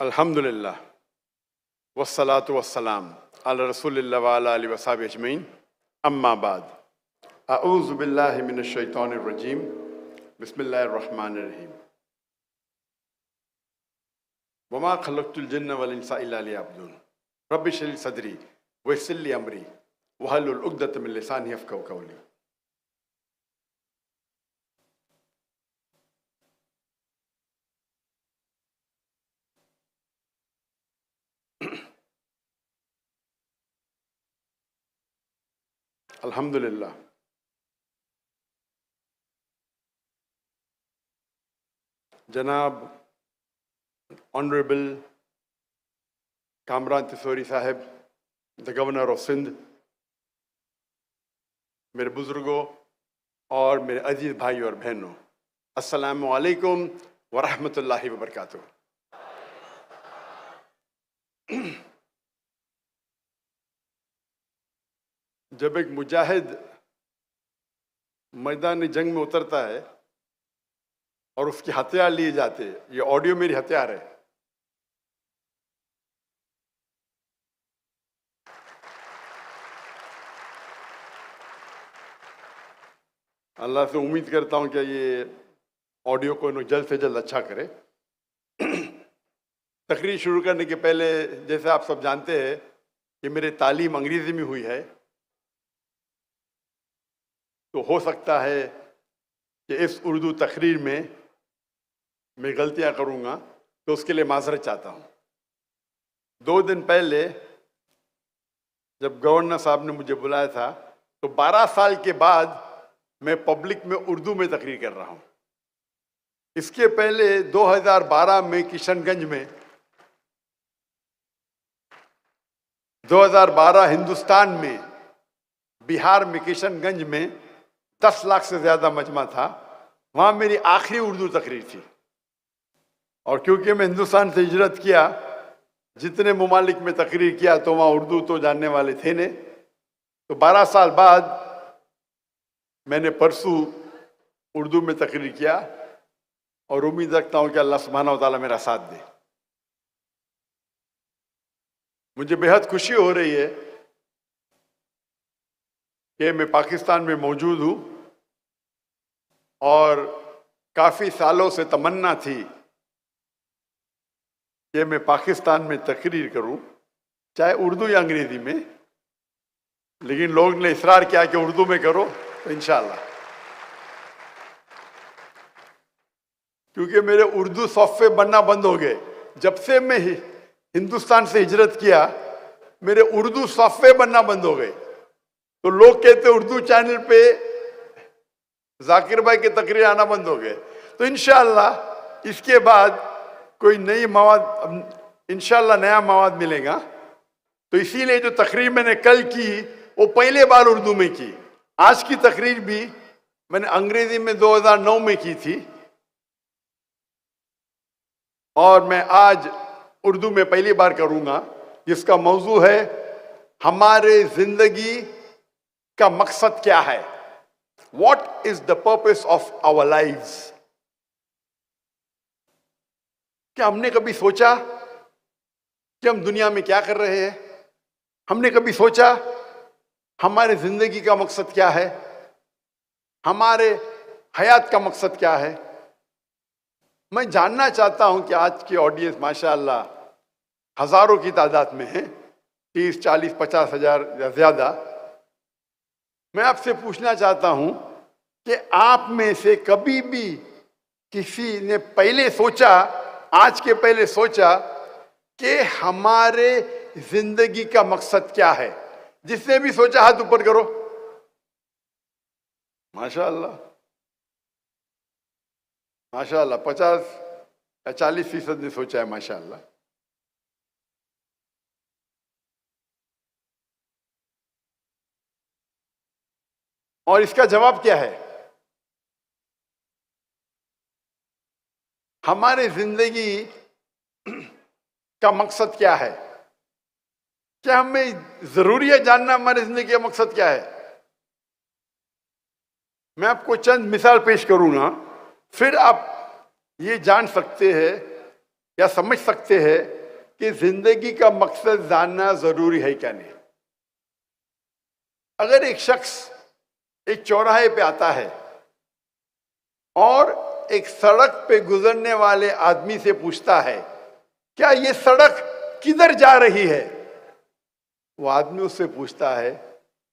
अल्हम्दुलिल्लाह वस्सलातु वस्सलाम अला रसूलिल्लाह व अला आलिहि वसहबिहि अजमईन अम्मा बाद अऊज़ु बिल्लाहि मिनश शैतानिर रजीम बिस्मिल्लाहिर रहमानिर रहीम वमा खलक़तुल जिन्न वल इंसा इल्ला लियअबुदून रब्बि इश्रह ली सदरी वयस्सिर ली अमरी वहलुल उक़दतम मिन लिसानी यफ़क़हू क़ौली। अल्हम्दुलिल्लाह जनाब ऑनरेबल कामरान तिसौरी साहब, द गवर्नर ऑफ सिंध, मेरे बुजुर्गों और मेरे अजीज भाई और बहनों, अस्सलामु अलैकुम व रहमतुल्लाहि व बरकातुहू। जब एक मुजाहिद मैदान जंग में उतरता है और उसके हथियार लिए जाते, ये ऑडियो मेरी हथियार है। अल्लाह से उम्मीद करता हूं कि ये ऑडियो को जल्द से जल्द अच्छा करे। तकरीर शुरू करने के पहले, जैसे आप सब जानते हैं कि मेरी तालीम अंग्रेजी में हुई है, तो हो सकता है कि इस उर्दू तकरीर में मैं गलतियां करूंगा, तो उसके लिए माजरत चाहता हूं। 2 दिन पहले जब गवर्नर साहब ने मुझे बुलाया था, तो 12 साल के बाद मैं पब्लिक में उर्दू में तकरीर कर रहा हूं। इसके पहले 2012 में किशनगंज में, 2012 हिंदुस्तान में, बिहार में किशनगंज में 10 लाख से ज्यादा मजमा था, वहां मेरी आखिरी उर्दू तकरीर थी। और क्योंकि मैं हिंदुस्तान से हिजरत किया, जितने ममालिक में तकरीर किया तो वहां उर्दू तो जानने वाले थे नहीं। तो 12 साल बाद मैंने परसों उर्दू में तकरीर किया और उम्मीद रखता हूं कि अल्लाह सुब्हानहू व तआला मेरा साथ दे। मुझे बेहद खुशी हो रही है कि मैं पाकिस्तान में मौजूद हूं और काफी सालों से तमन्ना थी कि मैं पाकिस्तान में तकरीर करूं, चाहे उर्दू या अंग्रेजी में, लेकिन लोग ने इसरार किया कि उर्दू में करो, तो इंशाअल्लाह। क्योंकि मेरे उर्दू सॉफ्टवेयर बनना बंद हो गए। जब से मैं हिंदुस्तान से हिजरत किया, मेरे उर्दू सॉफ्टवेयर बनना बंद हो गए। तो लोग कहते उर्दू चैनल पे जाकिर भाई के तकरीर आना बंद हो गए। तो इंशाअल्लाह इसके बाद कोई नई मवाद, इंशाअल्लाह नया मवाद मिलेगा। तो इसीलिए जो तकरीर मैंने कल की वो पहले बार उर्दू में की। आज की तकरीर भी मैंने अंग्रेजी में 2009 में की थी और मैं आज उर्दू में पहली बार करूंगा, जिसका मौजू है हमारे जिंदगी का मकसद क्या है। What is the purpose of our lives? क्या हमने कभी सोचा कि हम दुनिया में क्या कर रहे हैं? हमने कभी सोचा हमारे जिंदगी का मकसद क्या है, हमारे हयात का मकसद क्या है? मैं जानना चाहता हूं कि आज की ऑडियंस माशाअल्लाह हजारों की तादाद में है, 30, 40, 50 हजार या ज्यादा। मैं आपसे पूछना चाहता हूं कि आप में से कभी भी किसी ने पहले सोचा, आज के पहले सोचा कि हमारे जिंदगी का मकसद क्या है? जिसने भी सोचा हाथ ऊपर करो। माशाअल्लाह माशाअल्लाह 50 या 40% ने सोचा है, माशाअल्लाह। और इसका जवाब क्या है? हमारे जिंदगी का मकसद क्या है? क्या हमें जरूरी है जानना हमारे जिंदगी का मकसद क्या है? मैं आपको चंद मिसाल पेश करूंगा, फिर आप ये जान सकते हैं या समझ सकते हैं कि जिंदगी का मकसद जानना जरूरी है क्या नहीं। अगर एक शख्स एक चौराहे पे आता है और एक सड़क पे गुजरने वाले आदमी से पूछता है क्या ये सड़क किधर जा रही है, वो आदमी उससे पूछता है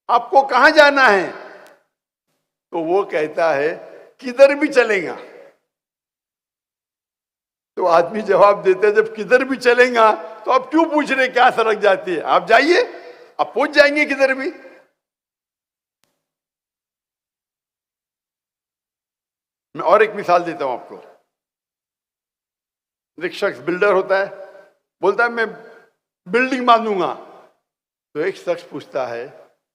आपको कहां जाना है, तो वो कहता है किधर भी चलेगा। तो आदमी जवाब देता है जब किधर भी चलेगा तो आप क्यों पूछ रहे क्या सड़क जाती है, आप जाइए, आप पहुंच जाएंगे किधर भी। मैं और एक मिसाल देता हूं आपको। एक शख्स बिल्डर होता है, बोलता है मैं बिल्डिंग बांधूंगा। तो एक शख्स पूछता है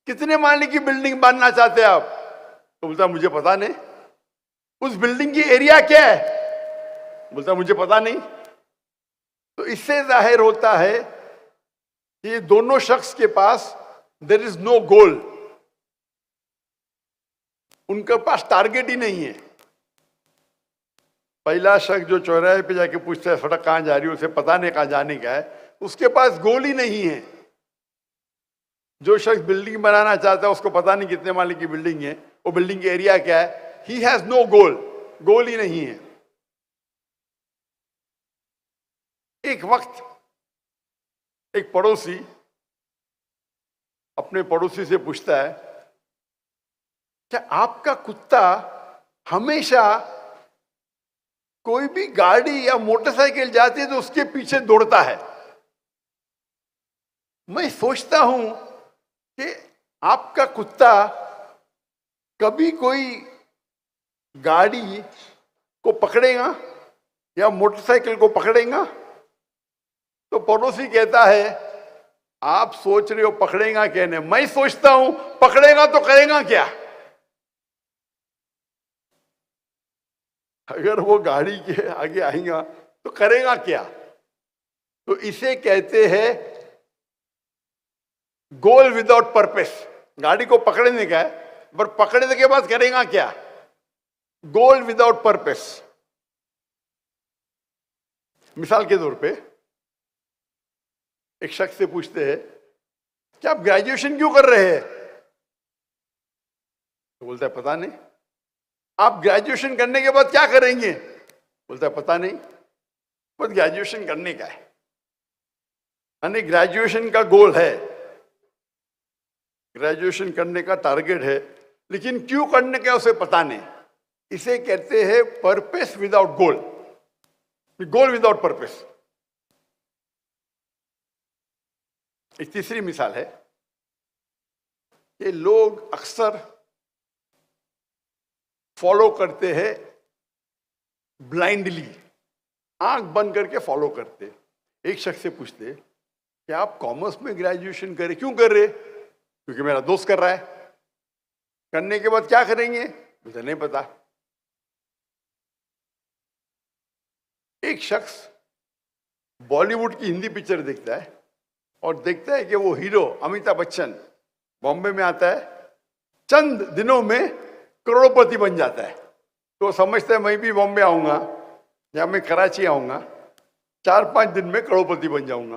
कितने माले की बिल्डिंग बांधना चाहते हैं आप, तो बोलता मुझे पता नहीं। उस बिल्डिंग की एरिया क्या है, बोलता मुझे पता नहीं। तो इससे जाहिर होता है कि दोनों शख्स के पास देयर इज नो गोल, उनके पास टारगेट ही नहीं है। पहला शख्स जो चौराहे पे जाके पूछता है सड़क कहां जा रही है, उसे पता नहीं कहां जाने का है, उसके पास गोल ही नहीं है। जो शख्स बिल्डिंग बनाना चाहता है उसको पता नहीं कितने माले की बिल्डिंग है, वो बिल्डिंग की एरिया क्या है, ही हैज नो गोल, गोल ही नहीं है। एक वक्त एक पड़ोसी अपने पड़ोसी से पूछता है क्या आपका कुत्ता हमेशा कोई भी गाड़ी या मोटरसाइकिल जाती है तो उसके पीछे दौड़ता है। मैं सोचता हूं कि आपका कुत्ता कभी कोई गाड़ी को पकड़ेगा या मोटरसाइकिल को पकड़ेगा। तो पड़ोसी कहता है आप सोच रहे हो पकड़ेगा क्या, नहीं मैं सोचता हूं पकड़ेगा तो करेगा क्या। अगर वो गाड़ी के आगे आएगा तो करेगा क्या। तो इसे कहते हैं गोल विदाउट पर्पस। गाड़ी को पकड़ने का है पर पकड़ने के बाद करेगा क्या, गोल विदाउट पर्पस। मिसाल के तौर पे एक शख्स से पूछते हैं कि आप ग्रेजुएशन क्यों कर रहे हैं, तो बोलता है पता नहीं। आप ग्रेजुएशन करने के बाद क्या करेंगे, बोलता है पता नहीं, बस ग्रेजुएशन करने का है। यानी ग्रेजुएशन का गोल है, ग्रेजुएशन करने का टारगेट है, लेकिन क्यों करने का उसे पता नहीं। इसे कहते हैं पर्पस विदाउट गोल, गोल विदाउट पर्पस। एक तीसरी मिसाल है कि लोग अक्सर फॉलो करते हैं ब्लाइंडली, आंख बंद करके फॉलो करते। एक शख्स से पूछते कि आप कॉमर्स में ग्रेजुएशन करें, क्यों कर रहे, क्योंकि मेरा दोस्त कर रहा है, करने के बाद क्या करेंगे, मुझे नहीं पता। एक शख्स बॉलीवुड की हिंदी पिक्चर देखता है और देखता है कि वो हीरो अमिताभ बच्चन बॉम्बे में आता है, चंद दिनों में करोड़पति बन जाता है। तो समझता है मैं भी बॉम्बे आऊंगा या मैं कराची आऊंगा, 4-5 दिन में करोड़पति बन जाऊंगा।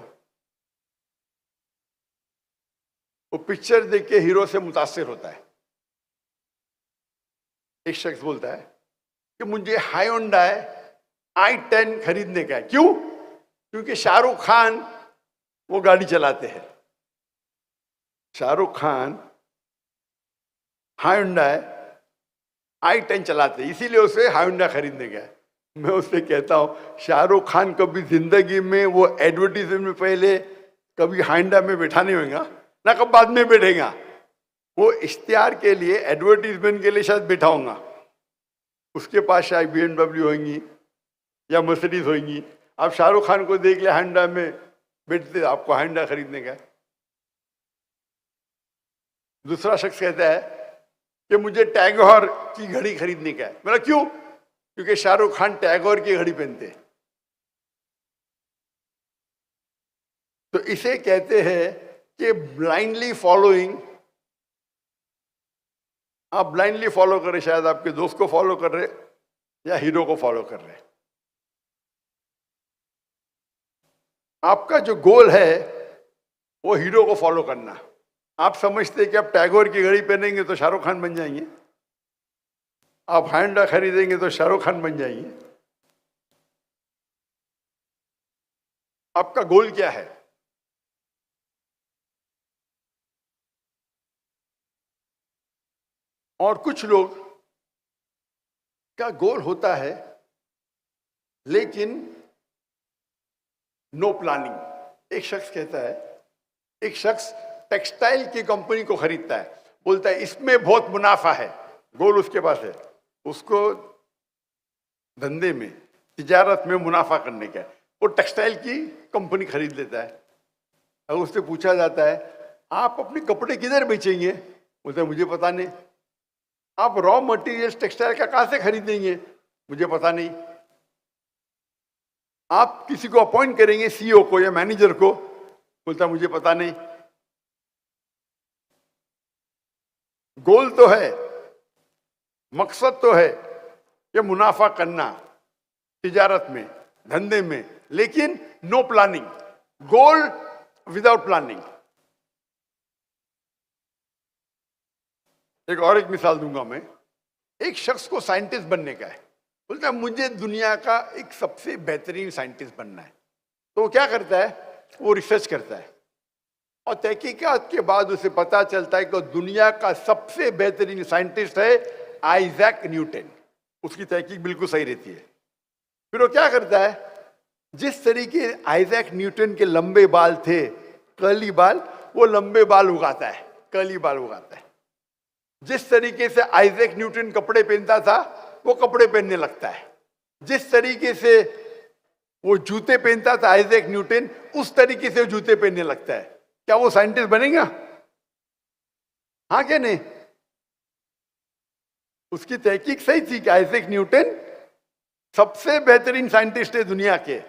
वो पिक्चर देख के हीरो से मुतासिर होता है। एक शख्स बोलता है कि मुझे हायोंडाई i10 खरीदने का है, क्यों, क्योंकि शाहरुख खान वो गाड़ी चलाते हैं। शाहरुख खान हायोंडाई i10 चलाते हैं, इसीलिए उसे हायोंडा खरीदने का है। मैं उससे कहता हूं शाहरुख खान कभी जिंदगी में वो एडवर्टीजमेंट में पहले कभी हायोंडा में बैठा नहीं होगा ना, कब बाद में बैठेगा। वो इश्तिहार के लिए, एडवर्टीजमेंट के लिए शायद बैठा होगा, उसके पास शायद BMW होंगी या मर्सिडीज होंगी। आप शाहरुख खान को देख ले हायोंडा में बैठते, आपको हायोंडा खरीदने का है। दूसरा शख्स कहता है कि मुझे टैगोर की घड़ी खरीदने का है। मेरा क्यों, क्योंकि शाहरुख खान टैगोर की घड़ी पहनते। तो इसे कहते हैं कि ब्लाइंडली फॉलोइंग। आप ब्लाइंडली फॉलो कर रहे, शायद आपके दोस्त को फॉलो कर रहे या हीरो को फॉलो कर रहे। आपका जो गोल है वो हीरो को फॉलो करना। आप समझते हैं कि आप टैगोर की घड़ी पहनेंगे तो शाहरुख खान बन जाएंगे, आप हैंडा खरीदेंगे तो शाहरुख खान बन जाएंगे। आपका गोल क्या है? और कुछ लोग का गोल होता है लेकिन नो प्लानिंग। एक शख्स कहता है, एक शख्स टेक्सटाइल की कंपनी को खरीदता है, बोलता है इसमें बहुत मुनाफा है, गोल उसके पास है, उसको धंधे में तिजारत में मुनाफा करने का है, वो टेक्सटाइल की कंपनी खरीद लेता है। अगर उससे पूछा जाता है आप अपने कपड़े किधर बेचेंगे, बोलता है मुझे पता नहीं। आप रॉ मटेरियल्स टेक्सटाइल का कहां से खरीदेंगे, मुझे पता नहीं। आप किसी को अपॉइंट करेंगे सीईओ को या मैनेजर को, बोलता मुझे पता नहीं। गोल तो है, मकसद तो है कि मुनाफा करना तिजारत में, धंधे में, लेकिन नो प्लानिंग, गोल विदाउट प्लानिंग। एक मिसाल दूंगा मैं। एक शख्स को साइंटिस्ट बनने का है, बोलता है मुझे दुनिया का एक सबसे बेहतरीन साइंटिस्ट बनना है। तो वो क्या करता है, वो रिसर्च करता है और तहकीकात के बाद उसे पता चलता है कि दुनिया का सबसे बेहतरीन साइंटिस्ट है आइजैक न्यूटन। उसकी तहकीक बिल्कुल सही रहती है। फिर वो क्या करता है, जिस तरीके आइजैक न्यूटन के लंबे बाल थे, कर्ली बाल, वो लंबे बाल उगाता है, कर्ली बाल उगाता है। जिस तरीके से आइजैक न्यूटन कपड़े पहनता था, वो कपड़े पहनने लगता है। जिस तरीके से वो जूते पहनता था आइजैक न्यूटन, उस तरीके से वो जूते पहनने लगता है। क्या वो साइंटिस्ट बनेगा? हाँ क्या नहीं? उसकी तहकीक सही थी कि आइजैक न्यूटन सबसे बेहतरीन साइंटिस्ट है दुनिया के।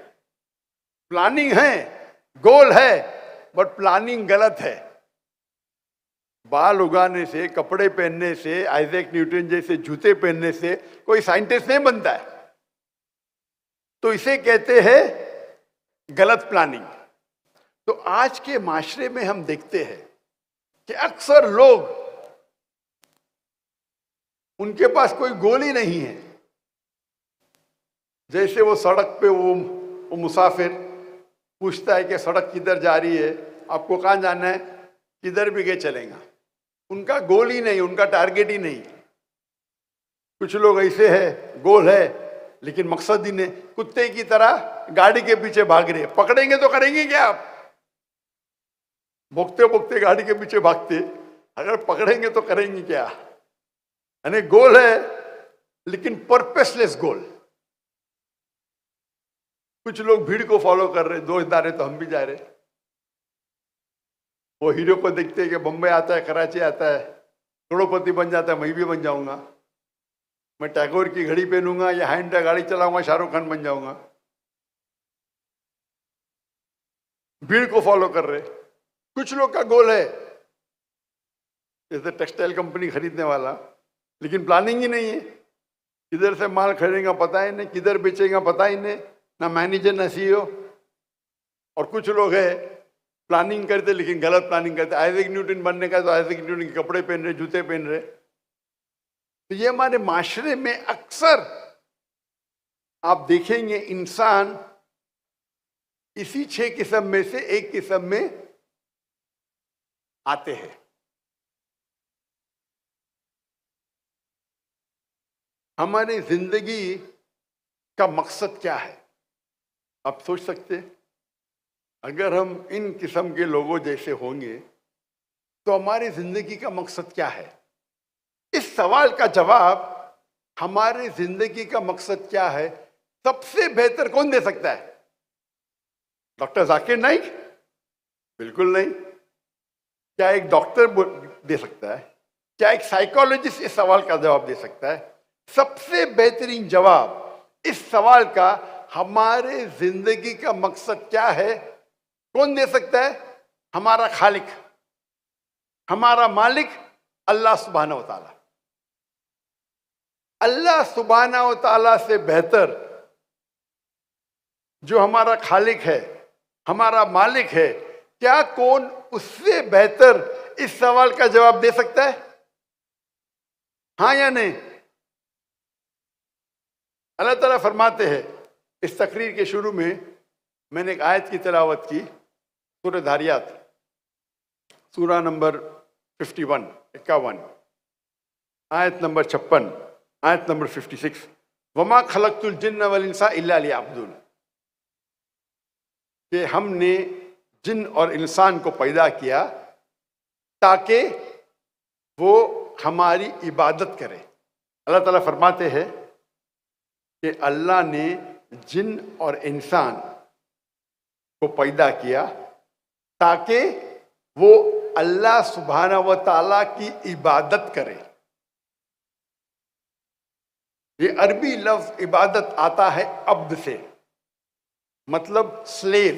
प्लानिंग है, गोल है, बट प्लानिंग गलत है। बाल उगाने से, कपड़े पहनने से, आइजैक न्यूटन जैसे जूते पहनने से कोई साइंटिस्ट नहीं बनता है। तो इसे कहते हैं गलत प्लानिंग। तो आज के माशरे में हम देखते हैं कि अक्सर लोग, उनके पास कोई गोल ही नहीं है। जैसे वो सड़क पे वो मुसाफिर पूछता है कि सड़क किधर जा रही है, आपको कहाँ जाना है, किधर भी गए चलेगा। उनका गोल ही नहीं, उनका टारगेट ही नहीं। कुछ लोग ऐसे हैं, गोल है लेकिन मकसद ही नहीं, कुत्ते की तरह गाड़ी के पीछे भाग रहे। पकड़ेंगे तो करेंगे क्या आप? भोगते भोगते गाड़ी के पीछे भागते, अगर पकड़ेंगे तो करेंगे क्या? यानी गोल है लेकिन पर्पसलेस गोल। कुछ लोग भीड़ को फॉलो कर रहे, दोस्त जा रहे तो हम भी जा रहे। वो हीरो को देखते हैं कि बम्बई आता है, कराची आता है, करोड़पति बन जाता है, मैं भी बन जाऊंगा। मैं टैगोर की घड़ी पहनूंगा या हैंडा गाड़ी चलाऊंगा, शाहरुख खान बन जाऊंगा। भीड़ को फॉलो कर रहे। कुछ लोग का गोल है जैसे टेक्सटाइल कंपनी खरीदने वाला, लेकिन प्लानिंग ही नहीं है। किधर से माल खरीदेगा पता ही नहीं, किधर बेचेगा पता ही नहीं, ना मैनेजर ना सीईओ। और कुछ लोग है प्लानिंग करते लेकिन गलत प्लानिंग करते। आइजैक न्यूटन बनने का तो आइजैक न्यूटन के कपड़े पहन रहे, जूते पहन रहे। तो ये हमारे माशरे में अक्सर आप देखेंगे इंसान इसी 6 किस्म में से एक किस्म में आते हैं। हमारी जिंदगी का मकसद क्या है? आप सोच सकते हैं, अगर हम इन किस्म के लोगों जैसे होंगे तो हमारी जिंदगी का मकसद क्या है? इस सवाल का जवाब, हमारी जिंदगी का मकसद क्या है, सबसे बेहतर कौन दे सकता है? डॉक्टर जाकिर नाइक? बिल्कुल नहीं। क्या एक डॉक्टर दे सकता है? क्या एक साइकोलॉजिस्ट इस सवाल का जवाब दे सकता है? सबसे बेहतरीन जवाब इस सवाल का, हमारे जिंदगी का मकसद क्या है, कौन दे सकता है? हमारा खालिक, हमारा मालिक अल्लाह सुब्हानहू व तआला। अल्लाह सुब्हानहू व तआला से बेहतर जो हमारा खालिक है, हमारा मालिक है, क्या कौन उससे बेहतर इस सवाल का जवाब दे सकता है? हाँ या नहीं? अल्लाह ताला फरमाते हैं, इस तकरीर के शुरू में मैंने एक आयत की तिलावत की, सूरह धारियात, सूरा नंबर 51, आयत नंबर 56, आयत नंबर 56, वमा खलक़तुल जिन्न वल इंसा इल्ला लियअबुदून, कि हमने जिन और इंसान को पैदा किया ताकि वो हमारी इबादत करे। अल्लाह ताला फरमाते हैं कि अल्लाह ने जिन और इंसान को पैदा किया ताकि वो अल्लाह सुब्हाना व ताला की इबादत करे। ये अरबी लफ्ज इबादत आता है अब्द से, मतलब स्लेव।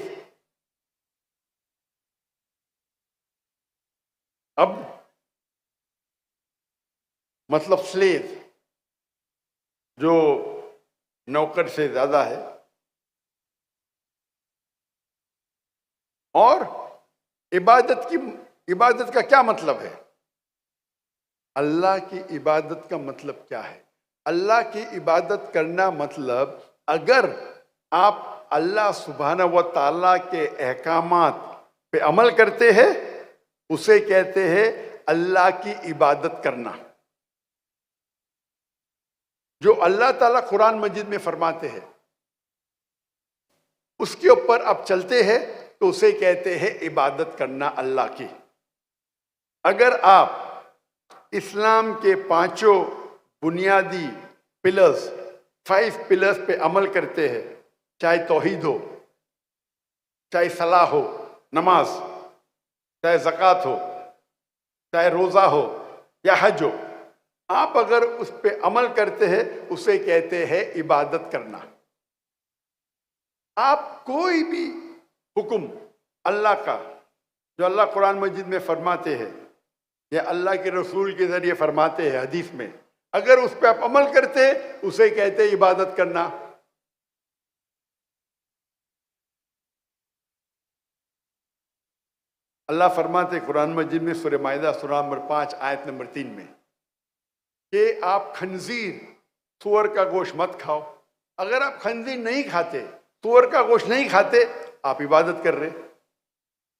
अब मतलब स्लेव, जो नौकर से ज्यादा है। और इबादत का क्या मतलब है? अल्लाह की इबादत का मतलब क्या है? अल्लाह की इबादत करना मतलब, अगर आप अल्लाह सुब्हाना व ताला के अहकामात पे अमल करते हैं, उसे कहते हैं अल्लाह की इबादत करना। जो अल्लाह ताला कुरान मजीद में फरमाते हैं उसके ऊपर आप चलते हैं तो उसे कहते हैं इबादत करना अल्लाह की। अगर आप इस्लाम के 5 बुनियादी पिलर्स, 5 पिलर्स पे अमल करते हैं, चाहे तौहीद हो, चाहे सलाह हो, नमाज, चाहे ज़कात हो, चाहे रोज़ा हो या हज हो, आप अगर उस पे अमल करते हैं उसे कहते हैं इबादत करना। आप कोई भी हुक्म अल्लाह का, जो अल्लाह कुरान मजीद में फरमाते हैं या अल्लाह के रसूल के जरिए फरमाते हैं हदीस में, अगर उस पर आप अमल करते हैं उसे कहते हैं इबादत करना। अल्लाह फरमाते कुरान मजीद में सूरह माइदा सूरा नंबर 5 आयत नंबर 3 में कि आप खंजीर, सूअर का गोश्त मत खाओ। अगर आप खंजीर नहीं खाते, सूअर का गोश्त नहीं खाते, आप इबादत कर रहे।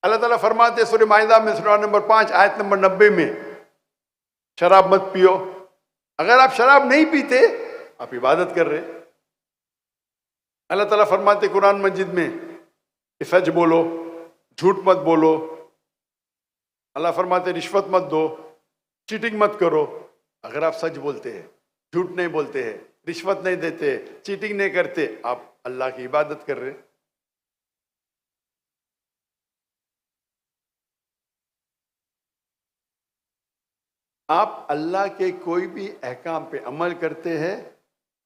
अल्लाह ताला फरमाते सूरह माइदा में सूरा नंबर 5 आयत नंबर 90 में, शराब मत पियो। अगर आप शराब नहीं पीते, आप इबादत कर रहे। अल्लाह ताला फरमाते कुरान मजीद में कि सच बोलो, झूठ मत बोलो। अल्लाह फरमाते रिश्वत मत दो, चीटिंग मत करो। अगर आप सच बोलते हैं, झूठ नहीं बोलते हैं, रिश्वत नहीं देते, चीटिंग नहीं करते, आप अल्लाह की इबादत कर रहे। आप अल्लाह के कोई भी अहकाम पे अमल करते हैं,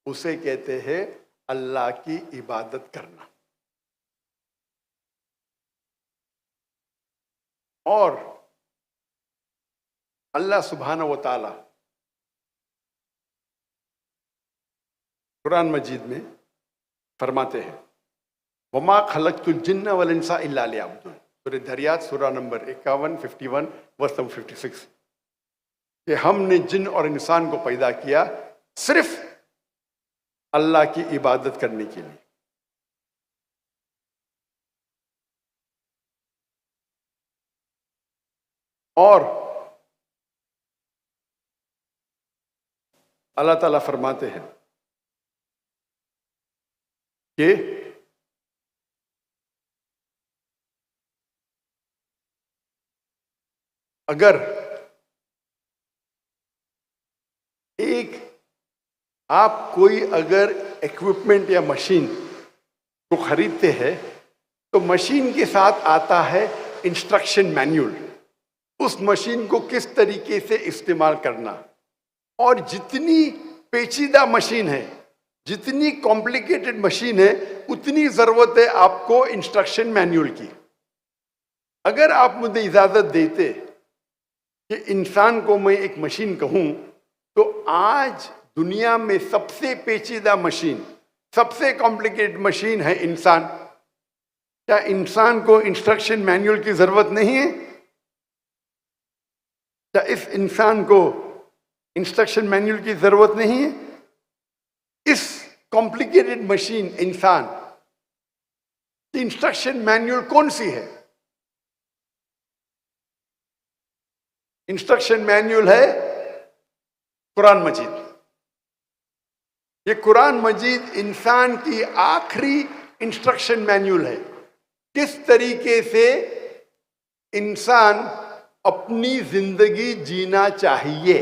उसे कहते हैं अल्लाह की इबादत करना। और अल्लाह सुब्हाना व ताला कुरान मजीद में फरमाते हैं, वमा खलक़तुल जिन्न वल इंसा इल्ला लियअबुदून, सूरह धारियात सूरा नंबर 51, 51 वर्स नंबर 56, कि हमने जिन और इंसान को पैदा किया सिर्फ अल्लाह की इबादत करने के लिए। और अल्लाह ताला फरमाते हैं कि अगर आप कोई अगर इक्विपमेंट या मशीन को खरीदते हैं तो मशीन के साथ आता है इंस्ट्रक्शन मैन्युअल, उस मशीन को किस तरीके से इस्तेमाल करना। और जितनी पेचीदा मशीन है, जितनी कॉम्प्लिकेटेड मशीन है, उतनी ज़रूरत है आपको इंस्ट्रक्शन मैन्युअल की। अगर आप मुझे इजाज़त देते कि इंसान को मैं एक मशीन कहूँ, तो आज दुनिया में सबसे पेचीदा मशीन, सबसे कॉम्प्लिकेटेड मशीन है इंसान। क्या इंसान को इंस्ट्रक्शन मैनुअल की जरूरत नहीं है? क्या इस इंसान को इंस्ट्रक्शन मैनुअल की जरूरत नहीं है? इस कॉम्प्लिकेटेड मशीन इंसान की इंस्ट्रक्शन मैनुअल कौन सी है? इंस्ट्रक्शन मैनुअल है कुरान मजीद। ये कुरान मजीद इंसान की आखिरी इंस्ट्रक्शन मैनुअल है, किस तरीके से इंसान अपनी जिंदगी जीना चाहिए,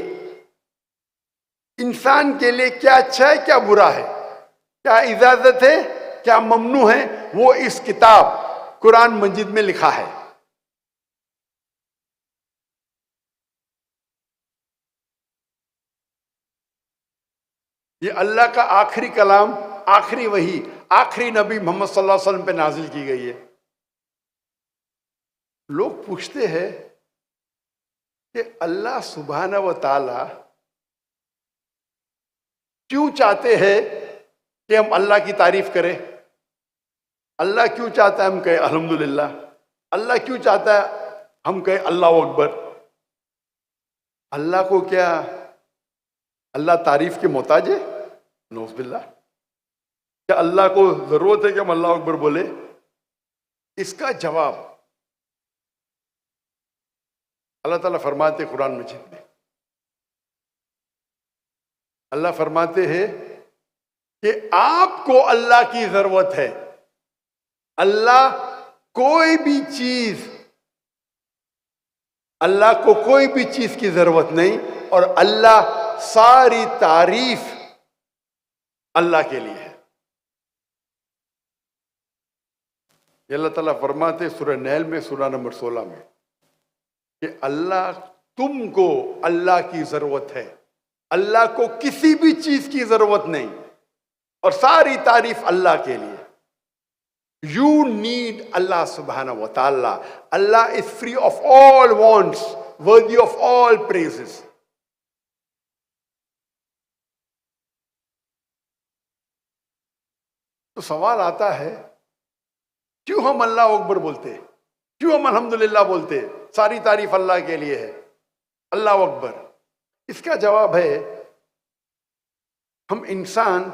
इंसान के लिए क्या अच्छा है क्या बुरा है, क्या इजाजत है क्या ममनू है, वो इस किताब कुरान मजीद में लिखा है। ये अल्लाह का आखिरी कलाम, आखिरी वही, आखिरी नबी मोहम्मद सल्लल्लाहु अलैहि वसल्लम पे नाजिल की गई है। लोग पूछते हैं कि अल्लाह सुब्हाना व ताला क्यों चाहते हैं कि हम अल्लाह की तारीफ करें? अल्लाह क्यों चाहता है हम कहें अल्हम्दुलिल्लाह? अल्लाह क्यों चाहता है हम कहें अल्लाह अकबर? अल्लाह को क्या अल्लाह तारीफ के मोहताज है? नौज़ बिल्लाह। क्या अल्लाह को जरूरत है कि हम अल्लाह अकबर बोले? इसका जवाब अल्लाह ताला फरमाते कुरान मजीद में, अल्लाह फरमाते हैं कि आपको अल्लाह की जरूरत है। अल्लाह कोई भी चीज, अल्लाह को कोई भी चीज की जरूरत नहीं, और अल्लाह सारी तारीफ अल्लाह के लिए है। ये अल्लाह ताला फरमाते सूरह नहल में, सूरह नंबर 16 में, कि अल्लाह, तुमको अल्लाह की जरूरत है, अल्लाह को किसी भी चीज की जरूरत नहीं, और सारी तारीफ अल्लाह के लिए। यू नीड अल्लाह सुब्हाना व ताला। Allah is free of all wants, worthy of all praises. तो सवाल आता है, क्यों हम अल्लाह अकबर बोलते हैं, क्यों हम अल्हम्दुलिल्लाह बोलते हैं? सारी तारीफ अल्लाह के लिए है, अल्लाह अकबर। इसका जवाब है, हम इंसान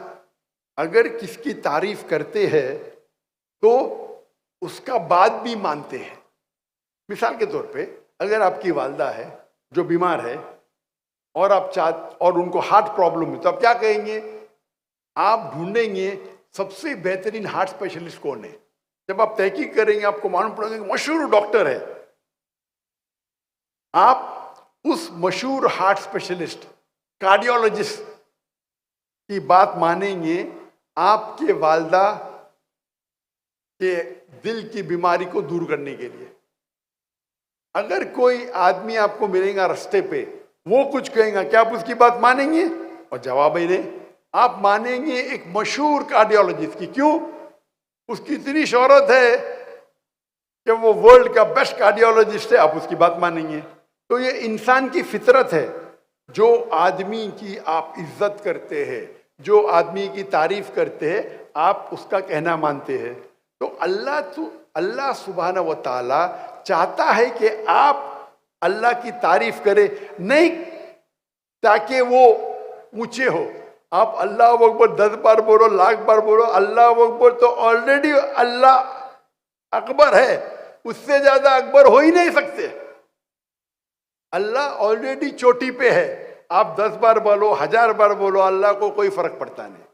अगर किसकी तारीफ करते हैं तो उसका बात भी मानते हैं। मिसाल के तौर पे, अगर आपकी वालदा है जो बीमार है और और उनको हार्ट प्रॉब्लम है, तो आप क्या कहेंगे? आप ढूंढेंगे सबसे बेहतरीन हार्ट स्पेशलिस्ट कौन है। जब आप तहकीक करेंगे आपको मालूम पड़ेगा कि मशहूर डॉक्टर है, आप उस मशहूर हार्ट स्पेशलिस्ट, कार्डियोलॉजिस्ट की बात मानेंगे आपके वालदा के दिल की बीमारी को दूर करने के लिए। अगर कोई आदमी आपको मिलेगा रास्ते पे, वो कुछ कहेगा, क्या आप उसकी बात मानेंगे? और जवाब ही नहीं, आप मानेंगे एक मशहूर कार्डियोलॉजिस्ट की। क्यों? उसकी इतनी शोहरत है कि वो वर्ल्ड का बेस्ट कार्डियोलॉजिस्ट है, आप उसकी बात मानेंगे। तो ये इंसान की फितरत है। जो आदमी की आप इज्जत करते हैं, जो आदमी की तारीफ करते हैं, आप उसका कहना मानते हैं। तो अल्लाह सुब्हाना व ताला चाहता है कि आप अल्लाह की तारीफ करें, नहीं ताकि वो ऊंचे हो। आप अल्लाह अकबर 10 बार बोलो, लाख बार बोलो, अल्लाह अकबर तो ऑलरेडी अल्लाह अकबर है, उससे ज्यादा अकबर हो ही नहीं सकते। अल्लाह ऑलरेडी चोटी पे है। आप 10 बार बोलो, 1000 बार बोलो, अल्लाह को कोई फर्क पड़ता नहीं।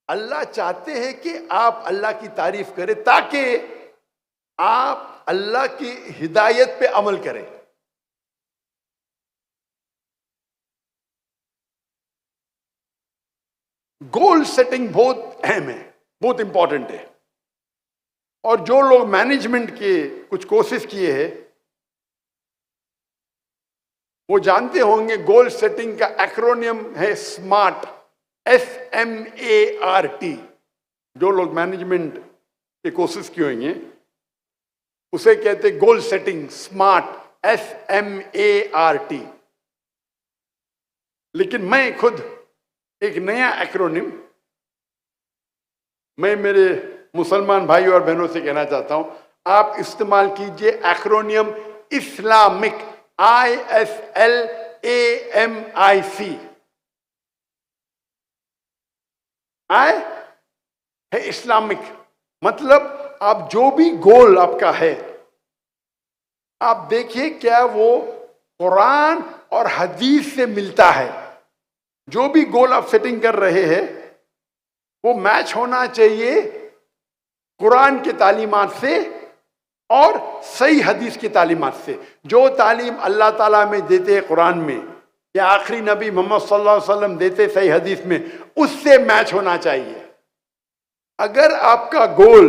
अल्लाह चाहते हैं कि आप अल्लाह की तारीफ करें ताकि आप अल्लाह की हिदायत पे अमल करें। गोल सेटिंग बहुत अहम है, बहुत इंपॉर्टेंट है। और जो लोग मैनेजमेंट के कुछ कोर्सेज किए हैं वो जानते होंगे, गोल सेटिंग का एक्रोनियम है स्मार्ट, SMART। जो लोग मैनेजमेंट के कोर्सेज किए होंगे उसे कहते गोल सेटिंग स्मार्ट, SMART। लेकिन मैं खुद एक नया एक्रोनिम मैं मेरे मुसलमान भाई और बहनों से कहना चाहता हूं, आप इस्तेमाल कीजिए एक्रोनियम इस्लामिक, ISLAMIC। आए है इस्लामिक, मतलब आप जो भी गोल आपका है, आप देखिए क्या वो कुरान और हदीस से मिलता है। जो भी गोल आप सेटिंग कर रहे हैं वो मैच होना चाहिए कुरान के तालीमात से और सही हदीस की तालीमात से। जो तालीम अल्लाह ताला में देते हैं कुरान में, या आखिरी नबी मोहम्मद सल्लल्लाहु अलैहि वसल्लम देते सही हदीस में, उससे मैच होना चाहिए। अगर आपका गोल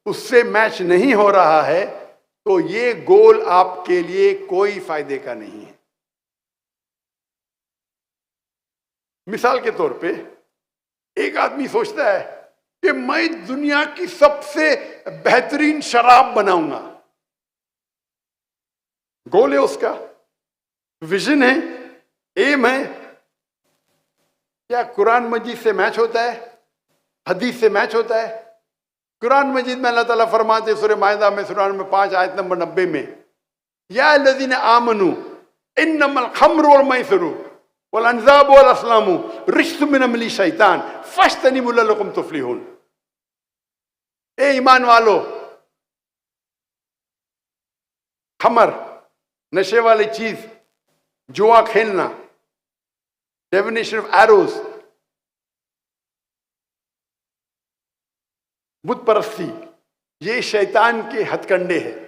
उससे मैच नहीं हो रहा है तो ये गोल आपके लिए कोई फायदे का नहीं है। मिसाल के तौर पे एक आदमी सोचता है कि मैं दुनिया की सबसे बेहतरीन शराब बनाऊंगा। गोल है उसका, विजन है, एम है। क्या कुरान मजीद से मैच होता है? हदीस से मैच होता है? कुरान मजीद में अल्लाह ताला फरमाते सूरह माइदा में सूरह नंबर 5 आयत नंबर 90 में, या अल्लज़ीना आमनू इन्नमल खम्रु वल मैसिरु वल अंज़ाबु वल अस्लामु रिज्सुम मिन अमली शैतान फज्तनिबू लअल्लकुम तुफ्लिहून। ए ईमान वालो, खमर, नशे वाली चीज, जुआ खेलना, डेफिनेशन ऑफ एरोज, बुत परस्ती, ये शैतान के हथकंडे हैं।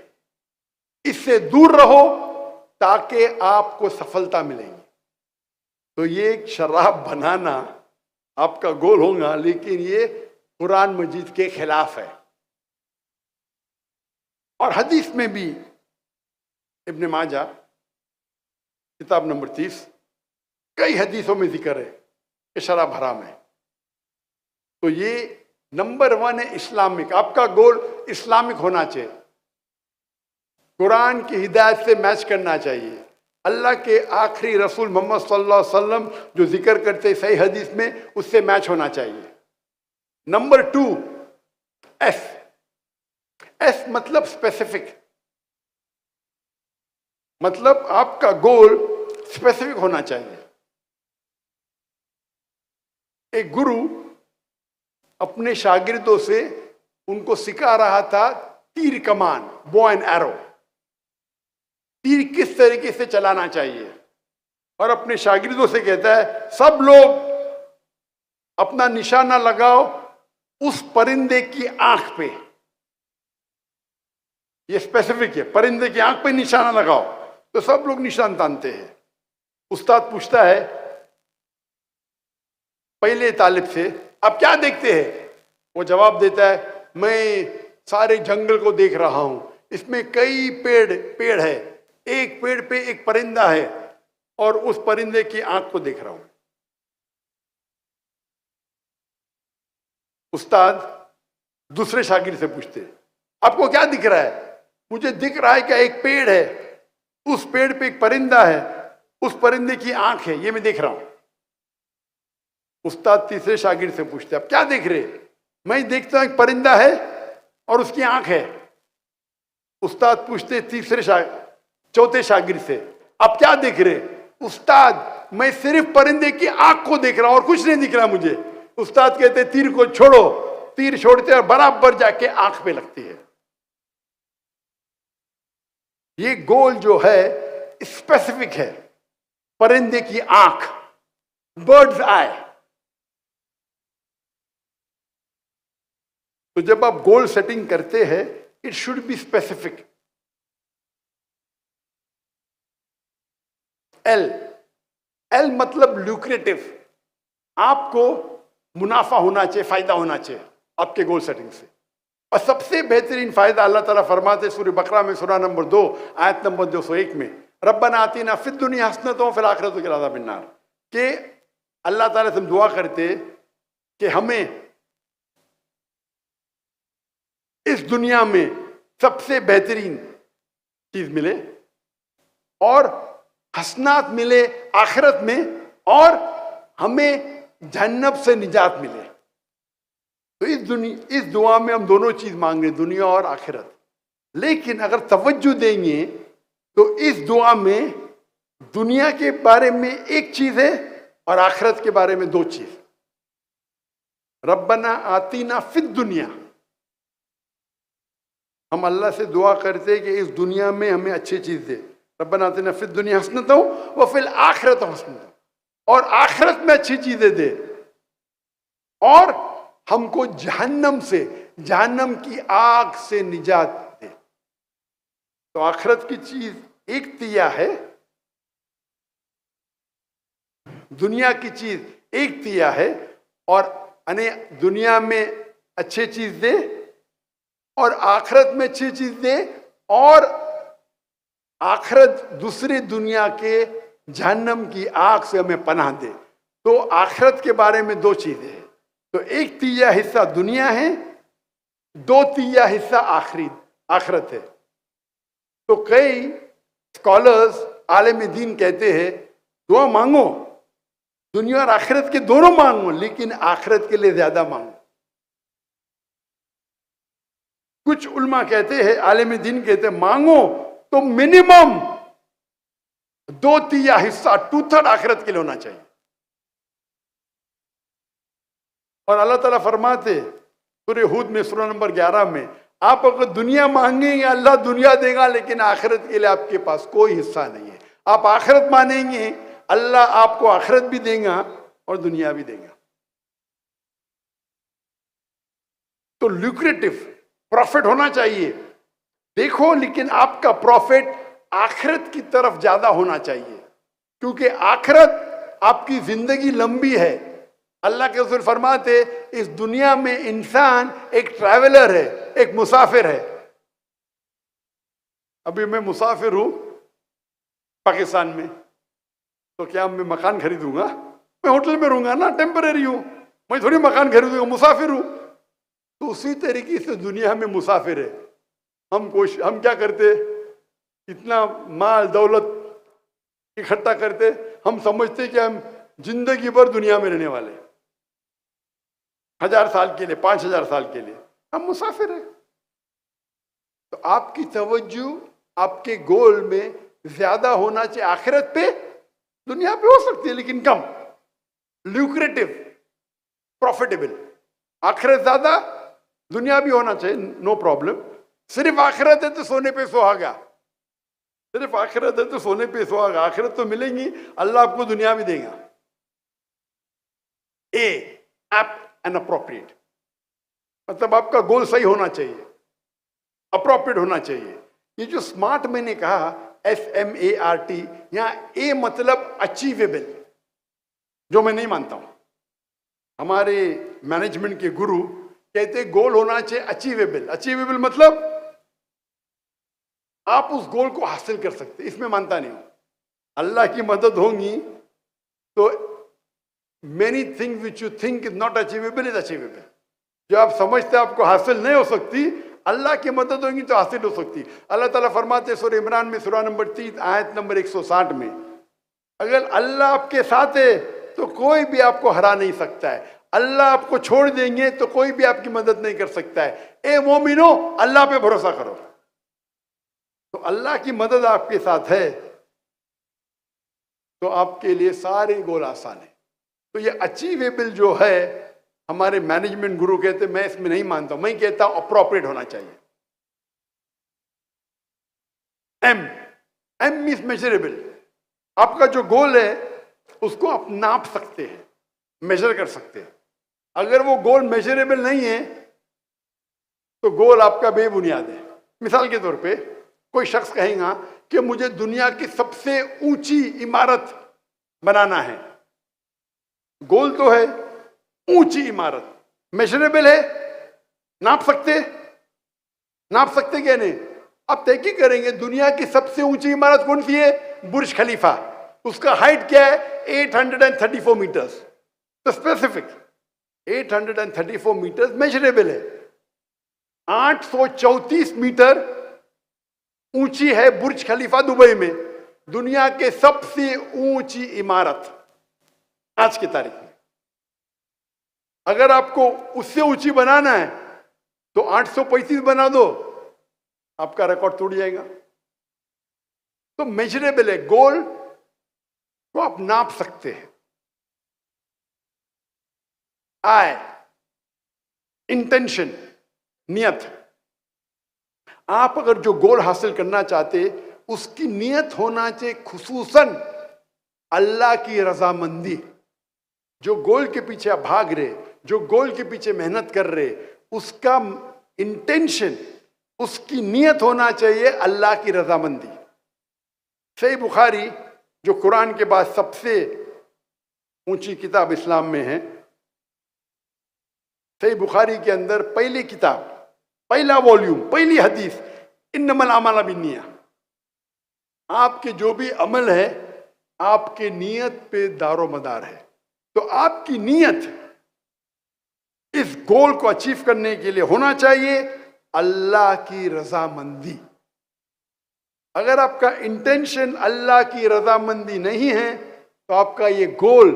इससे दूर रहो ताकि आपको सफलता मिलेगी। तो ये एक शराब बनाना आपका गोल होगा, लेकिन ये कुरान मजीद के खिलाफ है। और हदीस में भी इब्न माजा किताब नंबर 30 कई हदीसों में जिक्र है कि शराब हराम है। तो ये नंबर 1 है इस्लामिक। आपका गोल इस्लामिक होना चाहिए, कुरान की हिदायत से मैच करना चाहिए। अल्लाह के आखिरी रसूल मोहम्मद सल्लल्लाहु अलैहि वसल्लम जो जिक्र करते सही हदीस में, उससे मैच होना चाहिए। नंबर 2 एस मतलब स्पेसिफिक, मतलब आपका गोल स्पेसिफिक होना चाहिए। एक गुरु अपने शागिर्दों से उनको सिखा रहा था तीर कमान, बो एंड एरो, तीर किस तरीके से चलाना चाहिए। और अपने शागिर्दों से कहता है, सब लोग अपना निशाना लगाओ उस परिंदे की आंख पे। ये स्पेसिफिक है, परिंदे की आंख पे निशाना लगाओ। तो सब लोग निशान तानते हैं। उस्ताद पूछता है पहले तालिब से, आप क्या देखते हैं? वो जवाब देता है, मैं सारे जंगल को देख रहा हूं, इसमें कई पेड़ है, एक पेड़ पे एक परिंदा है और उस परिंदे की आंख को देख रहा हूं। उस्ताद दूसरे शागिर्द से पूछते, आपको क्या दिख रहा है? मुझे दिख रहा है कि एक पेड़ है, उस पेड़ पे एक परिंदा है, उस परिंदे की आंख है, ये मैं देख रहा हूं। उस्ताद तीसरे शागिर्द से पूछते, आप क्या देख रहे? मैं देखता हूं एक परिंदा है और उसकी आंख है। उस्ताद पूछते चौथे शागिर्द से, आप क्या देख रहे? उस्ताद मैं सिर्फ परिंदे की आंख को देख रहा हूं और कुछ नहीं दिख रहा मुझे। उस्ताद कहते, तीर को छोड़ो। तीर छोड़ते और बराबर जाके आंख पे लगती है। ये गोल जो है स्पेसिफिक है, परिंदे की आंख, बर्ड्स आई। तो जब आप गोल सेटिंग करते हैं, it should be specific. L मतलब ल्यूक्रेटिव, आपको मुनाफा होना चाहिए, फायदा होना चाहिए आपके गोल सेटिंग से। और सबसे बेहतरीन फायदा अल्लाह ताला फरमाते सूरह बकरा में सूरह नंबर 2 आयत नंबर 201 में, रब्बना आतिना फिद दुनिया हसनतों फिल आखिरति अज़ाबिन नार, कि अल्लाह ताला से हम दुआ करते कि हमें इस दुनिया में सबसे बेहतरीन चीज मिले और हसनात मिले आखिरत में, और हमें जहन्नम से निजात मिले। तो इस दुआ में हम दोनों चीज मांग रहे हैं, दुनिया और आखिरत। लेकिन अगर तवज्जो देंगे तो इस दुआ में दुनिया के बारे में एक चीज है और आखिरत के बारे में दो चीज। रब्बना आतीना फिद दुनिया, हम अल्लाह से दुआ करते हैं कि इस दुनिया में हमें अच्छी चीज दे। रब्बना आतीना फिद दुनिया हसनतौ व फिल आखिरत हसनतौ, और आखिरत में अच्छी चीजें दे, और हमको जहन्नम से, जहन्नम की आग से निजात दे। तो आखिरत की चीज एक तिया है, दुनिया की चीज एक तिया है, और अने दुनिया में अच्छी चीज दे और आखिरत में अच्छी चीज दे, और आखिरत दूसरी दुनिया के जहन्नम की आग से हमें पनाह दे। तो आखिरत के बारे में दो चीजें हैं। तो एक तिया हिस्सा दुनिया है, दो तिया हिस्सा आखिरत है। तो कई स्कॉलर्स, आलिम दीन कहते हैं दुआ मांगो, दुनिया और आखिरत के दोनों मांगो, लेकिन आखिरत के लिए ज्यादा मांगो। कुछ उल्मा कहते हैं, आलिम दीन कहते हैं मांगो तो मिनिमम दो तिया हिस्सा, 2/3 आखिरत के लिए होना चाहिए। और अल्लाह ताला फरमाते सूरह हूद में सूरह नंबर 11 में, आप अगर दुनिया मांगेंगे अल्लाह दुनिया देगा, लेकिन आखिरत के लिए आपके पास कोई हिस्सा नहीं है। आप आखिरत मानेंगे अल्लाह आपको आखिरत भी देगा और दुनिया भी देगा। तो ल्यूक्रेटिव प्रॉफिट होना चाहिए, देखो, लेकिन आपका प्रॉफिट आखिरत की तरफ ज्यादा होना चाहिए, क्योंकि आखिरत आपकी जिंदगी लंबी है। अल्लाह के रसूल फरमाते इस दुनिया में इंसान एक ट्रैवलर है, एक मुसाफिर है। अभी मैं मुसाफिर हूं पाकिस्तान में, तो क्या मैं मकान खरीदूंगा? मैं होटल में रहूंगा ना, टेम्परेरी हूं, मैं थोड़ी मकान खरीदूंगा, मुसाफिर हूं। तो उसी तरीके से दुनिया में मुसाफिर है। हम क्या करते, इतना माल दौलत इकट्ठा करते, हम समझते कि हम जिंदगी भर दुनिया में रहने वाले, 1000 साल के लिए, 5000 साल के लिए, हम मुसाफिर हैं। तो आपकी तवज्जो आपके गोल में ज्यादा होना चाहिए आखिरत पे, दुनिया पे हो सकती है लेकिन कम, ल्यूक्रेटिव, प्रॉफिटेबल। आखिरत ज्यादा, दुनिया भी होना चाहिए, नो प्रॉब्लम। सिर्फ आखिरत है तो सोने पे सुहागा, सिर्फ आखिरत है तो सोने पे सुहागा। आखिरत तो मिलेंगी, अल्लाह आपको दुनिया भी देगा। एप्ट एंड अप्रोप्रिएट, मतलब आपका गोल सही होना चाहिए, अप्रोप्रिएट होना चाहिए। ये जो स्मार्ट मैंने कहा, SMART, यहां ए मतलब अचीवेबल, जो मैं नहीं मानता हूं। हमारे मैनेजमेंट के गुरु कहते गोल होना चाहिए अचीवेबल। अचीवेबल मतलब आप उस गोल को हासिल कर सकते, इसमें मानता नहीं हूं। अल्लाह की मदद होगी तो many things which you think is not achievable is achievable. जो आप समझते आपको हासिल नहीं हो सकती, अल्लाह की मदद होगी तो हासिल हो सकती। अल्लाह ताला फरमाते सूरह इमरान में सूरह नंबर 3 आयत नंबर 160 में, अगर अल्लाह आपके साथ है तो कोई भी आपको हरा नहीं सकता है, अल्लाह आपको छोड़ देंगे तो कोई भी आपकी मदद नहीं कर सकता है। ए मोमिनो, अल्लाह पे भरोसा करो। तो अल्लाह की मदद आपके साथ है तो आपके लिए सारे गोल आसान है। तो ये अचीवेबल जो है, हमारे मैनेजमेंट गुरु कहते, मैं इसमें नहीं मानता, मैं कहता हूं अप्रोप्रिएट होना चाहिए। M means measurable. आपका जो गोल है उसको आप नाप सकते हैं, मेजर कर सकते हैं। अगर वो गोल मेजरेबल नहीं है तो गोल आपका बेबुनियाद है। मिसाल के तौर पे कोई शख्स कहेगा कि मुझे दुनिया की सबसे ऊंची इमारत बनाना है, गोल तो है ऊंची इमारत, मेजरेबल है, नाप सकते क्या नहीं? अब तहकीक करेंगे दुनिया की सबसे ऊंची इमारत कौन सी है? बुर्ज खलीफा। उसका हाइट क्या है? 834 मीटर्स। तो स्पेसिफिक 834 मीटर्स मेजरेबल है। 834 मीटर ऊंची है बुर्ज खलीफा दुबई में, दुनिया के सबसे ऊंची इमारत आज की तारीख में। अगर आपको उससे ऊंची बनाना है तो 835 बना दो, आपका रिकॉर्ड टूट जाएगा। तो मेजरेबल है, गोल को आप नाप सकते हैं। आय, इंटेंशन, नियत। आप अगर जो गोल हासिल करना चाहते उसकी नियत होना चाहिए खुसूसन अल्लाह की रजामंदी। जो गोल के पीछे आप भाग रहे, जो गोल के पीछे मेहनत कर रहे, उसका इंटेंशन, उसकी नियत होना चाहिए अल्लाह की रजामंदी। सही बुखारी जो कुरान के बाद सबसे ऊंची किताब इस्लाम में है, सही बुखारी के अंदर पहली किताब, पहला वॉल्यूम, पहली हदीस, इन्नमल अमाल बिन्निया। आपके जो भी अमल है आपके नियत पे दारोमदार है। तो आपकी नियत इस गोल को अचीव करने के लिए होना चाहिए अल्लाह की रजामंदी। अगर आपका इंटेंशन अल्लाह की रजामंदी नहीं है तो आपका ये गोल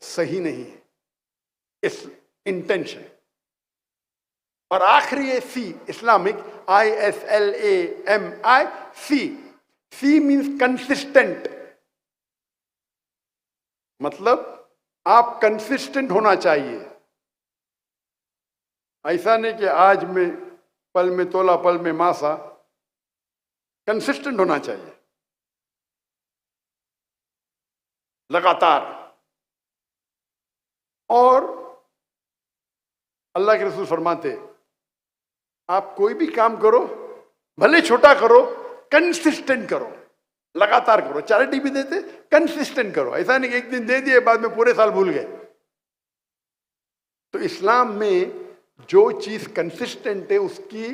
सही नहीं है, इस इंटेंशन। और आखिरी है C, Islamic, ISLAMI, C means consistent. मतलब आप कंसिस्टेंट होना चाहिए। ऐसा नहीं कि आज में पल में तोला पल में मासा, कंसिस्टेंट होना चाहिए लगातार। और अल्लाह के रसूल फरमाते, आप कोई भी काम करो, भले छोटा करो, कंसिस्टेंट करो, लगातार करो। चैरिटी भी देते, कंसिस्टेंट करो। ऐसा नहीं कि एक दिन दे दिए बाद में पूरे साल भूल गए। तो इस्लाम में जो चीज कंसिस्टेंट है उसकी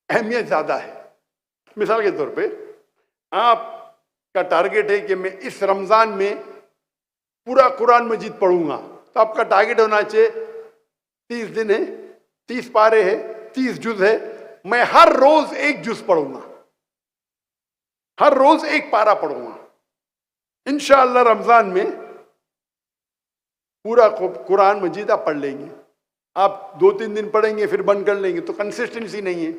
अहमियत ज्यादा है। मिसाल के तौर पे आपका टारगेट है कि मैं इस रमजान में पूरा कुरान मजीद पढ़ूंगा, तो आपका टारगेट होना चाहिए 30 दिन है, 30 पारे है, 30 जुज है, मैं हर रोज एक जुज पढ़ूंगा, हर रोज एक पारा पढ़ूंगा। इंशाअल्लाह रमजान में पूरा कुरान मजीद आप पढ़ लेंगे। आप 2-3 दिन पढ़ेंगे फिर बंद कर लेंगे, तो कंसिस्टेंसी नहीं है।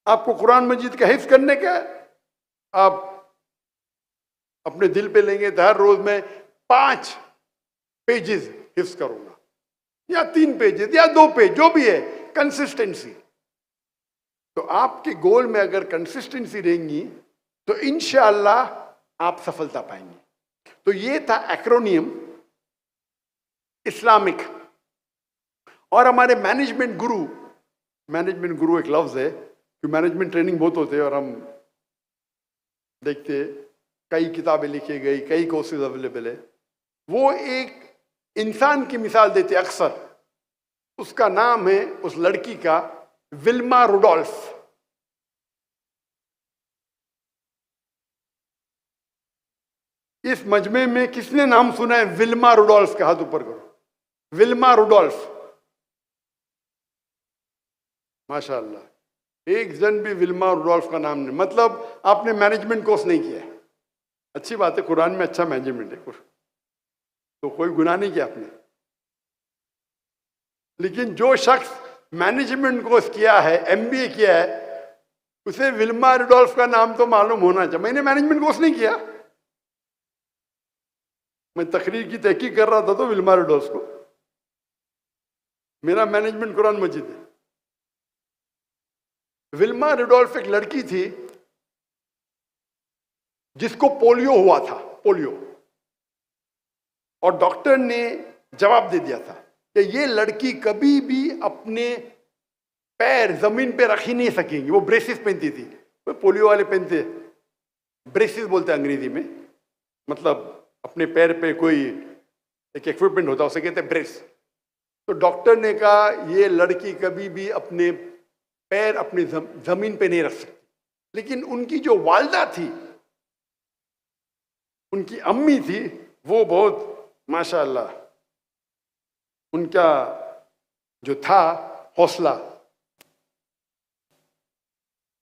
आपको कुरान मजीद का हिफ्ज करने का, आप अपने दिल पे लेंगे तो हर रोज मैं 5 पेजेस हिफ्ज करूंगा, या 3 पेजेस या 2 पेज, जो भी है, कंसिस्टेंसी। तो आपके गोल में अगर कंसिस्टेंसी रहेंगी तो इंशाअल्लाह आप सफलता पाएंगे। तो ये था एक्रोनियम इस्लामिक। और हमारे मैनेजमेंट गुरु एक लफ्ज है कि मैनेजमेंट ट्रेनिंग बहुत होते हैं और हम देखते कई किताबें लिखी गई, कई कोर्सेज अवेलेबल है। वो एक इंसान की मिसाल देते अक्सर, उसका नाम है उस लड़की का विल्मा रुडोल्फ। इस मजमे में किसने नाम सुना है विल्मा रुडोल्फ का? हाथ ऊपर करो। विल्मा रुडोल्फ, माशाअल्लाह, एक जन भी विल्मा रुडोल्फ का नाम नहीं। मतलब आपने मैनेजमेंट कोर्स नहीं किया है। अच्छी बात है, कुरान में अच्छा मैनेजमेंट है, तो कोई गुनाह नहीं किया आपने। लेकिन जो शख्स मैनेजमेंट कोर्स किया है, MBA किया है, उसे विल्मा रुडोल्फ का नाम तो मालूम होना चाहिए। मैंने मैनेजमेंट कोर्स नहीं किया, मैं तकरीर की तहकीक कर रहा था तो विल्मा रुडोल्फ को, मेरा मैनेजमेंट कुरान मजीद है। विल्मा रुडोल्फ एक लड़की थी जिसको पोलियो हुआ था, पोलियो। और डॉक्टर ने जवाब दे दिया था कि ये लड़की कभी भी अपने पैर जमीन पे रख ही नहीं सकेंगी। वो ब्रेसिस पहनती थी, वो पोलियो वाले पहनते, ब्रेसिस बोलते हैं अंग्रेजी में, मतलब अपने पैर पे कोई एक इक्विपमेंट होता है, उसे कहते हैं ब्रेस। तो डॉक्टर ने कहा ये लड़की कभी भी अपने पैर अपनी जमीन पे नहीं रख सकती। लेकिन उनकी जो वालदा थी, उनकी अम्मी थी, वो बहुत माशाअल्लाह, उनका जो था हौसला,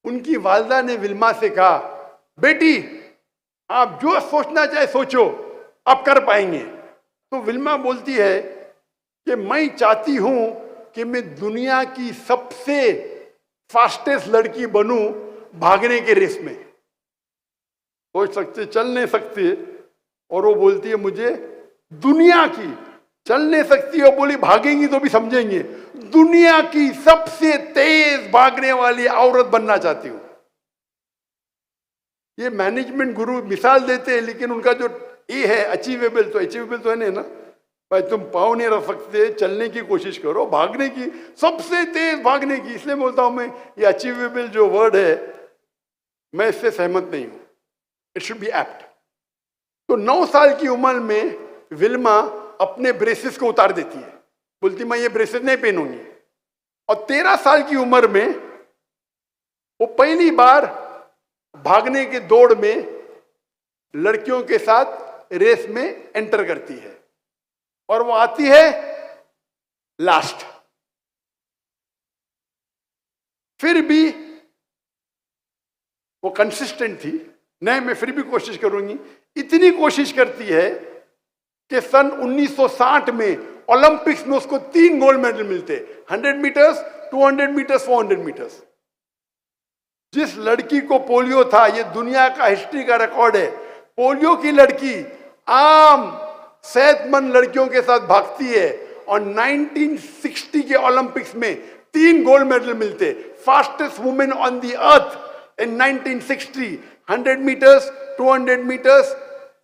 उनकी वालदा ने विल्मा से कहा, बेटी आप जो सोचना चाहे सोचो, आप कर पाएंगे। तो विल्मा बोलती है कि मैं चाहती हूं कि मैं दुनिया की सबसे फास्टेस्ट लड़की बनूं भागने के रेस में। सोच सकते, चल नहीं सकती, और वो बोलती है मुझे दुनिया की, चल नहीं सकती और बोली भागेंगी तो भी समझेंगे, दुनिया की सबसे तेज भागने वाली औरत बनना चाहती हूं। ये मैनेजमेंट गुरु मिसाल देते हैं, लेकिन उनका जो ये है अचीवेबल, तो अचीवेबल तो है नहीं ना भाई, तुम पाँव नहीं रख सकते, चलने की कोशिश करो, भागने की, सबसे तेज भागने की। इसलिए बोलता हूं मैं, ये अचीवेबल जो वर्ड है मैं इससे सहमत नहीं हूं, इट शुड बी एप्ट। तो 9 साल की उम्र में विल्मा अपने ब्रेसेस को उतार देती है, बोलती मैं ये ब्रेसेस नहीं पहनूंगी। और 13 साल की उम्र में वो पहली बार भागने के दौड़ में लड़कियों के साथ रेस में एंटर करती है, और वो आती है लास्ट। फिर भी वो कंसिस्टेंट थी, नहीं मैं फिर भी कोशिश करूंगी। इतनी कोशिश करती है कि सन 1960 में ओलंपिक्स में उसको 3 गोल्ड मेडल मिलते, 100 मीटर्स, 200 मीटर्स, 400 मीटर्स। जिस लड़की को पोलियो था, ये दुनिया का हिस्ट्री का रिकॉर्ड है, पोलियो की लड़की आम सेहतमंद लड़कियों के साथ भागती है, और 1960 के ओलंपिक्स में 3 गोल्ड मेडल मिलते। Fastest women on the earth in 1960, 100 metres, 200 metres,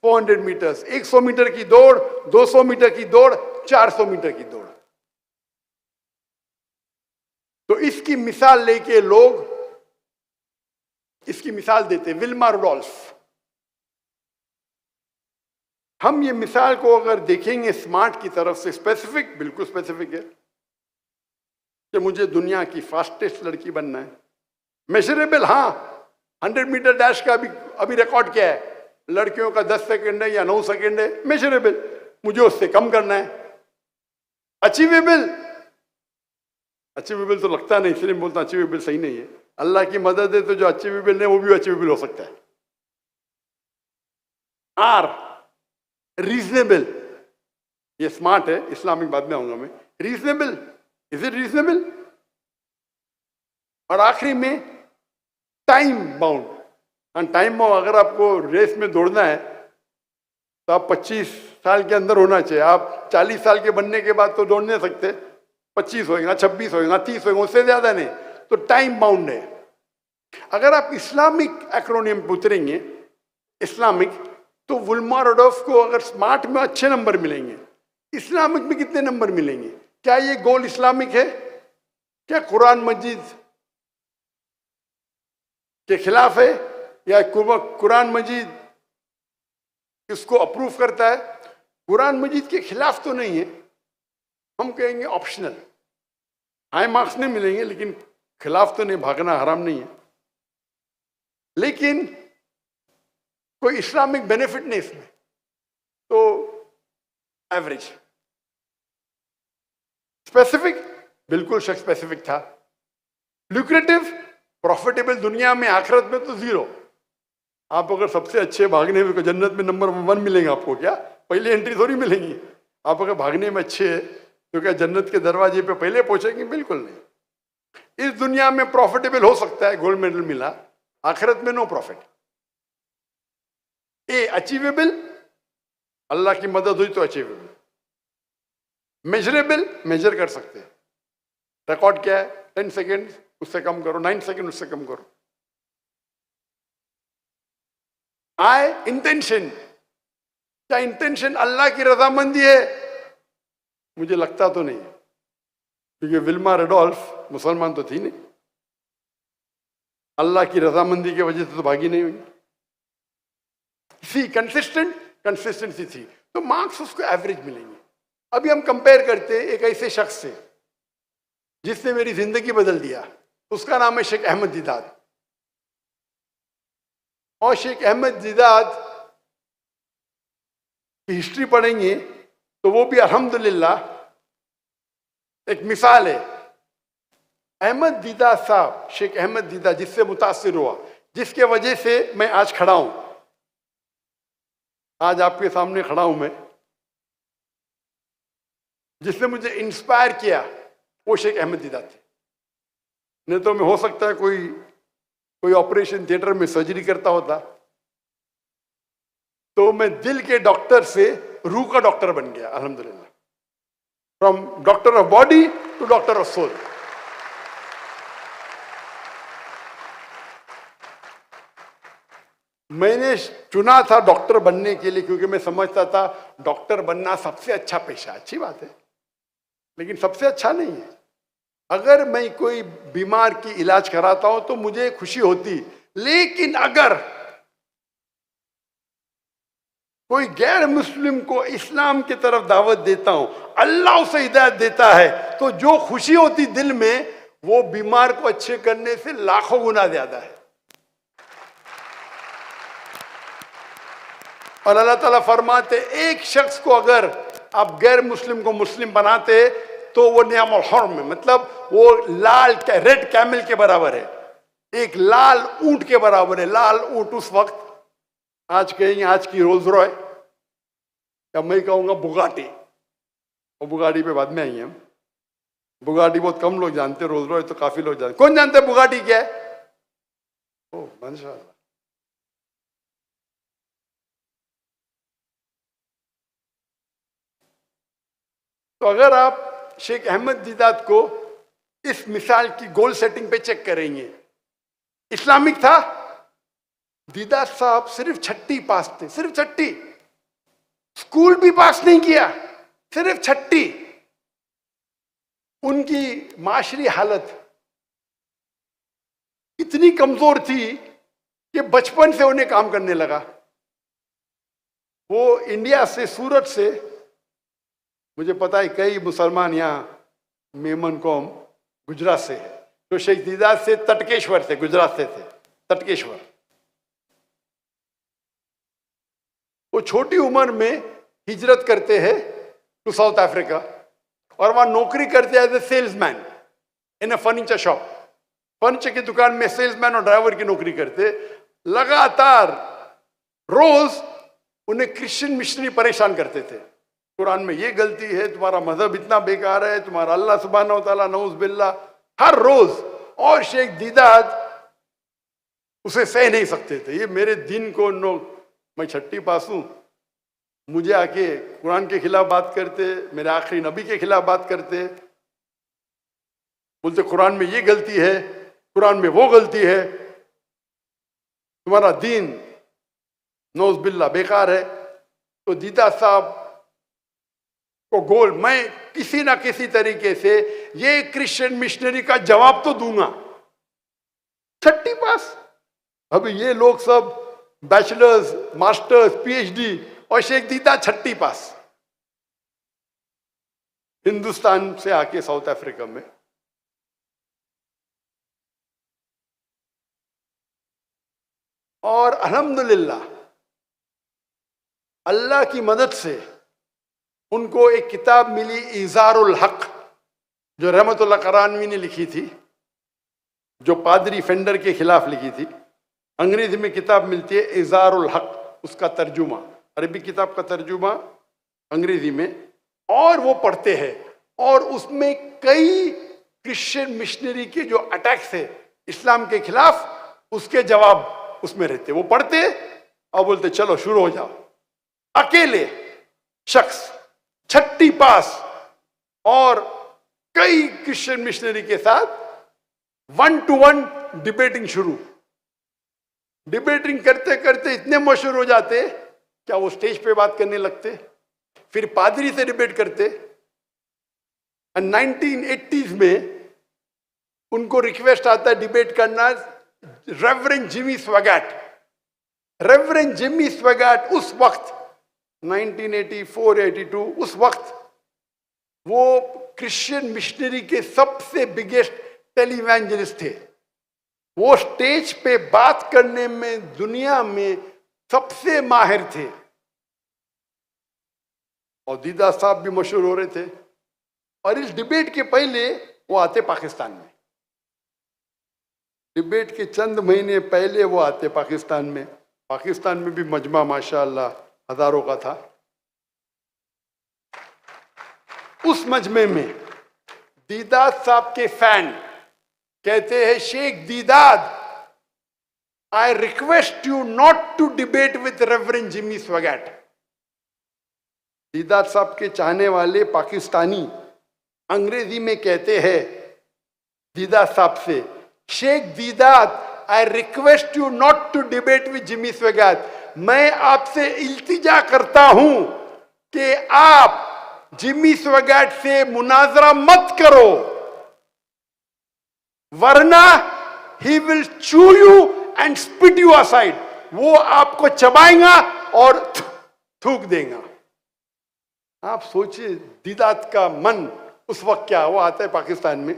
400 metres, 100 metre की दौड़, 200 मीटर की दौड़, 400 मीटर की दौड़। तो इसकी मिसाल लेके लोग इसकी मिसाल देते, विल्मा रुडोल्फ। हम ये मिसाल को अगर देखेंगे स्मार्ट की तरफ से, स्पेसिफिक, बिल्कुल स्पेसिफिक है कि मुझे दुनिया की फास्टेस्ट लड़की बनना है। मेजरेबल, हाँ, 100 मीटर डैश का अभी रिकॉर्ड क्या है, लड़कियों का 10 सेकंड है या 9 सेकंड है, मेजरेबल, मुझे उससे कम करना है। अचीवेबल, अचीवेबल तो लगता नहीं, इसलिए बोलता अचीवेबल सही नहीं है। अल्लाह की मदद है तो जो अचीवेबल नहीं वो भी अचीवेबल हो सकता है। आर, रीजनेबल, ये स्मार्ट है, इस्लामिक बाद में आऊंगा मैं। Reasonable, is it reasonable? और आखिरी में टाइम बाउंड। टाइम बाउंड, अगर आपको रेस में दौड़ना है तो आप 25 साल के अंदर होना चाहिए। आप 40 साल के बनने के बाद तो दौड़ नहीं सकते, 25 होएगा, 26 होएगा, 30 होएगा, उससे ज्यादा नहीं। तो टाइम बाउंड है। अगर आप इस्लामिक एक्रोनियम उतरेंगे, इस्लामिक, तो विल्मा रुडोल्फ को अगर स्मार्ट में अच्छे नंबर मिलेंगे, इस्लामिक में कितने नंबर मिलेंगे? क्या ये गोल इस्लामिक है? क्या कुरान मजीद के खिलाफ है, या कुरान मजीद इसको अप्रूव करता है? कुरान मजीद के खिलाफ तो नहीं है, हम कहेंगे ऑप्शनल, हाई मार्क्स नहीं मिलेंगे, लेकिन खिलाफ तो नहीं, भागना हराम नहीं है, लेकिन कोई इस्लामिक बेनिफिट नहीं इसमें, तो एवरेज। स्पेसिफिक, बिल्कुल स्पेसिफिक था। ल्यूक्रेटिव, प्रॉफिटेबल, दुनिया में, आखिरत में तो 0। आप अगर सबसे अच्छे भागने में, जन्नत में नंबर 1 मिलेंगे आपको, क्या पहले एंट्री थोड़ी मिलेंगी? आप अगर भागने में अच्छे हैं तो क्या जन्नत के दरवाजे पे पहले पहुंचेंगे? बिल्कुल नहीं। इस दुनिया में प्रॉफिटेबल हो सकता है, गोल्ड मेडल मिला, आखिरत में नो प्रॉफिट। ए, अचीवेबल, अल्लाह की मदद हुई तो अचीवेबल। मेजरेबल, मेजर कर सकते हैं। रिकॉर्ड क्या है? 10 सेकेंड, उससे कम करो, 9 सेकेंड, उससे कम करो। आए, इंटेंशन, क्या इंटेंशन अल्लाह की रजामंदी है? मुझे लगता तो नहीं, क्योंकि विल्मा रुडोल्फ मुसलमान तो थी नहीं, अल्लाह की रजामंदी की वजह से तो भागी नहीं हुई। सी कंसिस्टेंसी थी, तो मार्क्स उसको एवरेज मिलेंगे। अभी हम कंपेयर करते हैं एक ऐसे शख्स से जिसने मेरी जिंदगी बदल दिया, उसका नाम है शेख अहमद दीदात। और शेख अहमद दीदात की हिस्ट्री पढ़ेंगे तो वो भी अल्हम्दुलिल्लाह एक मिसाल है। अहमद दीदात साहब, शेख अहमद दीदात, जिससे मुतासिर हुआ, जिसके वजह से मैं आज खड़ा हूं, आज आपके सामने खड़ा हूं मैं, जिसने मुझे इंस्पायर किया वो शेख अहमद दीदात थे। नहीं तो मैं हो सकता है कोई ऑपरेशन थिएटर में सर्जरी करता होता, तो मैं दिल के डॉक्टर से रूह का डॉक्टर बन गया अल्हम्दुलिल्लाह। From doctor of body to doctor of soul. मैंने चुना था डॉक्टर बनने के लिए क्योंकि मैं समझता था डॉक्टर बनना सबसे अच्छा पेशा, अच्छी बात है, लेकिन सबसे अच्छा नहीं है। अगर मैं कोई बीमार की इलाज कराता हूं तो मुझे खुशी होती, लेकिन अगर कोई गैर मुस्लिम को इस्लाम की तरफ दावत देता हूं, अल्लाह उसे हिदायत देता है, तो जो खुशी होती दिल में वो बीमार को अच्छे करने से लाखों गुना ज्यादा है। और अल्लाह ताला फरमाते एक शख्स को अगर आप गैर मुस्लिम को मुस्लिम बनाते तो वो नियामुल हुर्म में, मतलब वो लाल रेड कैमल के बराबर है, एक लाल ऊंट के बराबर है। लाल ऊंट उस वक्त, आज कहेंगे आज की रोल्स रॉय, या मैं कहूंगा बुगाटी, और बुगाटी पे बाद में आई हम। बुगाटी बहुत कम लोग जानते, रोल्स रॉय तो काफी लोग जानते। कौन जानते बुगाटी क्या है? ओ माशाअल्लाह। तो अगर आप शेख अहमद दीदात को इस मिसाल की गोल सेटिंग पे चेक करेंगे, इस्लामिक था। दीदात साहब सिर्फ छठी पास थे, सिर्फ छठी, स्कूल भी पास नहीं किया, सिर्फ छठी। उनकी माशरी हालत इतनी कमजोर थी कि बचपन से उन्हें काम करने लगा। वो इंडिया से, सूरत से, मुझे पता है कई मुसलमान यहाँ मेमन कौम गुजरात से है, तो शेख दीदात से तटकेश्वर से, गुजरात से थे, तटकेश्वर। वो छोटी उम्र में हिजरत करते हैं टू साउथ अफ्रीका और वहां नौकरी करते हैं as a salesman in a furniture shop. Furniture की दुकान में सेल्समैन और ड्राइवर की नौकरी करते। लगातार रोज उन्हें क्रिश्चियन मिशनरी परेशान करते थे, कुरान में ये गलती है, तुम्हारा मजहब इतना बेकार है, तुम्हारा अल्लाह सुब्हानहू व तआला नऊज़ बिल्लाह, हर रोज। और शेख दीदात उसे सह नहीं सकते थे, ये मेरे दिन को मैं छठी पास हूं, मुझे आके कुरान के खिलाफ बात करते, मेरे आखिरी नबी के खिलाफ बात करते, बोलते कुरान में ये गलती है, कुरान में वो गलती है, तुम्हारा दीन नऊज़ बिल्लाह बेकार है। तो दीदात साहब को गोल, मैं किसी ना किसी तरीके से ये क्रिश्चियन मिशनरी का जवाब तो दूंगा। छठी पास, अभी ये लोग सब बैचलर्स, मास्टर्स, पीएचडी, और शेख दीदात छठी पास, हिंदुस्तान से आके साउथ अफ्रीका में। और अल्हम्दुलिल्लाह अल्लाह की मदद से उनको एक किताब मिली, इज़ारुल हक, जो रहमतुल्लाह करानवी ने लिखी थी, जो पादरी फेंडर के खिलाफ लिखी थी। अंग्रेजी में किताब मिलती है इज़ारुल हक, उसका तर्जुमा, अरबी किताब का तर्जुमा अंग्रेजी में, और वो पढ़ते हैं। और उसमें कई क्रिश्चियन मिशनरी के जो अटैक्स है इस्लाम के खिलाफ, उसके जवाब उसमें रहते। वो पढ़ते और बोलते चलो शुरू हो जाओ। अकेले शख्स, छठी पास, और कई क्रिश्चियन मिशनरी के साथ 1-to-1 डिबेटिंग शुरू। डिबेटिंग करते करते इतने मशहूर हो जाते, क्या वो स्टेज पे बात करने लगते, फिर पादरी से डिबेट करते। 1980s में उनको रिक्वेस्ट आता है डिबेट करना रेवरेंड जिमी स्वैगट। रेवरेंड जिमी स्वैगट उस वक्त 1984-82, उस वक्त वो क्रिश्चियन मिशनरी के सबसे बिगेस्ट टेलीवेंजलिस्ट थे। वो स्टेज पे बात करने में दुनिया में सबसे माहिर थे। और दीदात साहब भी मशहूर हो रहे थे। और इस डिबेट के पहले वो आते पाकिस्तान में, डिबेट के चंद महीने पहले वो आते पाकिस्तान में। पाकिस्तान में भी मजमा माशाअल्लाह हजारों का था। उस मजमे में दीदाद साहब के फैन कहते हैं, Sheikh दीदाद, I request you not to debate with Reverend Jimmy Swaggart. दीदाद साहब के चाहने वाले पाकिस्तानी अंग्रेजी में कहते हैं दीदाद साहब से, Sheikh दीदाद, I request you not to debate with Jimmy Swaggart. मैं आपसे इल्तिजा करता हूं कि आप जिमी स्वैगर्ट से मुनाजरा मत करो, वरना he will chew you and spit you aside. वो आपको चबाएगा और थूक देगा। आप सोचिए दीदाद का मन उस वक्त क्या, वो आता है पाकिस्तान में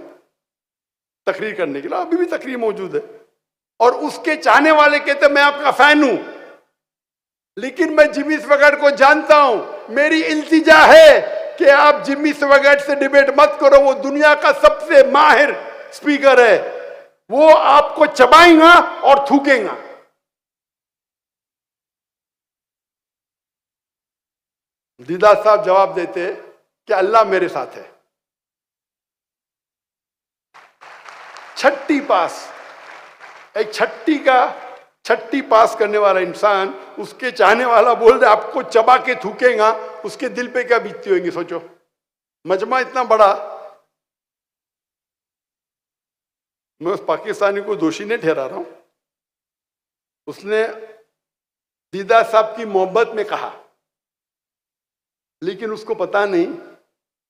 तकरीर करने के लिए, अभी भी तकरीर मौजूद है, और उसके चाहने वाले कहते मैं आपका फैन हूं, लेकिन मैं जिमी स्वैगर्ट को जानता हूं, मेरी इल्तिजा है कि आप जिमी स्वैगर्ट से डिबेट मत करो, वो दुनिया का सबसे माहिर स्पीकर है, वो आपको चबाएगा और थूकेगा। दीदाद साहब जवाब देते कि अल्लाह मेरे साथ है। छठी पास, एक छठी पास करने वाला इंसान, उसके चाहने वाला बोल रहे आपको चबा के थूकेगा, उसके दिल पे क्या बीतती होगी सोचो। मजमा इतना बड़ा, मैं उस पाकिस्तानी को दोषी नहीं ठहरा रहा हूं, उसने दीदाद साहब की मोहब्बत में कहा, लेकिन उसको पता नहीं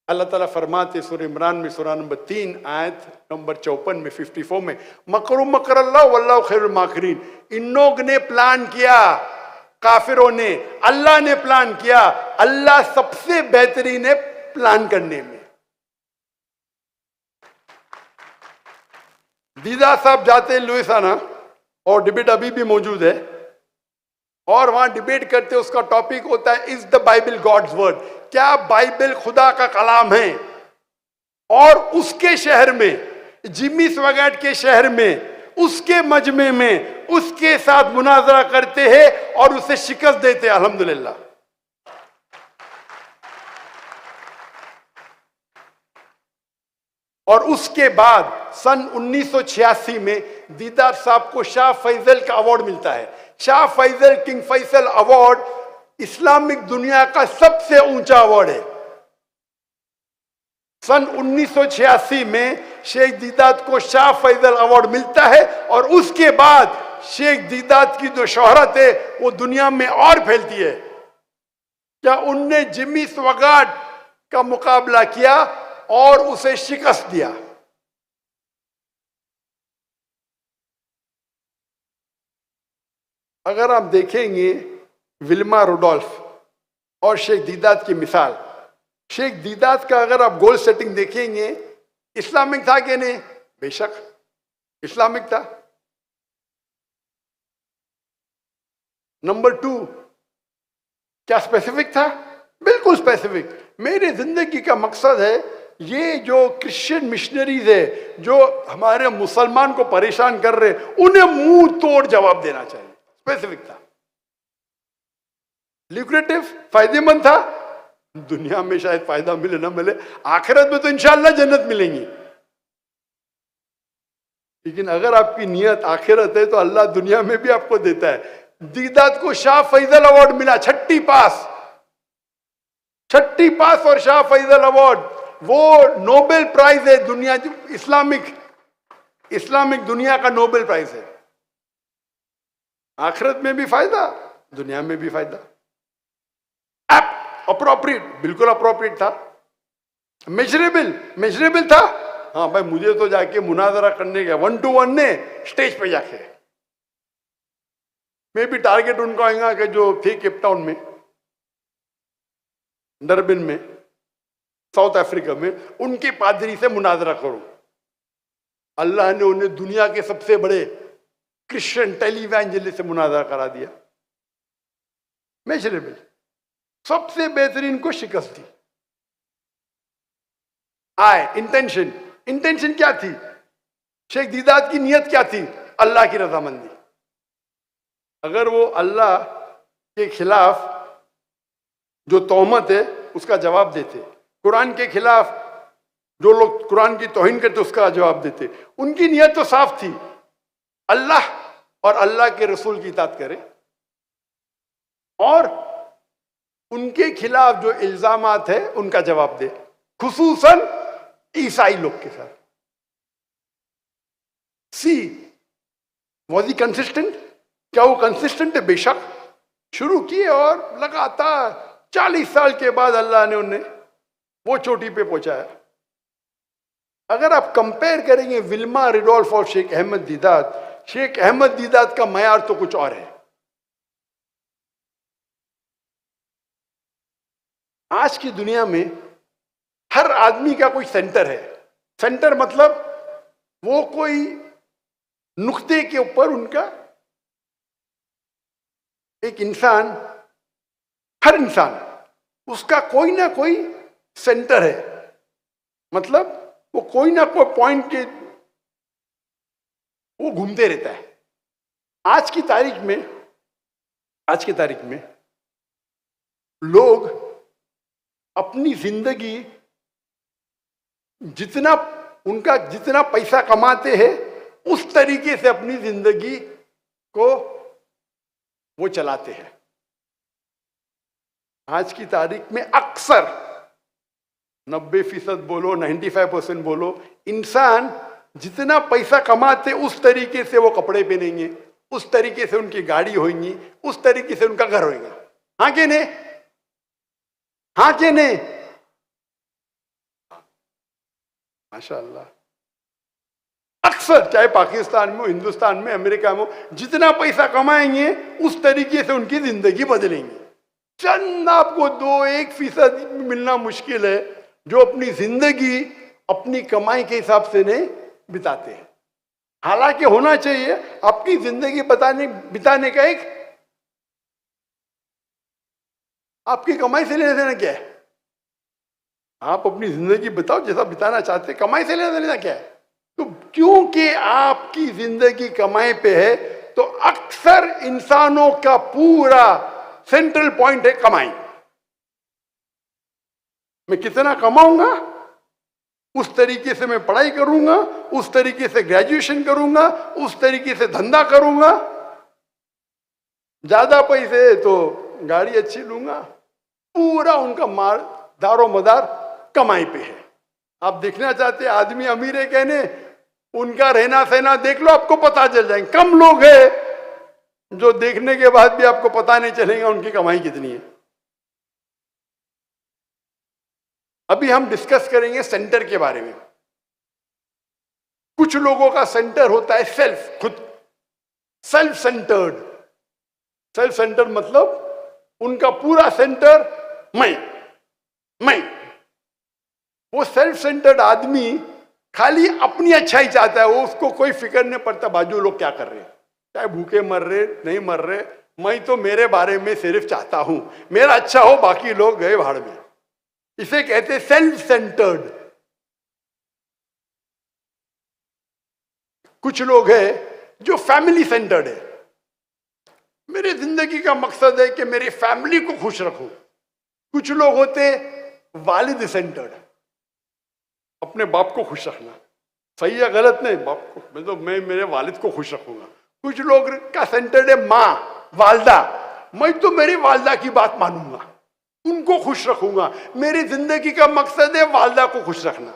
अल्लाह ताला फरमाते सूरह इमरान में सूरह नंबर 3 आयत नंबर 54 में 54 में, मकरू मकर अल्लाह वल्लाहु खैरुल माकिरीन। इन लोग ने प्लान किया, काफिरों ने, अल्लाह ने प्लान किया, अल्लाह सबसे बेहतरीन है प्लान करने में। दीदाद साहब जाते हैं लुइसियाना, और डिबेट अभी भी मौजूद है, और वहां डिबेट करते, उसका टॉपिक होता है is the Bible God's word, क्या बाइबल खुदा का कलाम है। और उसके शहर में, जिमी स्वैगर्ट के शहर में, उसके मजमे में उसके साथ मुनाजरा करते हैं और उसे शिकस्त देते हैं, अल्हम्दुलिल्लाह। और उसके बाद सन 1986 में दीदाद साहब को शाह फैसल का अवार्ड मिलता है। Shah Faisal King Faisal award Islamic दुनिया का सबसे ऊंचा अवार्ड है। सन 1986 में शेख दीदाद को शाह फैसल अवार्ड मिलता है, और उसके बाद शेख दीदाद की जो शोहरत है वो दुनिया में और फैलती है। क्या उनने जिमी स्वैगर्ट का मुकाबला किया और उसे शिकस्त दिया। अगर आप देखेंगे विल्मा रुडोल्फ और शेख दीदाद की मिसाल, शेख दीदाद का अगर आप गोल सेटिंग देखेंगे, इस्लामिक था कि नहीं? बेशक इस्लामिक था। नंबर 2, क्या स्पेसिफिक था? बिल्कुल स्पेसिफिक। मेरी जिंदगी का मकसद है ये जो क्रिश्चियन मिशनरीज है जो हमारे मुसलमान को परेशान कर रहे, उन्हें मुंह तोड़ जवाब देना चाहिए। स्पेसिफिक था, ल्यूक्रेटिव, फायदेमंद था। दुनिया में शायद फायदा मिले ना मिले, आखिरत में तो इंशाअल्लाह जन्नत मिलेंगी। लेकिन अगर आपकी नियत आखिरत है तो अल्लाह दुनिया में भी आपको देता है। दीदाद को शाह फैसल अवार्ड मिला, छठी पास और शाह फैसल अवार्ड, वो नोबेल प्राइज है दुनिया, इस्लामिक दुनिया का नोबेल प्राइज है। आखिरत में भी फायदा, दुनिया में भी फायदा। अप्रोप्रिएट, बिल्कुल अप्रोप्रिएट था। मेजरेबल था। हाँ भाई, मुझे तो जाके मुनाजरा करने गया 1 to 1 ने स्टेज पे जाके, मैं भी टारगेट उनको आएगा कि जो थे केप टाउन में, डरबिन में, साउथ अफ्रीका में, उनके पादरी से मुनाजरा करूं। अल्लाह ने उन्हें दुनिया के सबसे बड़े क्रिश्चियन टेलीवैंजलिस्ट से मुनाजरा करा दिया। मेजरेबल, सबसे बेहतरीन को शिकस्त दी। इंटेंशन क्या थी? शेख दीदाद की नियत क्या थी? अल्लाह की रजामंदी। अगर वो अल्लाह के खिलाफ जो तोहमत है उसका जवाब देते, कुरान के खिलाफ जो लोग कुरान की तौहीन करते उसका जवाब देते, उनकी नीयत तो साफ थी, अल्लाह और अल्लाह के रसूल की इताअत करें और उनके खिलाफ जो इल्जामात है उनका जवाब दे, खुसूसन ईसाई लोग के साथ। सी वॉज ही कंसिस्टेंट? क्या वो कंसिस्टेंट है? बेशक। शुरू किए और लगातार 40 साल के बाद अल्लाह ने उन्हें वो चोटी पे पहुंचाया। अगर आप कंपेयर करेंगे विल्मा रिडोल्फ और शेख अहमद दीदात, शेख अहमद दीदात का मयार तो कुछ और है। आज की दुनिया में हर आदमी का कोई सेंटर है। सेंटर मतलब वो कोई नुक्ते के ऊपर उनका एक इंसान, हर इंसान उसका कोई ना कोई सेंटर है, मतलब वो कोई ना कोई पॉइंट के वो घूमते रहता है। आज की तारीख में लोग अपनी जिंदगी जितना पैसा कमाते हैं उस तरीके से अपनी जिंदगी को वो चलाते हैं। आज की तारीख में अक्सर 90% बोलो, 95% बोलो, इंसान जितना पैसा कमाते उस तरीके से वो कपड़े पहनेंगे, उस तरीके से उनकी गाड़ी होगी, उस तरीके से उनका घर होगा। हाँ कि नहीं? हाँ कि नहीं? माशाअल्लाह। अक्सर चाहे पाकिस्तान में हो, हिंदुस्तान में, अमेरिका में हो, जितना पैसा कमाएंगे उस तरीके से उनकी जिंदगी बदलेंगे। चंद आपको 2-1% मिलना मुश्किल है जो अपनी जिंदगी अपनी कमाई के हिसाब से नहीं बिताते हैं। हालांकि होना चाहिए, आपकी जिंदगी बिताने का एक आपकी कमाई से लेना देना क्या है? आप अपनी जिंदगी बताओ जैसा बिताना चाहते, कमाई से लेना देना क्या है? तो क्योंकि आपकी जिंदगी कमाई पे है तो अक्सर इंसानों का पूरा सेंट्रल पॉइंट है कमाई। मैं कितना कमाऊंगा उस तरीके से मैं पढ़ाई करूंगा, उस तरीके से ग्रेजुएशन करूंगा, उस तरीके से धंधा करूंगा। ज्यादा पैसे तो गाड़ी अच्छी लूंगा। पूरा उनका दारो मदार कमाई पे है। आप देखना चाहते आदमी अमीर है कहने, उनका रहना सहना देख लो, आपको पता चल जाएंगे। कम लोग हैं जो देखने के बाद भी आपको पता नहीं चलेगा उनकी कमाई कितनी है। अभी हम डिस्कस करेंगे सेंटर के बारे में। कुछ लोगों का सेंटर होता है सेल्फ, खुद, सेल्फ सेंटर्ड। सेल्फ सेंटर्ड मतलब उनका पूरा सेंटर मैं। वो सेल्फ सेंटर्ड आदमी खाली अपनी अच्छाई चाहता है, वो उसको कोई फिक्र नहीं पड़ता बाजू लोग क्या कर रहे हैं, चाहे भूखे मर रहे नहीं मर रहे, मैं तो मेरे बारे में सिर्फ चाहता हूं मेरा अच्छा हो, बाकी लोग गए भाड़ में। इसे कहते सेल्फ सेंटर्ड। कुछ लोग हैं जो फैमिली सेंटर्ड है। मेरी जिंदगी का मकसद है कि मेरी फैमिली को खुश रखूं। कुछ लोग होते वालिद सेंटर्ड, अपने बाप को खुश रखना। सही या गलत नहीं, बाप को मैं मेरे वालिद को खुश रखूंगा। कुछ लोग का सेंटर्ड है माँ, वालदा, मैं तो मेरी वालदा की बात मानूंगा, उनको खुश रखूंगा। मेरी जिंदगी का मकसद है वालदा को खुश रखना।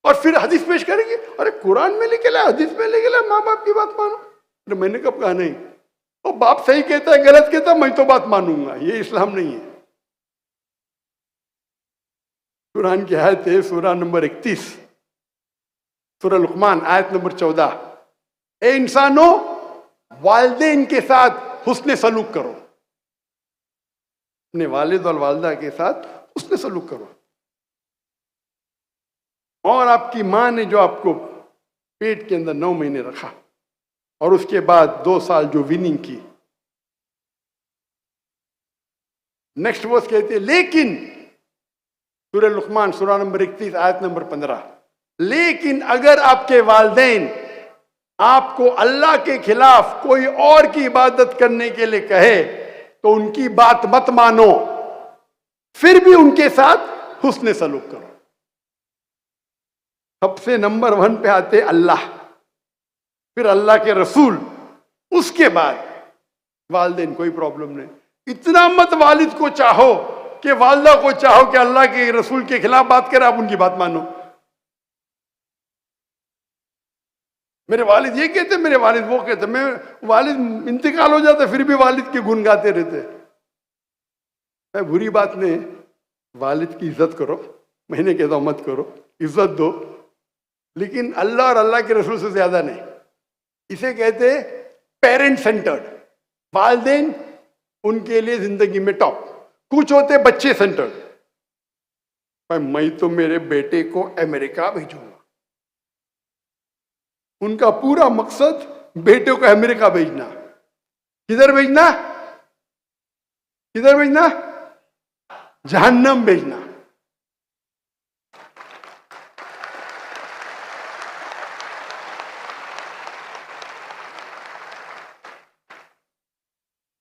और फिर हदीस पेश करेंगे, अरे कुरान में लिखे, हदीस में लिखे, माँ बाप की बात मानो। अरे मैंने कब कहा नहीं, वो बाप सही कहता है गलत कहता है मैं तो बात मानूंगा। ये इस्लाम नहीं है। कुरान की आयत है सूरा नंबर 31, सूरा लुकमान आयत नंबर 14। ए इंसानों, वालिदैन के साथ हुस्ने सलूक करो, अपने वालिद और वालदा के साथ हुस्ने सलूक करो। और आपकी मां ने जो आपको पेट के अंदर 9 महीने रखा और उसके बाद 2 साल जो विनिंग की। नेक्स्ट वर्स कहती है, लेकिन सूरह लुकमान सूरा नंबर 31 आयत नंबर 15, लेकिन अगर आपके वालिदैन आपको अल्लाह के खिलाफ कोई और की इबादत करने के लिए कहे तो उनकी बात मत मानो। फिर भी उनके साथ हुस्न सलूक करो। सबसे नंबर 1 पे आते अल्लाह, फिर अल्लाह के रसूल, उसके बाद वालिदैन। कोई प्रॉब्लम नहीं। इतना मत वालिद को चाहो कि वालदा को चाहो कि अल्लाह के रसूल के खिलाफ बात करे, आप उनकी बात मानो। मेरे वालिद ये कहते, मेरे वालिद वो कहते, मैं वालिद इंतकाल हो जाता फिर भी वालिद के गुण गाते रहते। मैं बुरी बात नहीं, वालिद की इज्जत करो, मैंने कहता हूं मत करो, इज्जत दो, लेकिन अल्लाह और अल्लाह के रसूल से ज्यादा नहीं। इसे कहते पेरेंट सेंटर्ड। वालिदैन उनके लिए जिंदगी में टॉप। कुछ होते बच्चे सेंटर्ड। मैं तो मेरे बेटे को अमेरिका भेजूंगा, उनका पूरा मकसद बेटे को अमेरिका भेजना। किधर भेजना? किधर भेजना? जहन्नम भेजना।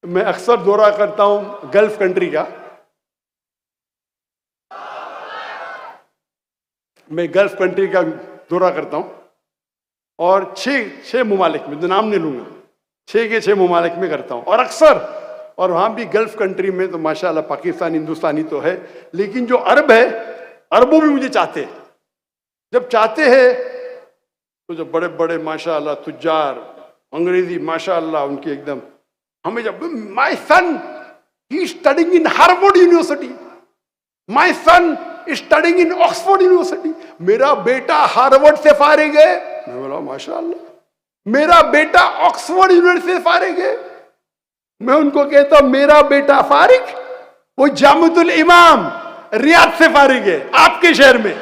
मैं अक्सर दौरा करता हूं गल्फ कंट्री का। मैं गल्फ कंट्री का दौरा करता हूं और छह ममालिक में, तो नाम नहीं लूंगा, 6 के 6 ममालिक में करता हूं। और अक्सर, और वहां भी गल्फ कंट्री में तो माशाल्लाह पाकिस्तान हिंदुस्तानी तो है, लेकिन जो अरब है, अरबों भी मुझे चाहते हैं। जब चाहते हैं तो जो बड़े बड़े माशाल्लाह तुज्जार, अंग्रेजी माशाल्लाह उनकी एकदम, हमें जब my son he studying in Harvard university, my son studying in Oxford university, मेरा बेटा हार्वर्ड से फारिग है। मैं बोला माशाल्लाह। मेरा बेटा ऑक्सफोर्ड यूनिवर्सिटी से फारिग है। मैं उनको कहता हूं मेरा बेटा फारिग, वो जामुतुल इमाम रियाद से फारिग है, आपके शहर में।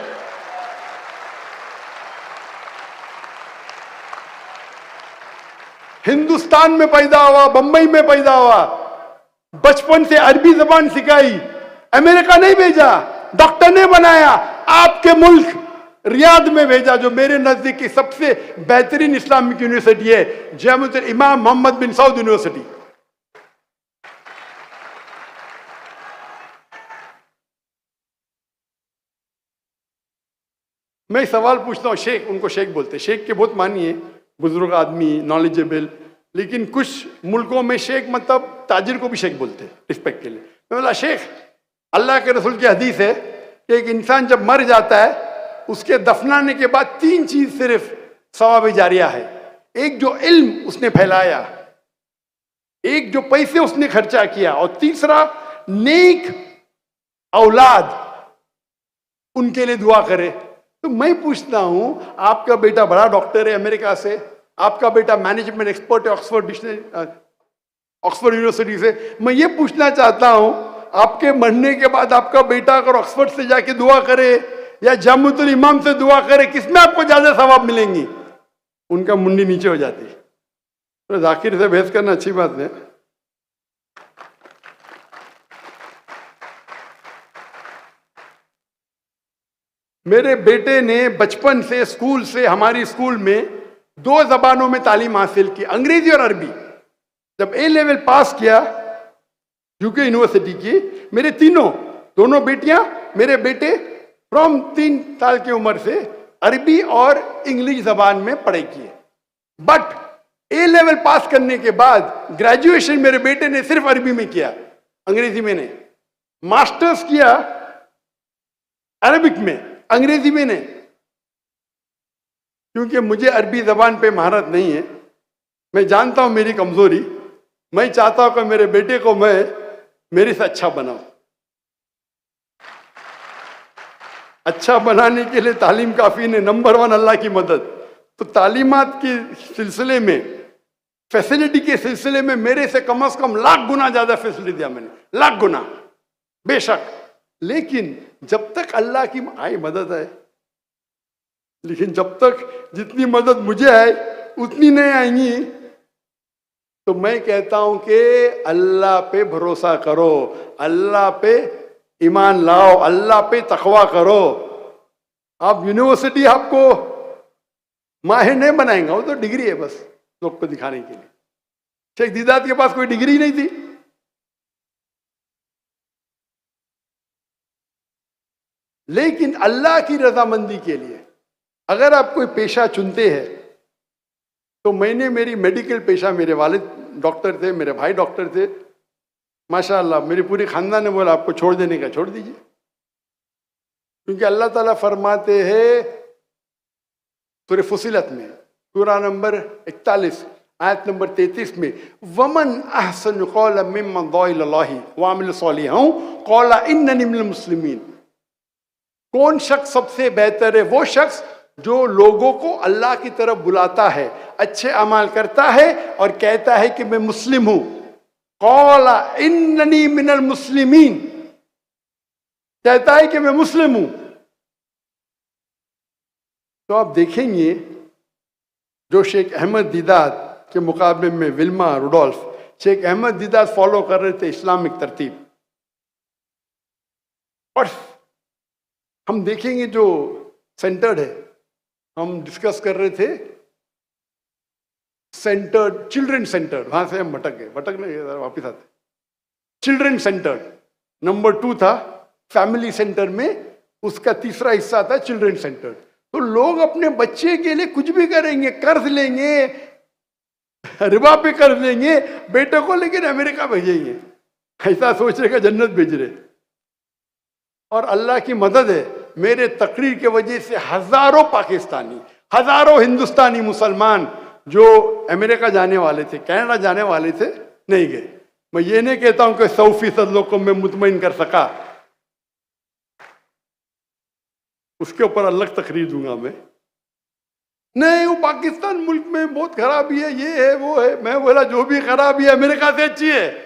हिंदुस्तान में पैदा हुआ, बंबई में पैदा हुआ, बचपन से अरबी जबान सिखाई, अमेरिका नहीं भेजा, डॉक्टर ने बनाया, आपके मुल्क रियाद में भेजा, जो मेरे नजदीक की सबसे बेहतरीन इस्लामिक यूनिवर्सिटी है, जामुतुल इमाम मोहम्मद बिन सऊद यूनिवर्सिटी। मैं सवाल पूछता हूं, शेख, उनको शेख बोलते, शेख के बहुत मानी है, बुजुर्ग आदमी, नॉलेजेबल, लेकिन कुछ मुल्कों में शेख मतलब ताजिर को भी शेख बोलते रिस्पेक्ट के लिए। मैं बोला शेख, अल्लाह के रसूल की हदीस है कि एक इंसान जब मर जाता है उसके दफनाने के बाद 3 चीज सिर्फ सवाब जारिया है। एक जो इल्म उसने फैलाया, एक जो पैसे उसने खर्चा किया, और तीसरा नेक औलाद उनके लिए दुआ करे। तो मैं पूछता हूं, आपका बेटा बड़ा डॉक्टर है अमेरिका से, आपका बेटा मैनेजमेंट एक्सपर्ट है ऑक्सफोर्ड यूनिवर्सिटी से, मैं ये पूछना चाहता हूं, आपके मरने के बाद आपका बेटा अगर ऑक्सफोर्ड से जाके दुआ करे या जामुतुल इमाम से दुआ करे, किसमें आपको ज्यादा सवाब मिलेंगी? उनका मुंडी नीचे हो जाती। तो जाकिर से बहस करना अच्छी बात है। मेरे बेटे ने बचपन से, स्कूल से, हमारी स्कूल में 2 जबानों में तालीम हासिल की, अंग्रेजी और अरबी। जब ए लेवल पास किया यूके यूनिवर्सिटी की, मेरे दोनों बेटियां, मेरे बेटे फ्रॉम 3 साल की उम्र से अरबी और इंग्लिश जबान में पढ़ाई की। बट ए लेवल पास करने के बाद ग्रेजुएशन मेरे बेटे ने सिर्फ अरबी में किया, अंग्रेजी में नहीं। मास्टर्स किया अरबिक में, अंग्रेजी में नहीं, क्योंकि मुझे अरबी जबान पे महारत नहीं है। मैं जानता हूं मेरी कमजोरी, मैं चाहता हूं कि मेरे बेटे को मैं मेरे से अच्छा बनाऊं। अच्छा बनाने के लिए तालीम काफी नहीं, नंबर 1 अल्लाह की मदद। तो तालीमात के सिलसिले में, फैसिलिटी के सिलसिले में मेरे से कम लाख गुना ज्यादा फैसिलिटी दिया मैंने, लाख गुना बेशक। लेकिन जब तक अल्लाह की आई मदद है, लेकिन जब तक जितनी मदद मुझे आए उतनी नहीं आएंगी, तो मैं कहता हूं कि अल्लाह पे भरोसा करो, अल्लाह पे ईमान लाओ, अल्लाह पे तकवा करो। आप यूनिवर्सिटी आपको माहिर नहीं बनाएंगे, वो तो डिग्री है बस लोग को दिखाने के लिए। शेख दीदात के पास कोई डिग्री नहीं थी, लेकिन अल्लाह की रजामंदी के लिए अगर आप कोई पेशा चुनते हैं, तो मैंने मेरी मेडिकल पेशा, मेरे वालिद डॉक्टर थे, मेरे भाई डॉक्टर थे, माशाअल्लाह मेरी पूरी खानदान ने बोला आपको छोड़ देने का छोड़ दीजिए, क्योंकि अल्लाह ताला फरमाते हैं सूरह फुसिलत में, सूरा नंबर 41 आयत नंबर 33 में, वमन अहसन कौला मिम्मन दुआ इलल्लाहि व अमिल सालिहान कौला इन्ननी मिनल मुस्लिमीन। कौन शख्स सबसे बेहतर है? वो शख्स जो लोगों को अल्लाह की तरफ बुलाता है, अच्छे अमाल करता है और कहता है कि मैं मुस्लिम हूं। कौला इन्ननी मिनल मुस्लिमीन, कहता है कि मैं मुस्लिम हूं। तो आप देखेंगे जो शेख अहमद दीदात के मुकाबले में Wilma Rudolph, Sheikh Ahmed Deedat follow कर रहे थे इस्लामिक तरतीब, और हम देखेंगे जो सेंटर्ड है, हम डिस्कस कर रहे थे सेंटर्ड, चिल्ड्रन सेंटर्ड, वहां से हम भटकने वापिस आते। चिल्ड्रन सेंटर्ड नंबर 2 था, फैमिली सेंटर में उसका तीसरा हिस्सा था चिल्ड्रन सेंटर्ड। तो लोग अपने बच्चे के लिए कुछ भी करेंगे, कर्ज लेंगे, रिबा पे कर्ज लेंगे, बेटे को लेकिन अमेरिका भेजेंगे, ऐसा सोच रहे का जन्नत भेज रहे। और अल्लाह की मदद है, मेरे तकरीर के वजह से हजारों पाकिस्तानी, हजारों हिंदुस्तानी मुसलमान जो अमेरिका जाने वाले थे, कनाडा जाने वाले थे, नहीं गए। मैं ये नहीं कहता हूं कि 100% लोग को मैं मुतमईन कर सका, उसके ऊपर अलग तकरीर दूंगा मैं। नहीं, वो पाकिस्तान मुल्क में बहुत खराबी है, ये है वो है। मैं बोला जो भी खराबी है अमेरिका से अच्छी है।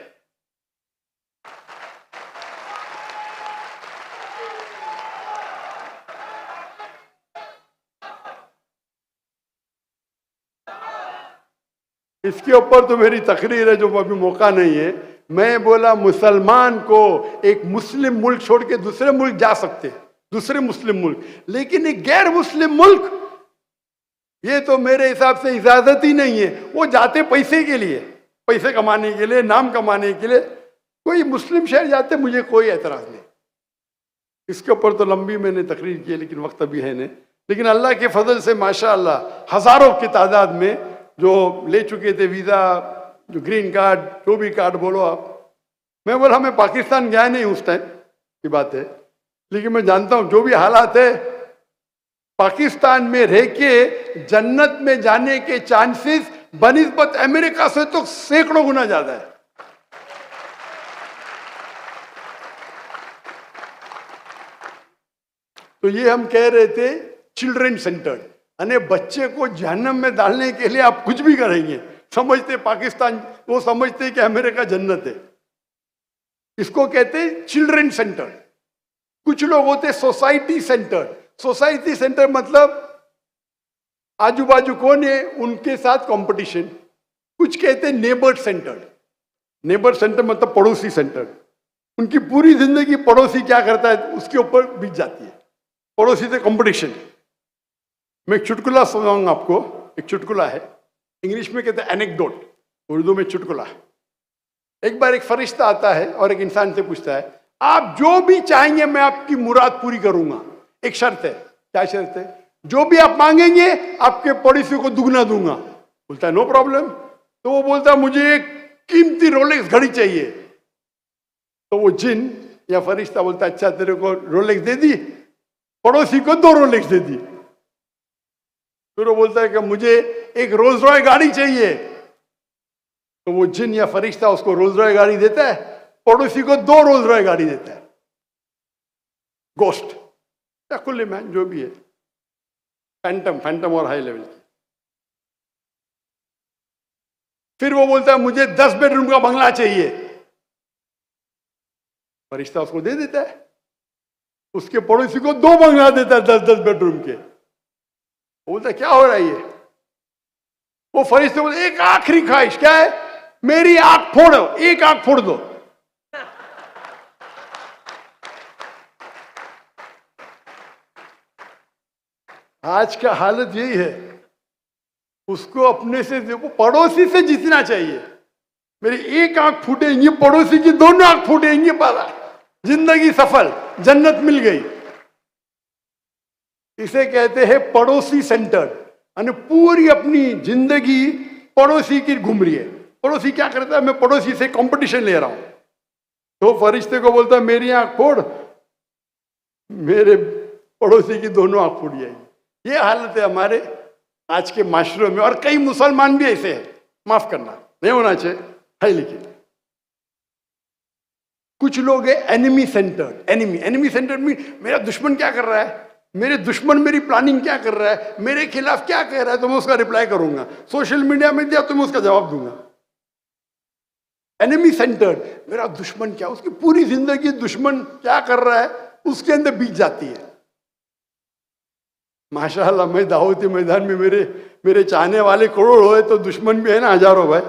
इसके ऊपर तो मेरी तकरीर है जो अभी मौका नहीं है। मैं बोला मुसलमान को एक मुस्लिम मुल्क छोड़ के दूसरे मुल्क जा सकते हैं, दूसरे मुस्लिम मुल्क, लेकिन एक गैर मुस्लिम मुल्क, ये तो मेरे हिसाब से इजाजत ही नहीं है। वो जाते पैसे के लिए, पैसे कमाने के लिए, नाम कमाने के लिए। कोई मुस्लिम शहर जाते मुझे कोई एतराज नहीं। इसके ऊपर तो लंबी मैंने तकरीर की है, लेकिन वक्त अभी है नहीं। लेकिन अल्लाह के फजल से माशाअल्लाह हजारों की तादाद में जो ले चुके थे वीजा, जो ग्रीन कार्ड, जो भी कार्ड बोलो आप। मैं बोला मैं पाकिस्तान गया नहीं उस टाइम की बात है, लेकिन मैं जानता हूं जो भी हालात है, पाकिस्तान में रह के जन्नत में जाने के चांसेस बनिस्बत अमेरिका से तो सैकड़ों गुना ज्यादा है। तो ये हम कह रहे थे चिल्ड्रन सेंटर्ड, यानी बच्चे को जहन्नम में डालने के लिए आप कुछ भी करेंगे। समझते पाकिस्तान, वो समझते कि अमेरिका जन्नत है। इसको कहते हैं चिल्ड्रन सेंटर। कुछ लोग होते सोसाइटी सेंटर। सोसाइटी सेंटर मतलब आजू बाजू कौन है उनके साथ कंपटीशन। कुछ कहते हैं नेबर सेंटर। नेबर सेंटर मतलब पड़ोसी सेंटर। उनकी पूरी जिंदगी पड़ोसी क्या करता है उसके ऊपर बीत जाती है, पड़ोसी से कंपटीशन। मैं एक चुटकुला सुनाऊंगा आपको। एक चुटकुला है, इंग्लिश में कहते हैं एनेक्डोट, उर्दू में चुटकुला। एक बार एक फरिश्ता आता है और एक इंसान से पूछता है, आप जो भी चाहेंगे मैं आपकी मुराद पूरी करूंगा, एक शर्त है। क्या शर्त है? जो भी आप मांगेंगे आपके पड़ोसी को दुगना दूंगा। बोलता है नो प्रॉब्लम। तो वो बोलता है मुझे एक कीमती रोलेक्स घड़ी चाहिए। तो वो जिन या फरिश्ता बोलता है अच्छा तेरे को रोलेक्स दे दी, पड़ोसी को 2 रोलेक्स दे दी। फिर वो बोलता है कि मुझे एक रोल्स रॉय गाड़ी चाहिए। तो वो जिन या फरिश्ता उसको रोल्स रॉय गाड़ी देता है, पड़ोसी को 2 रोल्स रॉय गाड़ी देता है। गोस्ट या कुल्ले मैन जो भी है, फैंटम और हाई लेवल की। फिर वो बोलता है मुझे 10 बेडरूम का बंगला चाहिए। फरिश्ता उसको दे देता है। उसके पड़ोसी को 2 बंगला देता है 10-10 बेडरूम के। बोलता क्या हो रहा है ये? वो फरिश्ते बोलते एक आखिरी ख्वाहिश। क्या है? मेरी आंख फोड़ो, एक आंख फोड़ दो। आज का हालत यही है। उसको अपने से देखो, पड़ोसी से जीतना चाहिए। मेरी एक आंख फूटेंगी, पड़ोसी की दोनों आंख फूटेंगी, पाला जिंदगी सफल, जन्नत मिल गई। इसे कहते हैं पड़ोसी सेंटर्ड। અને पूरी अपनी जिंदगी पड़ोसी की घूम रही है। पड़ोसी क्या करता है, मैं पड़ोसी से कंपटीशन ले रहा हूं, तो फरिश्ते को बोलता है मेरी आंख फोड़, मेरे पड़ोसी की दोनों आंख फूट जाएगी। ये हालत है हमारे आज के माशरों में, और कई मुसलमान भी ऐसे हैं। माफ करना, नहीं होना चाहिए है, लेकिन कुछ लोग है एनिमी सेंटर्ड। एनिमी सेंटर्ड में मेरा दुश्मन क्या कर रहा है, मेरे दुश्मन मेरी प्लानिंग क्या कर रहा है, मेरे खिलाफ क्या कह रहा है, तो मैं उसका रिप्लाई करूंगा। सोशल मीडिया में दिया तो मैं उसका जवाब दूंगा। एनिमी सेंटर्ड, मेरा दुश्मन क्या, उसकी पूरी जिंदगी दुश्मन क्या कर रहा है उसके अंदर बीत जाती है। माशाअल्लाह, मैं दावती मैदान में मेरे चाहने वाले करोड़ हुए तो दुश्मन भी है ना हजारों, भाई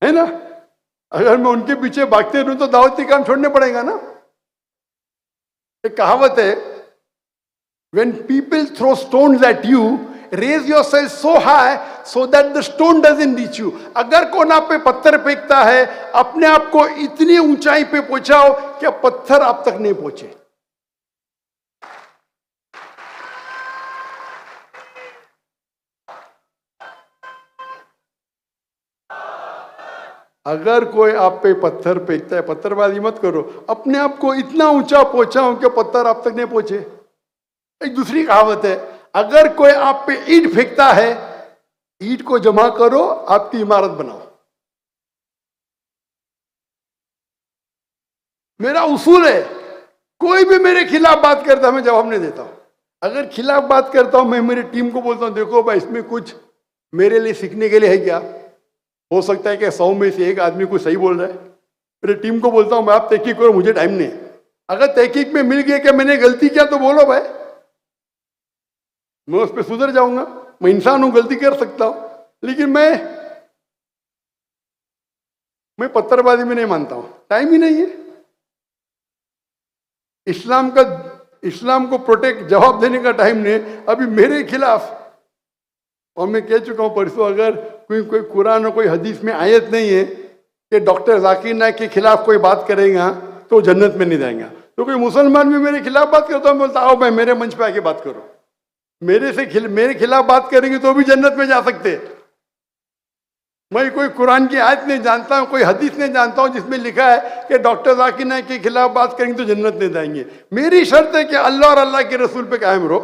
है ना। अगर मैं उनके पीछे भागते रहूं तो दावती काम छोड़ने पड़ेगा ना। एक कहावत है, when people throw stones at you, raise yourself so high so that the stone doesn't reach you। अगर कौन आप पे पत्थर फेंकता है, अपने आप को इतनी ऊंचाई पे पहुंचाओ कि पत्थर आप तक नहीं पहुंचे। अगर कोई आप पे पत्थर फेंकता है, पत्थरबाजी मत करो, अपने आप को इतना ऊंचा पहुंचाओ कि पत्थर आप तक नहीं पहुंचे। एक दूसरी कहावत है, अगर कोई आप पे ईंट फेंकता है, ईंट को जमा करो, आपकी इमारत बनाओ। मेरा उसूल है, कोई भी मेरे खिलाफ बात करता है मैं जवाब नहीं देता हूं। अगर खिलाफ बात करता हूं, मैं मेरी टीम को बोलता हूं देखो भाई इसमें कुछ मेरे लिए सीखने के लिए है क्या। हो सकता है कि 100 में से एक आदमी कुछ सही बोल रहा है। मेरी टीम को बोलता हूं मैं आप तहकीक करो, मुझे टाइम नहीं है। अगर तहकीक में मिल गया कि मैंने गलती किया तो बोलो भाई, मैं उस पर सुधर जाऊंगा। मैं इंसान हूं, गलती कर सकता हूं, लेकिन मैं पत्थरबाजी में नहीं मानता हूं, टाइम ही नहीं है। इस्लाम को प्रोटेक्ट जवाब देने का टाइम नहीं। अभी मेरे खिलाफ, और मैं कह चुका हूं परसों, अगर कोई कुरान और कोई हदीस में आयत नहीं है कि डॉक्टर जाकिर नाइक के खिलाफ कोई बात करेगा तो जन्नत में नहीं जाएगा, तो कोई मुसलमान भी मेरे खिलाफ बात करता हूं, बोलता आओ भाई मेरे मंच पे आके बात करो। मेरे खिलाफ बात करेंगे तो भी जन्नत में जा सकते। मैं कोई कुरान की आयत नहीं जानता हूं, कोई हदीस नहीं जानता हूं जिसमें लिखा है कि डॉक्टर जाकिर नाइक के खिलाफ बात करेंगे तो जन्नत नहीं जाएंगे। मेरी शर्त है कि अल्लाह और अल्लाह के रसूल पे कायम रहो,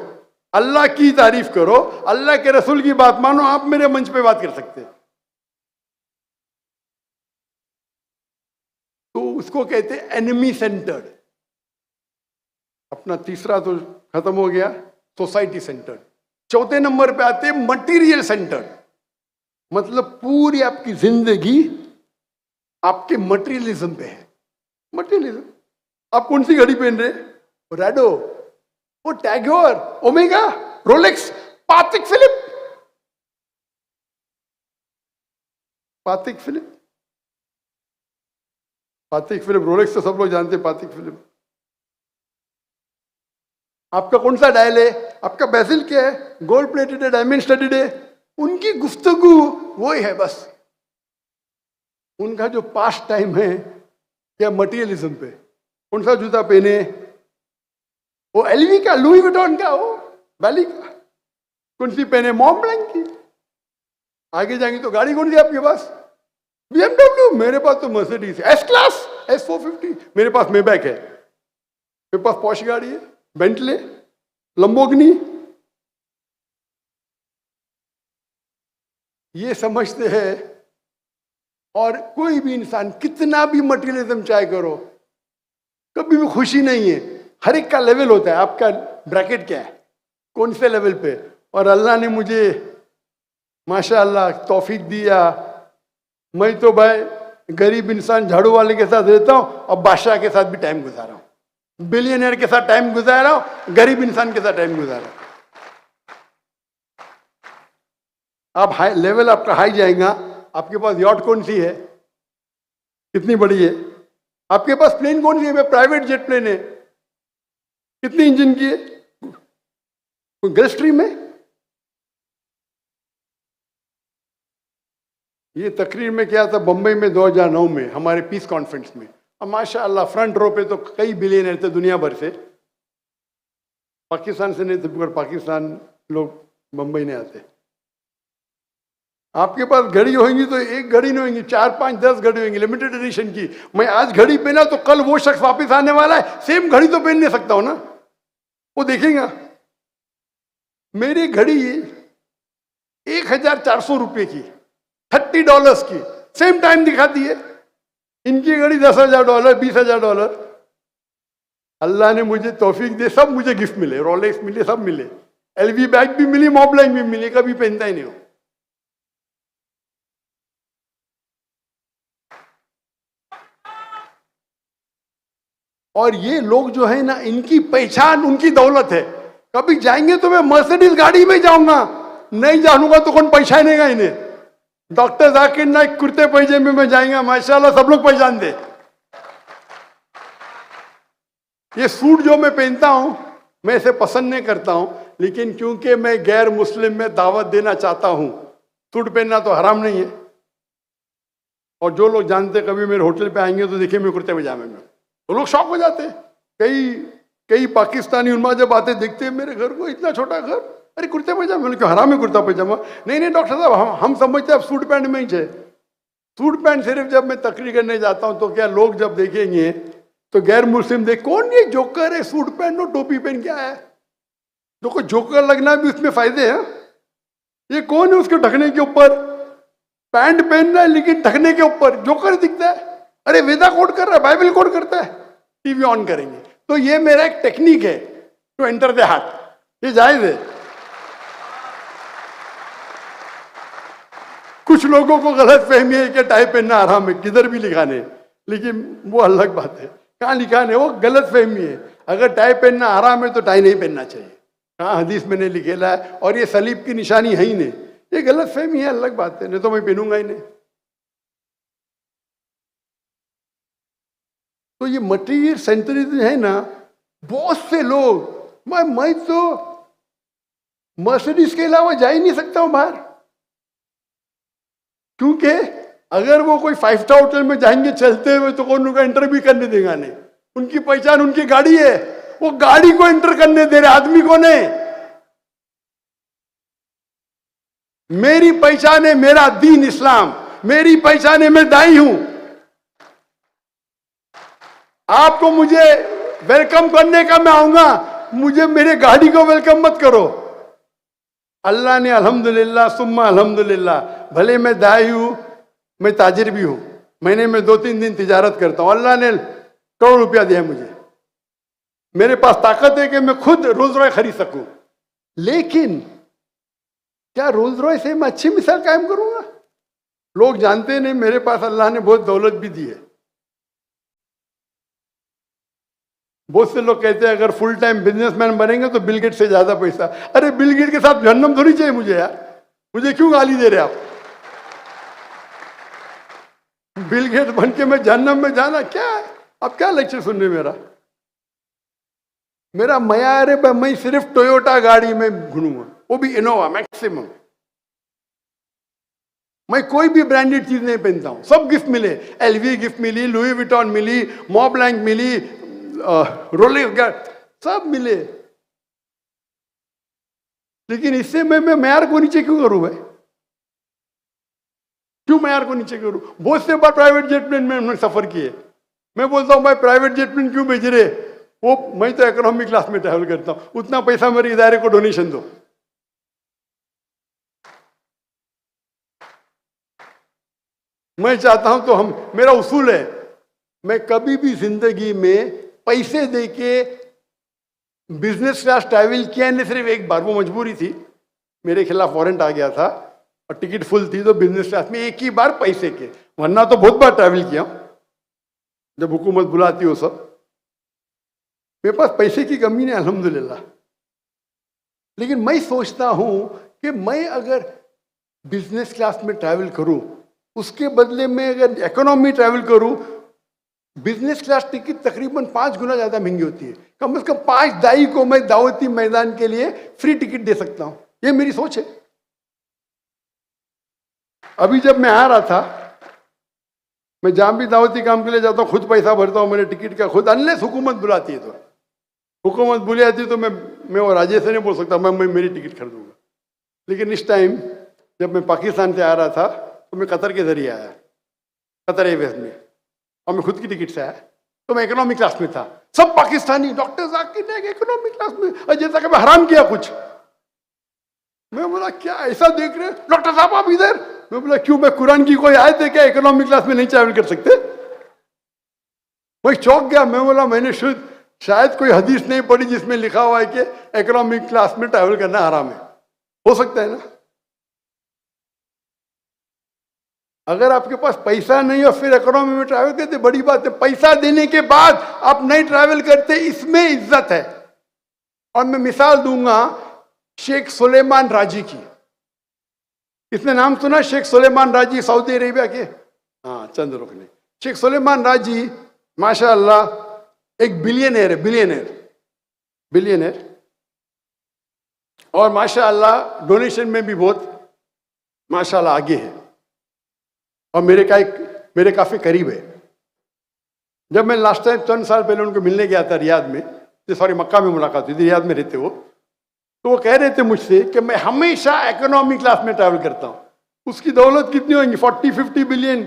अल्लाह की तारीफ करो, अल्लाह के रसूल की बात मानो। आप मेरे मंच पे बात कर सकते हैं, तो उसको कहते हैं एनिमी सेंटर्ड। अपना तीसरा तो खत्म हो गया, सोसाइटी सेंटर्ड। चौथे नंबर पे आते हैं मटीरियल सेंटर्ड। मतलब पूरी आपकी जिंदगी आपके मटेरियलिज्म पे है। मटेरियलिज्म, आप कौन सी घड़ी पहन रहे, रैडो, वो TAG Heuer, Omega, Rolex, Patek Philippe. Rolex तो सब लोग जानते हैं। पातिक फिलिप, आपका कौन सा डायल है, आपका बेसिल क्या है, गोल्ड प्लेटेड है, डायमंड स्टडीड है। उनकी गुफ्तगू वही है बस। उनका जो पास्ट टाइम है क्या मटेरियलिज्म पे। कौन सा जूता पहने, वो एलवी का, लुई विटॉन का, वो बैली का। कौन सी पहने, मॉन्ट ब्लैंक की। आगे जाएंगे तो गाड़ी कौन सी आपके पास, BMW। मेरे पास तो मर्सिडीज है, एस क्लास, S450। मेरे पास मेबैक है, मेरे पास पॉश गाड़ी है, बेंटले, लंबोर्गिनी। ये समझते हैं। और कोई भी इंसान कितना भी मटेरियलिज्म चाहे करो, कभी भी खुशी नहीं है। हर एक का लेवल होता है, आपका ब्रैकेट क्या है, कौन से लेवल पे। और अल्लाह ने मुझे माशाअल्लाह तौफीक दिया, मैं तो भाई गरीब इंसान झाड़ू वाले के साथ रहता हूं और बादशाह के साथ भी टाइम गुजारा हूं, बिलियनियर के साथ टाइम गुजारा हूं, गरीब इंसान के साथ टाइम गुजारा। आप हाई लेवल आपका हाई जाएगा। आपके पास यॉट कौन सी है, कितनी बड़ी है, आपके पास प्लेन कौन सी है, प्राइवेट जेट प्लेन है, कितनी इंजन की है, गल्फ स्ट्रीम है। ये तकरीर में क्या था बंबई में 2009 में हमारे पीस कॉन्फ्रेंस में। अब माशाअल्लाह फ्रंट रो पे तो कई बिलियनर थे दुनिया भर से। पाकिस्तान से नहीं तो बिकॉज पाकिस्तान लोग मुंबई नहीं आते। आपके पास घड़ी होंगी तो एक घड़ी नहीं होंगी, 4 5 10 घड़ी होंगी लिमिटेड एडिशन की। मैं आज घड़ी पहना तो कल वो शख्स वापस आने वाला है, सेम घड़ी तो पहन नहीं सकता हूं ना, वो देखेगा। मेरी घड़ी 1400 रुपए की, $30 की, सेम टाइम दिखाती है। इनकी घड़ी $10,000, $20,000। अल्लाह ने मुझे तौफीक दे, सब मुझे गिफ्ट मिले, रोलेक्स मिले, सब मिले, एलवी बैग भी मिली, मॉबलाइन भी मिली, कभी पहनता ही नहीं हो। और ये लोग जो है ना, इनकी पहचान उनकी दौलत है। कभी जाएंगे तो मैं मर्सिडीज गाड़ी में जाऊंगा, नहीं जानूंगा तो कौन पहचानेगा इन्हें। डॉक्टर जाकिर नाइक कुर्ते पैजामे में जाएंगे, माशाल्लाह सब लोग पहचान दे। ये सूट जो मैं पहनता हूं, मैं इसे पसंद नहीं करता हूं, लेकिन क्योंकि मैं गैर मुस्लिम में दावत देना चाहता हूं, सूट पहनना तो हराम नहीं है। और जो लोग जानते कभी मेरे होटल पे आएंगे तो देखिए मैं कुर्ते पैजामे में, तो लोग शौक हो जाते हैं। कई पाकिस्तानी उन्मा जब आते देखते हैं मेरे घर को, इतना छोटा घर, अरे कुर्ते पैजामे, क्यों हराम है कुर्ता पैजामा? नहीं डॉक्टर साहब, हम समझते हैं आप सूट पैंट में ही है। सूट पैंट सिर्फ जब मैं तकरीर करने जाता हूं तो क्या लोग जब देखेंगे तो गैर मुस्लिम देख, कौन ये जोकर है, सूट पहन और टोपी पहन के आया है। देखो जोकर लगना भी उसमें फायदे हैं। ये कौन है उसके ढकने के ऊपर, पैंट पहनना है लेकिन ढकने के ऊपर जोकर दिखता है। अरे वेदा कोड कर रहा है, बाइबल कोड करता है। टीवी ऑन करेंगे तो ये मेरा एक टेक्निक है टू एंटर द हार्ट, ये जायज है। कुछ लोगों को गलत फहमी है कि टाई पहनना आराम है, किधर भी लिखा नहीं, लेकिन वो अलग बात है, कहाँ लिखा नहीं, वो गलत फहमी है। अगर टाई पहनना आराम है तो टाई नहीं पहनना चाहिए, कहाँ हदीस में नहीं लिखेला है, और ये सलीब की निशानी है ही नहीं, ये गलत फहमी है, अलग बात है, नहीं तो मैं पहनूंगा ही नहीं। तो ये मटीरियल सेंचुरी है ना, बहुत से लोग, मैं तो मर्सिडीज के अलावा जा ही नहीं सकता हूं बाहर, क्योंकि अगर वो कोई 5 स्टार होटल में जाएंगे चलते हुए तो कौन उनका एंटर भी करने देगा नहीं। उनकी पहचान उनकी गाड़ी है, वो गाड़ी को एंटर करने दे रहे, आदमी को नहीं। मेरी पहचान है मेरा दीन इस्लाम, मेरी पहचान है मैं दाई हूं। आपको मुझे वेलकम करने का मैं आऊंगा, मुझे मेरे गाड़ी को वेलकम मत करो। अल्लाह ने अल्हम्दुलिल्लाह सुम्मा अल्हम्दुलिल्लाह, भले मैं दाई हूं, मैं ताजिर भी हूं, महीने में 2-3 दिन तिजारत करता हूं, अल्लाह ने करोड़ रुपया दिया मुझे, मेरे पास ताकत है कि मैं खुद रोल्स रॉयस खरीद सकूं। लेकिन क्या रोल्स रॉयस से मैं अच्छी मिसाल कायम करूंगा? लोग जानते नहीं मेरे पास अल्लाह ने बहुत दौलत भी दी है। बहुत से लोग कहते हैं अगर फुल टाइम बिजनेसमैन बनेंगे तो बिल गेट से ज्यादा पैसा। अरे बिल गेट के साथ जहन्नम थोड़ी चाहिए मुझे यार, मुझे क्यों गाली दे रहे आप? बिल गेट बन के मैं जहन्नम में जाना क्या है? आप क्या लेक्चर सुन रहे मेरा? मेरा मयार है मैं सिर्फ टोयोटा गाड़ी में घूमूंगा, वो भी इनोवा मैक्सिमम। मैं कोई भी ब्रांडेड चीज नहीं पहनता हूं, सब गिफ्ट मिले, एलवी गिफ्ट मिली, लुई विटॉन मिली, मॉबलैंक मिली, रोलेक्स सब मिले, लेकिन इससे मैं मैयार को नीचे क्यों करूं? भाई क्यों मैयार को नीचे करूं? बहुत से बार प्राइवेट जेट प्लेन में सफर किए, मैं बोलता हूं भाई प्राइवेट जेट प्लेन क्यों भेज रहे? वो मैं तो इकोनॉमी क्लास में ट्रैवल करता हूं, उतना पैसा मेरे इदारे को डोनेशन दो। मैं चाहता हूं तो मेरा उसूल है, मैं कभी भी जिंदगी में पैसे देके बिजनेस क्लास ट्रैवल किया नहीं, सिर्फ एक बार, वो मजबूरी थी, मेरे खिलाफ वारंट आ गया था और टिकट फुल थी, तो बिजनेस क्लास में एक ही बार पैसे के, वरना तो बहुत बार ट्रैवल किया जब हुकूमत बुलाती हो सब। मेरे पास पैसे की कमी नहीं अल्हम्दुलिल्लाह, लेकिन मैं सोचता हूं कि मैं अगर बिजनेस क्लास में ट्रैवल करूं, उसके बदले में अगर इकोनॉमी ट्रैवल करूं, बिजनेस क्लास टिकट तकरीबन 5 गुना ज्यादा महंगी होती है। कम से कम 5 दाई को मैं दावती मैदान के लिए फ्री टिकट दे सकता हूं, ये मेरी सोच है। अभी जब मैं आ रहा था, मैं जहां भी दावती काम के लिए जाता हूं खुद पैसा भरता हूं, मेरे टिकट का खुद, अनलेस हुकूमत बुलाती है तो हुकूमत बुली आती तो मैं वो राजेश से नहीं बोल सकता मैं मेरी टिकट खरीदूंगा। लेकिन इस टाइम जब मैं पाकिस्तान से आ रहा था तो मैं कतर के जरिए आया, कतर एयरवेज में, और मैं खुद की टिकट से आया। तो मैं इकोनॉमी क्लास में था, सब Pakistani doctor Zakir economy class में, और जैसा कि मैं हराम किया कुछ। मैं बोला क्या ऐसा देख रहे डॉक्टर साहब आप इधर? मैं बोला क्यों, मैं कुरान की कोई आयत है क्या इकोनॉमी क्लास में नहीं ट्रैवल कर सकते? मैं चौंक गया। मैं बोला मैंने शायद कोई हदीस नहीं पढ़ी जिसमें लिखा हुआ है कि इकोनॉमिक क्लास में ट्रैवल करना हराम है। हो सकता है ना? अगर आपके पास पैसा नहीं और फिर इकोनॉमी में ट्रैवल करते बड़ी बात है। पैसा देने के बाद आप नहीं ट्रैवल करते, इसमें इज्जत है। और मैं मिसाल दूंगा शेख सुलेमान राजी की। इसने नाम सुना शेख सुलेमान राजी, सऊदी अरेबिया के? हाँ, चंद रुख ने। शेख सुलेमान राजी माशाअल्लाह एक बिलियनर है, बिलियनर। और माशाअल्लाह डोनेशन में भी बहुत माशाअल्लाह आगे है, और मेरे काफी करीब है। जब मैं लास्ट टाइम चंद साल पहले उनको मिलने गया था रियाद में, सॉरी मक्का में मुलाकात हुई थी, रियाद में रहते वो, तो वो कह रहे थे मुझसे कि मैं हमेशा इकोनॉमी क्लास में ट्रैवल करता हूं। उसकी दौलत कितनी होगी? 40-50 बिलियन,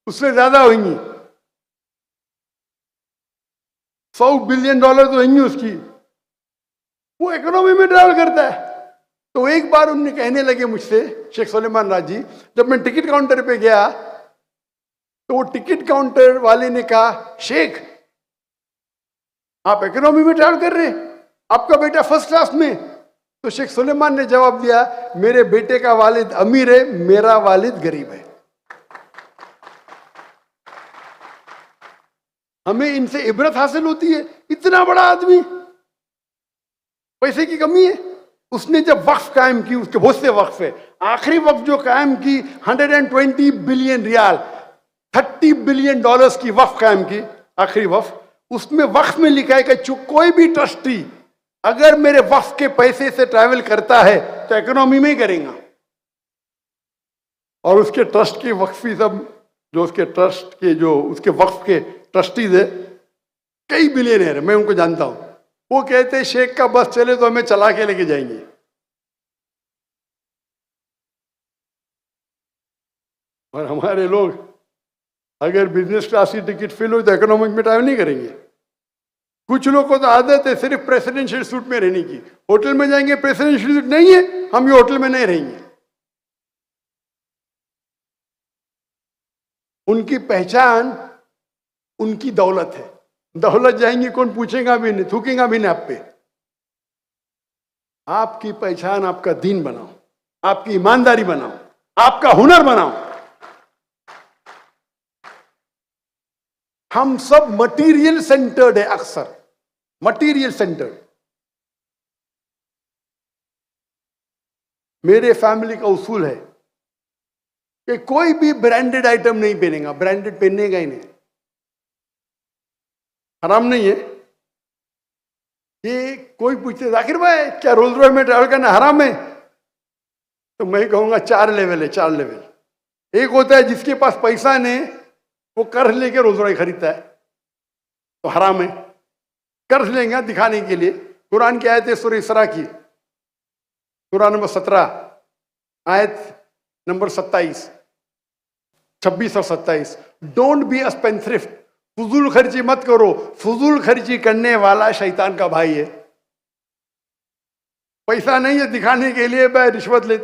उससे ज्यादा होंगी। $100 बिलियन तो होंगी उसकी। वो इकोनॉमी में ट्रैवल करता है। तो एक बार उन्होंने कहने लगे मुझसे, शेख सुलेमान राजी, जब मैं टिकट काउंटर पे गया तो वो टिकट काउंटर वाले ने कहा शेख आप इकोनॉमी में ट्रैवल कर रहे हैं, आपका बेटा फर्स्ट क्लास में? तो शेख सुलेमान ने जवाब दिया मेरे बेटे का वालिद अमीर है, मेरा वालिद गरीब है। हमें इनसे इबरत हासिल होती है। इतना बड़ा आदमी, पैसे की कमी है। उसने जब वक्फ कायम की, उसके बहुत से वक्फ है, आखिरी वक्फ जो कायम की 120 बिलियन रियाल, $30 बिलियन की वक्फ कायम की, आखिरी वक्फ। उसमें वक्फ में लिखा है कि कोई भी ट्रस्टी अगर मेरे वक्फ के पैसे से ट्रैवल करता है तो इकोनॉमी में ही करेगा। और उसके ट्रस्ट की वक्फी सब जो उसके ट्रस्ट के जो उसके वक्फ के ट्रस्टीज है, कई बिलियनर है, मैं उनको जानता हूं। वो कहते हैं शेख का बस चले तो हमें चला के लेके जाएंगे। और हमारे लोग अगर बिजनेस क्लास की टिकट फिल हो तो इकोनॉमिक में ट्रैवल नहीं करेंगे। कुछ लोग को तो आदत है सिर्फ प्रेसिडेंशियल सूट में रहने की। होटल में जाएंगे प्रेसिडेंशियल सूट नहीं है, हम ये होटल में नहीं रहेंगे। उनकी पहचान उनकी दौलत है। दौलत जाएंगी कौन पूछेगा भी नहीं, थूकेगा भी नहीं आप पे। आपकी पहचान आपका दीन बनाओ, आपकी ईमानदारी बनाओ, आपका हुनर बनाओ। हम सब मटेरियल सेंटर्ड है, अक्सर मटेरियल सेंटर्ड। मेरे फैमिली का उसूल है कि कोई भी ब्रांडेड आइटम नहीं पहनेगा, ब्रांडेड पहनेगा ही नहीं। हराम नहीं है ये। कोई पूछते जाकिर भाई क्या रोल्स रॉयस में ट्रैवल करना हराम है? तो मैं कहूंगा 4 लेवल है, 4 लेवल। एक होता है जिसके पास पैसा नहीं, वो कर्ज लेके रोल्स रॉयस खरीदता है तो हराम है। कर्ज लेंगे दिखाने के लिए। कुरान की आयत है सूरह इसरा की, सूरह नंबर 17 आयत नंबर 26 और 27। डोंट बी अ स्पेंथ्रिफ्ट, फजूल खर्ची मत करो। फजूल खर्ची करने वाला शैतान का भाई है। पैसा नहीं है दिखाने के लिए रिश्वत ले,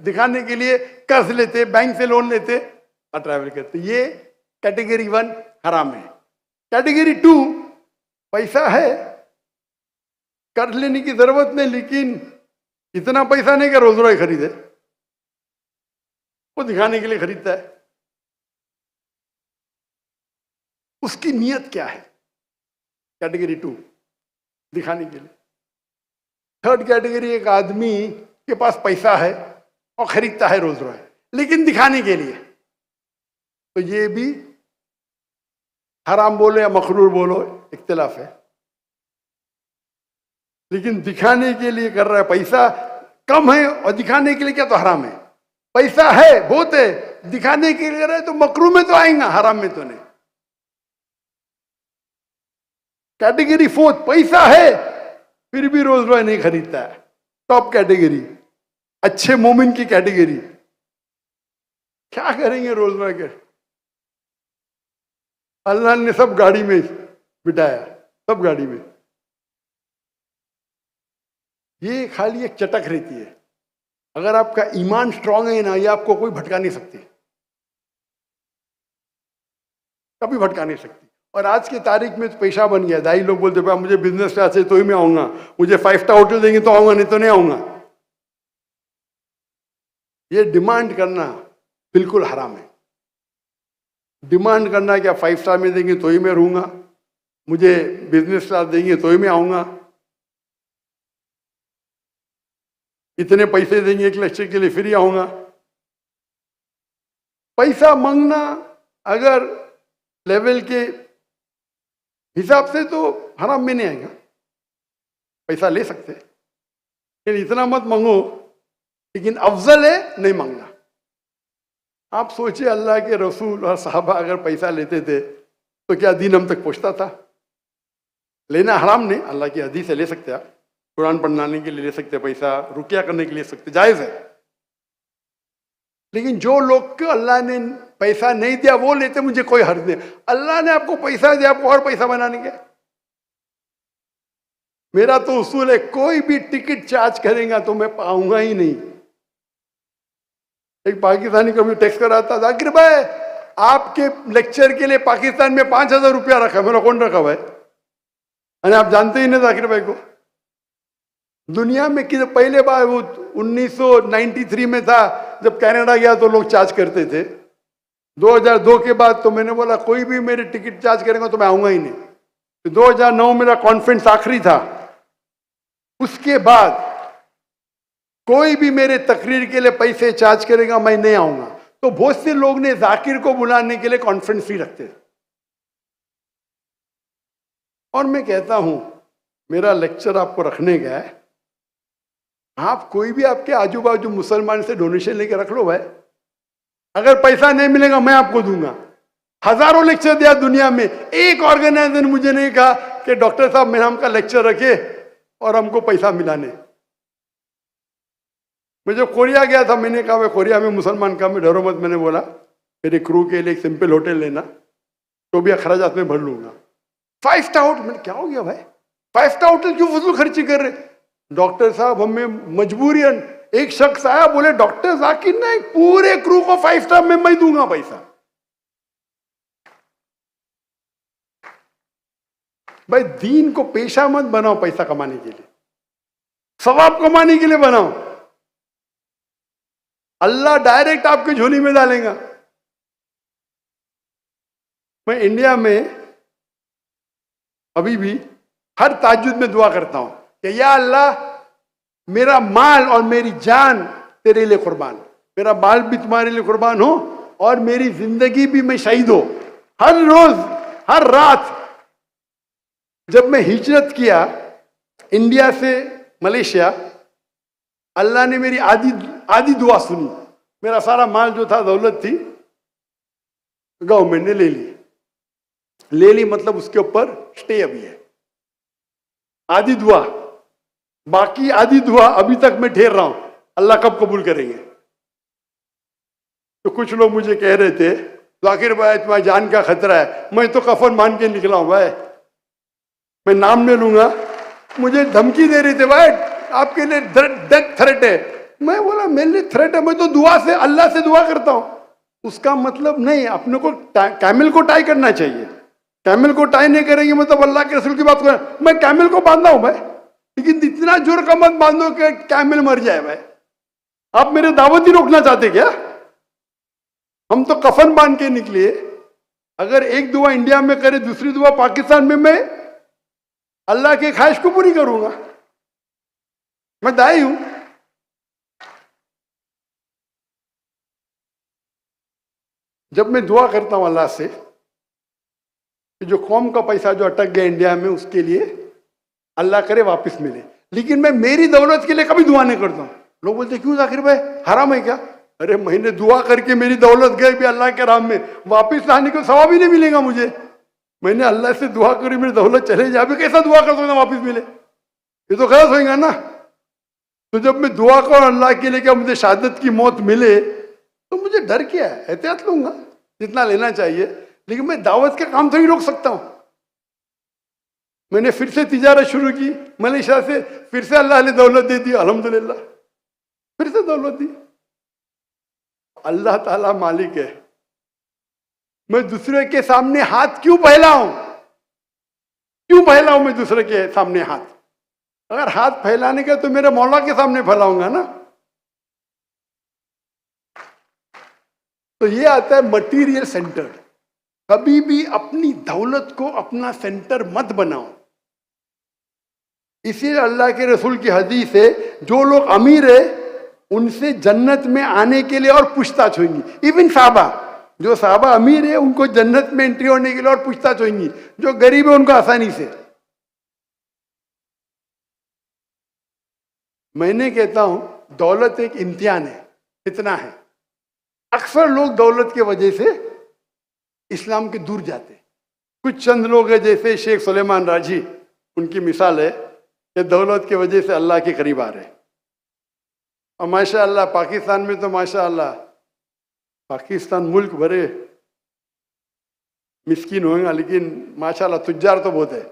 दिखाने के लिए कर्ज लेते, बैंक से लोन लेते और ट्रैवल करते। ये कैटेगरी 1 हराम है। कैटेगरी 2 पैसा है, कर्ज लेने की जरूरत नहीं, लेकिन इतना पैसा नहीं कि रोल्स रॉयस खरीदे, वो दिखाने के लिए खरीदता है। उसकी नीयत क्या है? कैटेगरी 2 दिखाने के लिए। थर्ड कैटेगरी एक आदमी के पास पैसा है और खरीदता है रोल्स रॉयस, लेकिन दिखाने के लिए। तो ये भी हराम बोलो या मखरूर बोलो, इख्तिलाफ है। लेकिन दिखाने के लिए कर रहा है, पैसा कम है और दिखाने के लिए क्या, तो हराम है। पैसा है बहुत है, दिखाने के लिए कर रहा है तो मकरू में तो आएगा, हराम में तो नहीं। कैटेगरी 4 पैसा है फिर भी रोल्स रॉय नहीं खरीदता है। टॉप कैटेगरी, अच्छे मोमिन की कैटेगरी। क्या करेंगे रोल्स रॉय के? अल्लाह ने सब गाड़ी में बिठाया, सब गाड़ी में। ये खाली एक चटक रहती है। अगर आपका ईमान स्ट्रांग है ना, ये आपको कोई भटका नहीं सकती, कभी भटका नहीं सकती। और आज की तारीख में तो पेशा बन गया। दाई लोग बोलते भाई मुझे बिजनेस क्लास है तो ही मैं आऊंगा, मुझे 5 स्टार होटल देंगे तो आऊंगा, नहीं तो नहीं आऊंगा। ये डिमांड करना बिल्कुल हराम है। डिमांड करना क्या 5 स्टार में देंगे तो ही मैं रहूंगा, मुझे बिजनेस क्लास देंगे तो ही मैं आऊंगा, इतने पैसे देंगे 1 लेक्चर के लिए फिर ही आऊंगा। पैसा मांगना अगर लेवल के हिसाब से तो हराम में नहीं आएगा, पैसा ले सकते, लेकिन इतना मत मांगो। लेकिन अफजल है नहीं मांगना। आप सोचिए अल्लाह के रसूल और साहबा अगर पैसा लेते थे तो क्या दीन हम तक पहुंचता था? लेना हराम नहीं, अल्लाह की हदीस से ले सकते आप, कुरान पढ़ाने के लिए ले सकते, पैसा रुकिया करने के लिए ले सकते, जायज है। लेकिन जो लोग को अल्लाह ने पैसा नहीं दिया वो लेते, मुझे कोई हर्ज नहीं। अल्लाह ने आपको पैसा दिया, आपको और पैसा बनाने के। मेरा तो उसूल है, कोई भी टिकट चार्ज करेगा तो मैं पाऊंगा ही नहीं। एक पाकिस्तानी कभी टेक्स्ट कर रहा था, जाकिर भाई आपके लेक्चर के लिए पाकिस्तान में 5,000 रुपया रखा। मेरा कौन रखा भाई? अरे आप जानते ही नहीं जाकिर भाई को। दुनिया में कि पहले बार वो 1993 में था जब कनाडा गया तो लोग चार्ज करते थे। 2002 के बाद तो मैंने बोला कोई भी मेरे टिकट चार्ज करेगा तो मैं आऊंगा ही नहीं। तो 2009 मेरा कॉन्फ्रेंस आखिरी था, उसके बाद कोई भी मेरे तकरीर के लिए पैसे चार्ज करेगा मैं नहीं आऊंगा। तो बहुत से लोग ने जाकिर को बुलाने के लिए कॉन्फ्रेंस ही रखते थे। और मैं कहता हूं मेरा लेक्चर आपको रखने का है, आप कोई भी आपके आजू बाजू मुसलमान से डोनेशन लेके रख लो भाई। अगर पैसा नहीं मिलेगा मैं आपको दूंगा। हजारों लेक्चर दिया दुनिया में, एक ऑर्गेनाइजेशन मुझे नहीं कहा कि डॉक्टर साहब मेरा हमका लेक्चर रखे और हमको पैसा मिलाने। मैं जब कोरिया गया था मैंने कहा मैं कोरिया में मुसलमान का मैं डरो मत, मैंने बोला मेरे क्रू के लिए एक सिंपल होटल लेना तो भी अखराजात में भर लूंगा। 5 स्टार होटल, मैंने क्या हो गया भाई 5 स्टार होटल क्यों फजूल खर्ची कर रहे? डॉक्टर साहब हमें मजबूरियन, एक शख्स आया बोले डॉक्टर जाकिर ने पूरे क्रू को 5 स्टार में मैं दूंगा पैसा। भाई दीन को पेशा मत बनाओ पैसा कमाने के लिए, सवाब कमाने के लिए बनाओ। अल्लाह डायरेक्ट आपके झोली में डालेगा। मैं इंडिया में अभी भी हर ताज्जुद में दुआ करता हूं कि या अल्लाह मेरा माल और मेरी जान तेरे लिए कुर्बान, मेरा माल भी तुम्हारे लिए कुर्बान हो और मेरी जिंदगी भी मैं शहीद हो। हर रोज हर रात जब मैं हिजरत किया इंडिया से मलेशिया, अल्लाह ने मेरी आधी दुआ सुनी। मेरा सारा माल जो था दौलत थी गवर्नमेंट ने ले ली, मतलब उसके ऊपर स्टे अभी है। आधी दुआ, बाकी आधी दुआ अभी तक मैं ठहर रहा हूं, अल्लाह कब कबूल करेंगे। तो कुछ लोग मुझे कह रहे थे जाकिर भाई तुम्हारी जान का खतरा है। मैं तो कफन मान के निकला हूं भाई, मैं नाम नहीं लूंगा। मुझे धमकी दे रहे थे भाई आपके लिए डेथ थ्रेट है। मैं बोला मेरे लिए थ्रेट है, मैं तो दुआ से अल्लाह से दुआ करता हूं। उसका मतलब नहीं अपने को कैमल को टाई करना चाहिए। कैमल को टाई नहीं करेंगे मतलब अल्लाह के रसूल की बात करें। मैं कैमल को बांधा हूं भाई, लेकिन इतना जोर का मत बांधो कि कैमल मर जाए भाई। आप मेरे दावत ही रोकना चाहते क्या? हम तो कफन बांध के निकले। अगर एक दुआ इंडिया में करे दूसरी दुआ पाकिस्तान में, मैं अल्लाह की ख्वाहिश को पूरी करूंगा। मैं दाई हूं। जब मैं दुआ करता हूं अल्लाह से कि जो कौम का पैसा जो अटक गया इंडिया में उसके लिए अल्लाह करे वापस मिले, लेकिन मैं मेरी दौलत के लिए कभी दुआ नहीं करता हूं। लोग बोलते क्यों जाकिर भाई हराम है क्या? अरे महीने दुआ करके मेरी दौलत गई भी अल्लाह के राह में, वापस लाने को सवाब ही नहीं मिलेगा मुझे। मैंने अल्लाह से दुआ करी मेरी दौलत चले जाए, अभी कैसा दुआ कर सकता वापस मिले? ये तो गलत होगा ना। तो जब मैं दुआ करूं अल्लाह के लिए कि मुझे शहादत की मौत मिले, तो मुझे डर क्या है, एहतियात लूंगा जितना लेना चाहिए, लेकिन मैं दावत का काम थोड़ी रोक सकता हूं। मैंने फिर से तिजारत शुरू की मलेशिया से, फिर से अल्लाह ने दौलत दे दी, अल्हम्दुलिल्लाह, फिर से दौलत दी। अल्लाह ताला मालिक है। मैं दूसरे के सामने हाथ क्यों फैलाऊं, क्यों फैलाऊं मैं दूसरे के सामने हाथ? अगर हाथ फैलाने का तो मेरे मौला के सामने फैलाऊंगा ना। तो ये आता है मटीरियल सेंटर। कभी भी अपनी दौलत को अपना सेंटर मत बनाओ। इसीलिए अल्लाह के रसूल की हदीस है, जो लोग अमीर है उनसे जन्नत में आने के लिए और पूछताछ होगी। इवन साहबा, जो साहबा अमीर है उनको जन्नत में एंट्री होने के लिए और पूछताछ होगी, जो गरीब है उनको आसानी से। मैंने कहता हूं दौलत एक इम्तिहान है, इतना है। अक्सर लोग दौलत के वजह से इस्लाम के दूर जाते। कुछ चंद लोग हैं जैसे शेख सुलेमान राजी, उनकी मिसाल है कि दौलत की वजह से अल्लाह के करीब आ रहे। और माशाअल्लाह पाकिस्तान में तो माशाअल्लाह, पाकिस्तान मुल्क भरे मिस्कीन होगा, लेकिन माशाअल्लाह तुज्जार तो बहुत है।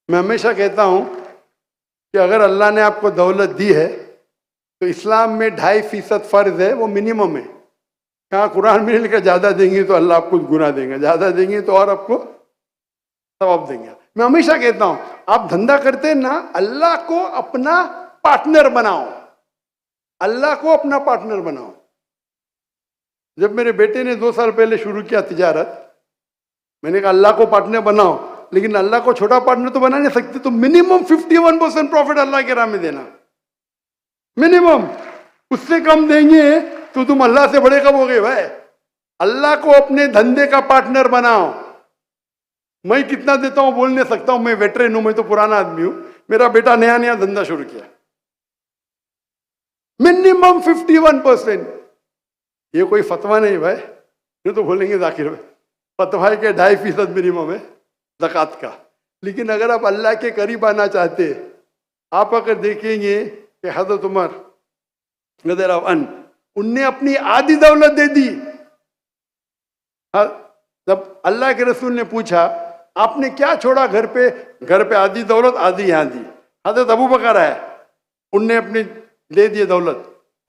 मैं हमेशा कहता हूं कि अगर अल्लाह ने आपको दौलत दी है तो इस्लाम में 2.5% फर्ज है, वो मिनिमम है। कहाँ कुरान में लिखा ज्यादा देंगे तो अल्लाह आपको गुनाह देंगे, ज्यादा देंगे तो और आपको सवाब देंगे। मैं हमेशा कहता हूं आप धंधा करते हैं ना, अल्लाह को अपना पार्टनर बनाओ, अल्लाह को अपना पार्टनर बनाओ। जब मेरे बेटे ने 2 साल पहले शुरू किया तिजारत, मैंने कहा अल्लाह को पार्टनर बनाओ, लेकिन अल्लाह को छोटा पार्टनर तो बना नहीं सकते, तो मिनिमम 51% प्रॉफिट अल्लाह के राह में देना, मिनिमम। उससे कम देंगे तो तुम अल्लाह से बड़े कब हो गए भाई। अल्लाह को अपने धंधे का पार्टनर बनाओ। मैं कितना देता हूं बोल नहीं सकता हूं, मैं वेटरन हूं, मैं तो पुराना आदमी हूं। मेरा बेटा नया नया धंधा शुरू किया, मिनिमम 51%। ये कोई फतवा नहीं भाई, ये तो बोलेंगे जाकिर भाई फतवा के 2.5% मिनिमम है ज़कात का। लेकिन अगर आप अल्लाह के करीब आना चाहते, आप अगर देखेंगे कि हज़रत उमर रज़ियल्लाहु अन्हु, उनने अपनी आधी दौलत दे दी। जब अल्लाह के रसूल ने पूछा आपने क्या छोड़ा घर पे, घर पे आधी दौलत आधी यहाँ दी। हज़रत अबू बकर है, उनने अपनी दे दिए दौलत।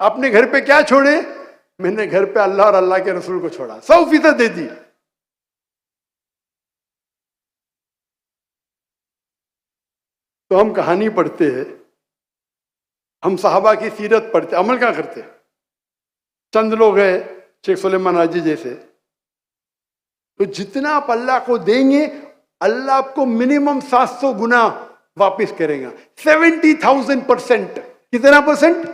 आपने घर पे क्या छोड़े? मैंने घर पे अल्लाह और अल्लाह के रसूल को छोड़ा, 100% दे दी। तो हम कहानी पढ़ते हैं, हम साहबा की सीरत पढ़ते, अमल क्या करते? चंद लोग हैं शेख सुलेमान राजी जैसे, तो जितना आप अल्लाह को देंगे अल्लाह आपको मिनिमम 700 गुना वापस करेगा। 70,000%। कितना परसेंट?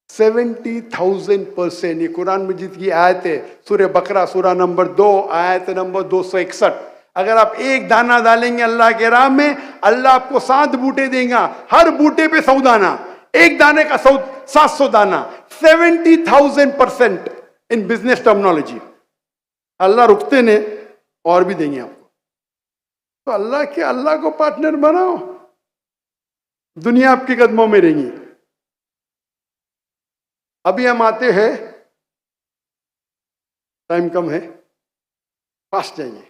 70,000%। ये कुरान मजीद की आयत है, सूरह बकरा सूरह नंबर 2 आयत नंबर 261। अगर आप एक दाना डालेंगे अल्लाह के राह में, अल्लाह आपको 7 बूटे देगा, हर बूटे पे 100 दाना, एक दाने का 700 दाना। 70,000% इन बिजनेस टर्मिनोलॉजी। अल्लाह रुकते ने और भी देंगे आपको। तो अल्लाह को पार्टनर बनाओ, दुनिया आपके कदमों में रहेगी। अभी हम आते हैं, टाइम कम है, फास्ट जाइए।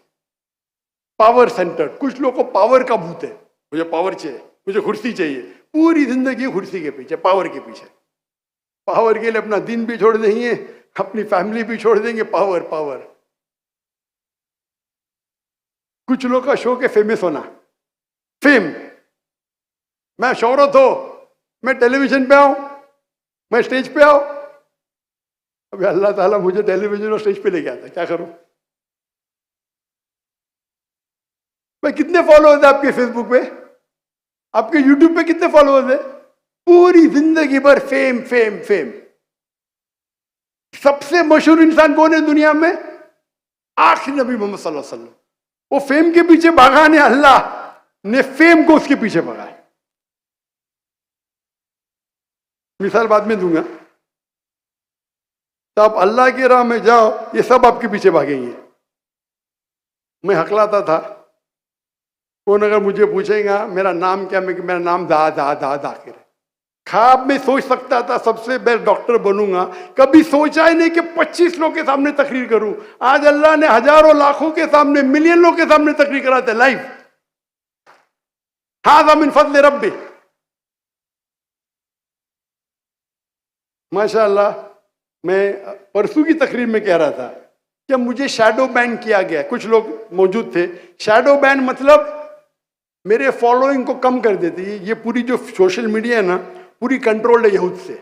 पावर सेंटर, कुछ लोगों को पावर का भूत है, मुझे पावर चाहिए, मुझे कुर्सी चाहिए, पूरी जिंदगी कुर्सी के पीछे, पावर के पीछे। पावर के लिए अपना दिन भी छोड़ देंगे, अपनी फैमिली भी छोड़ देंगे, पावर पावर। कुछ लोग का शौक है फेमस होना, फेम। मैं शोहरत हो, मैं टेलीविजन पे आऊं, मैं स्टेज पे आऊं। अभी अल्लाह ताला मुझे टेलीविजन और स्टेज पे लेके आता है, क्या करूं? भाई कितने फॉलोअर्स है आपके फेसबुक पे, आपके यूट्यूब पे कितने फॉलोअर्स है? पूरी जिंदगी भर फेम फेम फेम। सबसे मशहूर इंसान कौन है दुनिया में? आखिरी नबी मोहम्मद सल्लल्लाहु अलैहि वसल्लम। वो फेम के पीछे भागा ने, अल्लाह ने फेम को उसके पीछे भगाया। मिसाल बाद में दूंगा। तो आप अल्लाह के राह में जाओ, ये सब आपके पीछे भागेंगे। मैं हकलाता था, कौन अगर मुझे पूछेगा मेरा नाम क्या, मैं मेरा नाम जाकिर है। ख्वाब में सोच सकता था सबसे बेस्ट डॉक्टर बनूंगा, कभी सोचा ही नहीं कि 25 लोग के सामने तकरीर करूं। आज अल्लाह ने हजारों लाखों के सामने, मिलियन लोग के सामने तकरीर कराते लाइव। हाज़ा मिन फज़्ल रब्बी। माशाअल्लाह, मैं परसों की तकरीर में कह रहा था कि मुझे शैडो बैन किया गया। कुछ लोग मौजूद थे। शैडो बैन मतलब मेरे फॉलोइंग को कम कर देती है। ये पूरी जो सोशल मीडिया है ना, पूरी कंट्रोल्ड है यहूद से।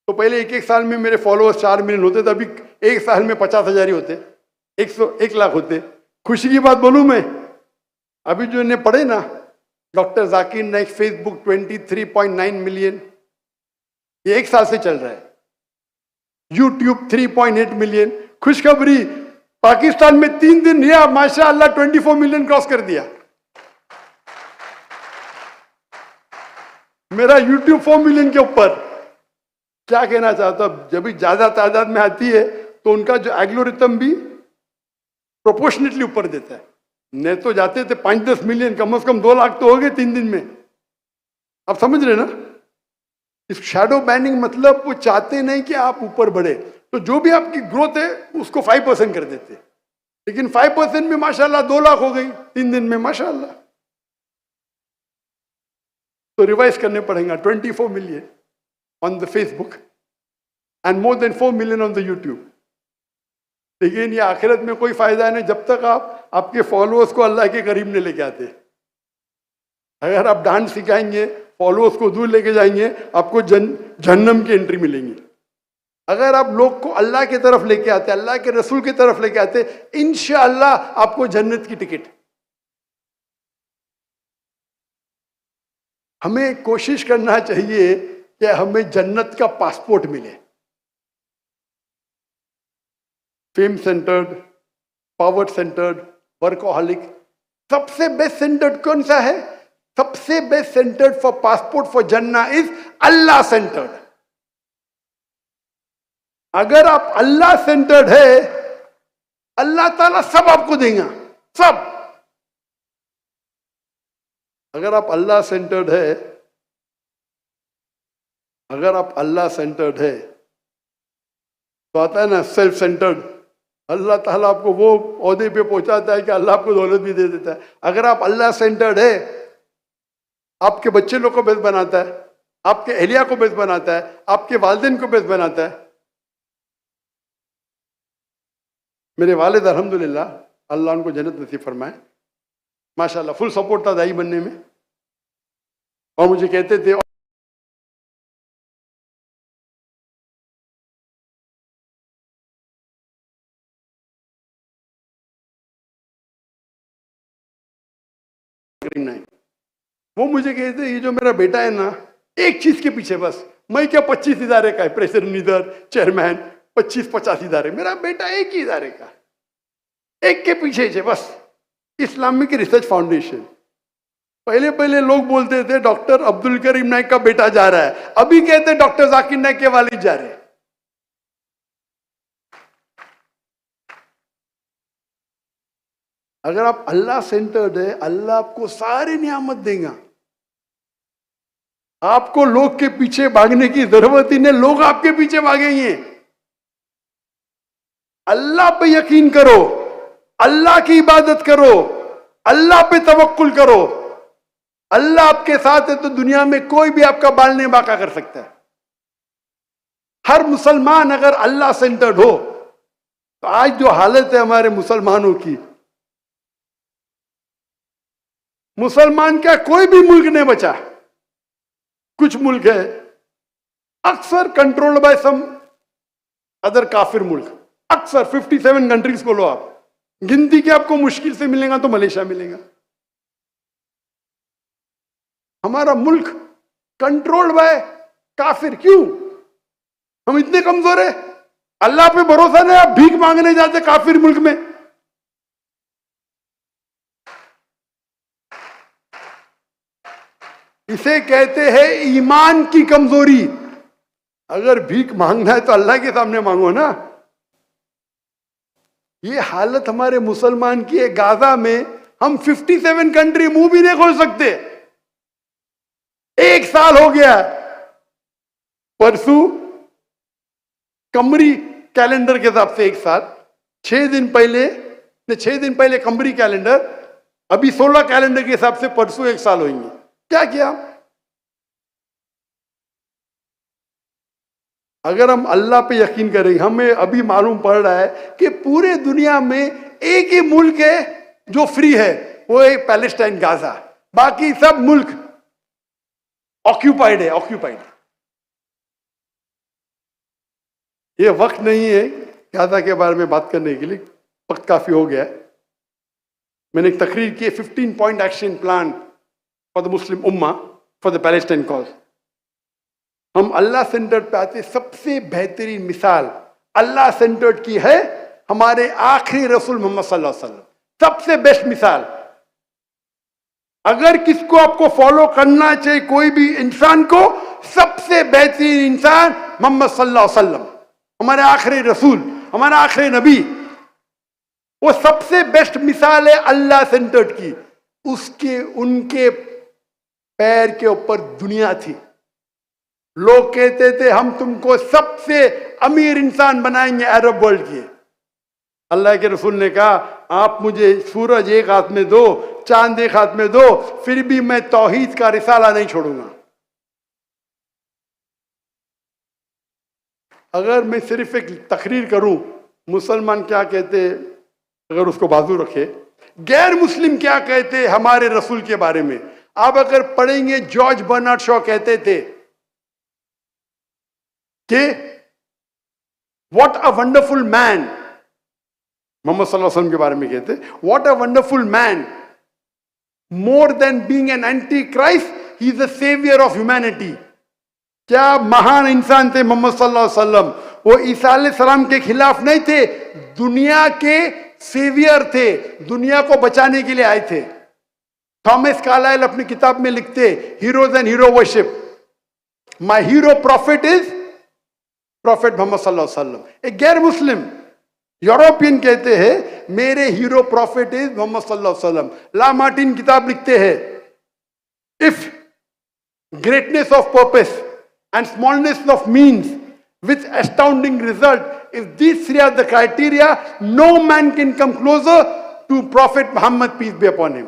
तो पहले एक साल में मेरे फॉलोअर्स 4 मिलियन होते थे, अभी एक साल में 50,000 ही होते, 1 लाख होते। खुशी की बात बोलूं मैं, अभी जो इन्हें पढ़े ना doctor Zakir Naik, Facebook 23.9 million, ये 1 साल से चल रहा है। YouTube 3.8 million. खुशखबरी, पाकिस्तान में 3 दिन रिया माशाअल्लाह 24 मिलियन क्रॉस कर दिया। मेरा यूट्यूब 4 मिलियन के ऊपर। क्या कहना चाहता हूं, जब भी ज्यादा तादाद में आती है तो उनका जो एल्गोरिथम भी प्रोपोर्शनेटली ऊपर देता है। नहीं तो जाते थे 5-10 मिलियन, कम से कम 2 लाख तो हो गए 3 दिन में। आप समझ रहे ना? इस शैडो बैनिंग मतलब वो चाहते नहीं कि आप ऊपर बढ़े, तो जो भी आपकी ग्रोथ है उसको 5% कर देते। लेकिन 5% में माशाल्लाह 2 लाख हो गई 3 दिन में माशाल्लाह। तो रिवाइज करने पड़ेगा। 24 million on the Facebook and more than 4 million on the YouTube. लेकिन ये आखिरत में कोई फायदा नहीं जब तक आप आपके फॉलोअर्स को अल्लाह के करीब नहीं लेके आते। अगर आप डांस सिखाएंगे, फॉलोअर्स को दूर लेके जाएंगे, आपको जहन्नम की एंट्री मिलेंगी। अगर आप लोग को अल्लाह की तरफ लेके आते, अल्लाह के रसूल की तरफ लेके आते, इंशाअल्लाह आपको जन्नत की टिकट। हमें कोशिश करना चाहिए कि हमें जन्नत का पासपोर्ट मिले। Fame centred, power centred, workaholic. सबसे बेस्ट सेंटर्ड कौन सा है? सबसे best centred for passport for जन्ना इज अल्लाह सेंटर्ड। अगर आप अल्लाह सेंटर्ड है, अल्लाह ताला सब आपको देगा, सब। अगर आप अल्लाह सेंटर्ड है, अगर आप अल्लाह सेंटर्ड है, तो आता है ना सेल्फ सेंटर्ड। अल्लाह ताला आपको वो ओहदे पे पहुंचाता है कि अल्लाह आपको दौलत भी दे देता है। अगर आप अल्लाह सेंटर्ड है, आपके बच्चे लोग को बेस्ट बनाता है, आपके एहलिया को बेस्ट बनाता है, आपके वालिदैन को बेस्ट बनाता है। मेरे वालिद अल्हम्दुलिल्लाह, अल्लाह उनको जन्नत नसीब फरमाए, माशाल्लाह फुल सपोर्ट था दाई बनने में। और मुझे कहते थे नहीं, वो मुझे कहते ये जो मेरा बेटा है ना, एक चीज के पीछे बस, मैं क्या 25 इदारे का है, प्रेसिडेंट, लीडर, चेयरमैन, 25-50 इदारे, मेरा बेटा एक ही इदारे का, एक के पीछे है बस, इस्लामिक रिसर्च फाउंडेशन। पहले पहले लोग बोलते थे डॉक्टर अब्दुल करीम नाइक का बेटा जा रहा है, अभी कहते डॉक्टर जाकिर नाइक के वालिद जा रहे हैं। अगर आप अल्लाह सेंटर्ड है, अल्लाह आपको सारी नियामत देगा। आपको लोग के पीछे भागने की जरूरत ही नहीं, लोग आपके पीछे भागेंगे। अल्लाह पे यकीन करो, अल्लाह की इबादत करो, अल्लाह पे तवक्कुल करो। अल्लाह आपके साथ है तो दुनिया में कोई भी आपका बाल नहीं बांका कर सकता है। हर मुसलमान अगर अल्लाह सेंटर्ड हो, तो आज जो हालत है हमारे मुसलमानों की, मुसलमान क्या कोई भी मुल्क नहीं बचा। कुछ मुल्क है अक्सर कंट्रोल्ड बाय सम अदर काफिर मुल्क, अक्सर 57 कंट्रीज को लो आप, गिनती के आपको मुश्किल से मिलेगा तो मलेशिया मिलेगा। हमारा मुल्क कंट्रोल्ड बाय काफिर। क्यों? हम इतने कमजोर है, अल्लाह पे भरोसा नहीं, आप भीख मांगने जाते काफिर मुल्क में। इसे कहते हैं ईमान की कमजोरी। अगर भीख मांगना है तो अल्लाह के सामने मांगो ना। ये हालत हमारे मुसलमान की है। गाजा में हम 57 कंट्री मुंह भी नहीं खोल सकते। एक साल हो गया, परसों कमरी कैलेंडर के हिसाब से एक साल, 6 दिन पहले कमरी कैलेंडर, अभी 16 कैलेंडर के हिसाब से परसों एक साल होंगे। क्या किया? अगर हम अल्लाह पे यकीन करेंगे, हमें अभी मालूम पड़ रहा है कि पूरे दुनिया में एक ही मुल्क है जो फ्री है, वो है पैलेस्टाइन, गाजा। बाकी सब मुल्क ऑक्यूपाइड है। ये वक्त नहीं है गाजा के बारे में बात करने के लिए, वक्त काफी हो गया है। मैंने एक तकरीर की, 15 point action plan for the Muslim Umma for the Palestine cause. हम अल्लाह सेंटर्ड पे आते, सबसे बेहतरीन मिसाल अल्लाह सेंटर्ड की है हमारे आखिरी रसूल मोहम्मद सल्लल्लाहु अलैहि वसल्लम, सबसे बेस्ट मिसाल। अगर किसको आपको फॉलो करना चाहिए, कोई भी इंसान को, सबसे बेहतरीन इंसान मोहम्मद सल्लल्लाहु अलैहि वसल्लम, हमारे आखिरी रसूल, हमारा आखिरी नबी, वो सबसे बेस्ट मिसाल है अल्लाह सेंटर्ड की। उनके पैर के ऊपर दुनिया थी। लोग कहते थे हम तुमको सबसे अमीर इंसान बनाएंगे अरब वर्ल्ड की। अल्लाह के रसूल ने कहा आप मुझे सूरज एक हाथ में दो, चांद एक हाथ में दो, फिर भी मैं तौहीद का रिसाला नहीं छोड़ूंगा। अगर मैं सिर्फ एक तकरीर करूं, मुसलमान क्या कहते, अगर उसको बाजू रखे, गैर मुस्लिम क्या कहते हमारे रसूल के बारे में, आप अगर पढ़ेंगे, जॉर्ज बर्नार्ड शॉ कहते थे कि what a wonderful man, Muhammad सल्लल्लाहु अलैहि वसल्लम के बारे में कहते, what a wonderful man, more than being an anti Christ, he is the saviour of humanity. क्या महान इंसान थे मोहम्मद सल्लल्लाहु अलैहि वसल्लम। वो ईसा अलैहिस्सलाम के खिलाफ नहीं थे, दुनिया के सेवियर थे, दुनिया को बचाने के लिए आए थे। थॉमस कार्लाइल अपनी किताब में लिखते, heroes and hero worship, my hero prophet is prophet Muhammad सल्लल्लाहु अलैहि वसल्लम। एक गैर मुस्लिम यूरोपियन कहते हैं मेरे हीरो प्रॉफिट इज मोहम्मद सल्लल्लाहु अलैहि वसल्लम। ला मार्टिन किताब लिखते हैं, if greatness of purpose and smallness of means with astounding result, if these three are the criteria, no man can come closer to Prophet Muhammad, peace be upon him.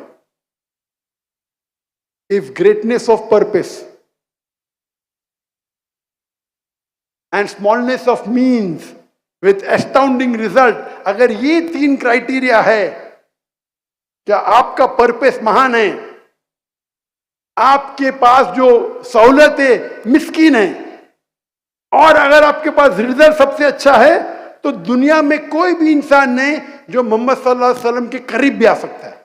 If greatness of purpose and smallness of means with astounding result, अगर ये 3 criteria है, क्या आपका purpose महान है, आपके पास जो सहूलत है मिस्कीन है, और अगर आपके पास रिजल्ट सबसे अच्छा है, तो दुनिया में कोई भी इंसान नहीं जो मोहम्मद सल्लल्लाहु अलैहि वसल्लम के करीब भी आ सकता है।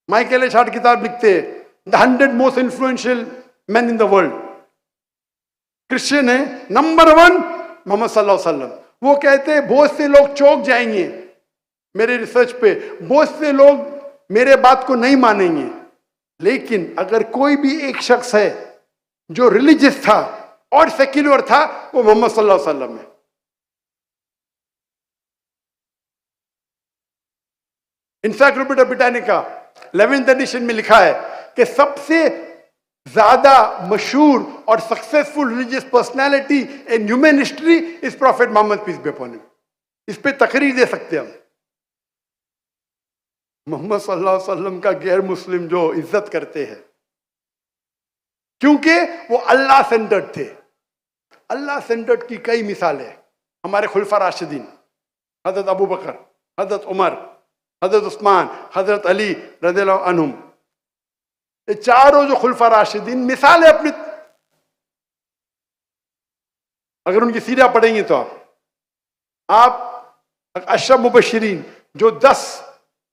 माइकल एच हार्ट किताब लिखते हैं, the 100 most influential man in the world. Christian है, नंबर 1 मोहम्मद सल्लल्लाहु अलैहि वसल्लम। वो कहते हैं बहुत से लोग चौंक जाएंगे मेरे रिसर्च पे, बहुत से लोग मेरे बात को नहीं मानेंगे, लेकिन अगर कोई भी एक शख्स है जो रिलीजियस था और सेक्युलर था, वो मोहम्मद सल्लल्लाहु अलैहि वसल्लम है। इंसाइक्लोपीडिया ब्रिटानिका 11th एडिशन में लिखा है कि सबसे ज्यादा मशहूर और successful religious personality in human history is prophet Muhammad, peace be upon him. इस पे तकरीर दे सकते हम। मोहम्मद सल्लल्लाहु अलैहि वसल्लम का गैर मुस्लिम जो इज्जत करते हैं, क्योंकि वो अल्लाह सेंटर्ड थे। अल्लाह सेंटर्ड की कई मिसालें, हमारे खुलफा राशिदीन, हजरत अबू बकर, हजरत उमर, हजरत उस्मान, हजरत अली रज़ियल्लाहु अन्हुम, ये चारों जो खुलफा राशिदीन मिसाल है अपनी। अगर उनकी सीरा पढ़ेंगे तो आप अशरफ मुबश्शिरीन, जो 10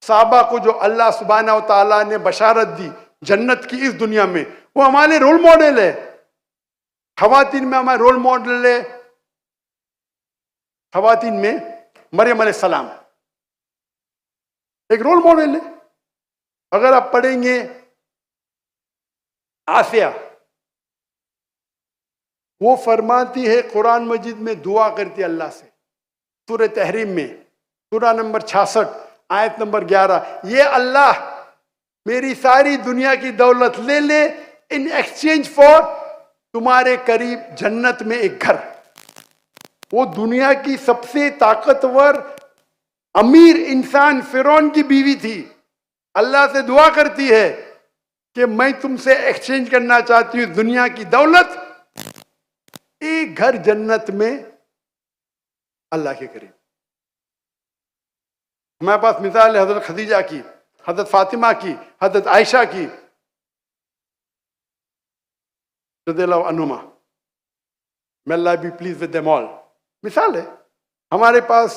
साहबा को जो अल्लाह सुब्हानहू व तआला ने बशारत दी जन्नत की इस दुनिया में, वो हमारे रोल मॉडल है। खवातीन में हमारे रोल मॉडल है, खवातीन में मरियम अलैहिस्सलाम एक रोल मॉडल है। अगर आप पढ़ेंगे आसिया, वो फरमाती है कुरान मजीद में दुआ करती है अल्लाह से, सूरह तहरीम में सूरह नंबर 66 आयत नंबर 11, ये अल्लाह मेरी सारी दुनिया की दौलत ले ले इन एक्सचेंज फॉर तुम्हारे करीब जन्नत में एक घर। वो दुनिया की सबसे ताकतवर अमीर इंसान फिरौन की बीवी थी, अल्लाह से दुआ करती है कि मैं तुमसे एक्सचेंज करना चाहती हूं दुनिया की दौलत, एक घर जन्नत में अल्लाह के करीब। हमारे पास मिसाल है हजरत खदीजा की, हजरत फातिमा की, हजरत आयशा की रज़ियल्लाहु अन्हुमा, may Allah be pleased with them all। मिसाल है, हमारे पास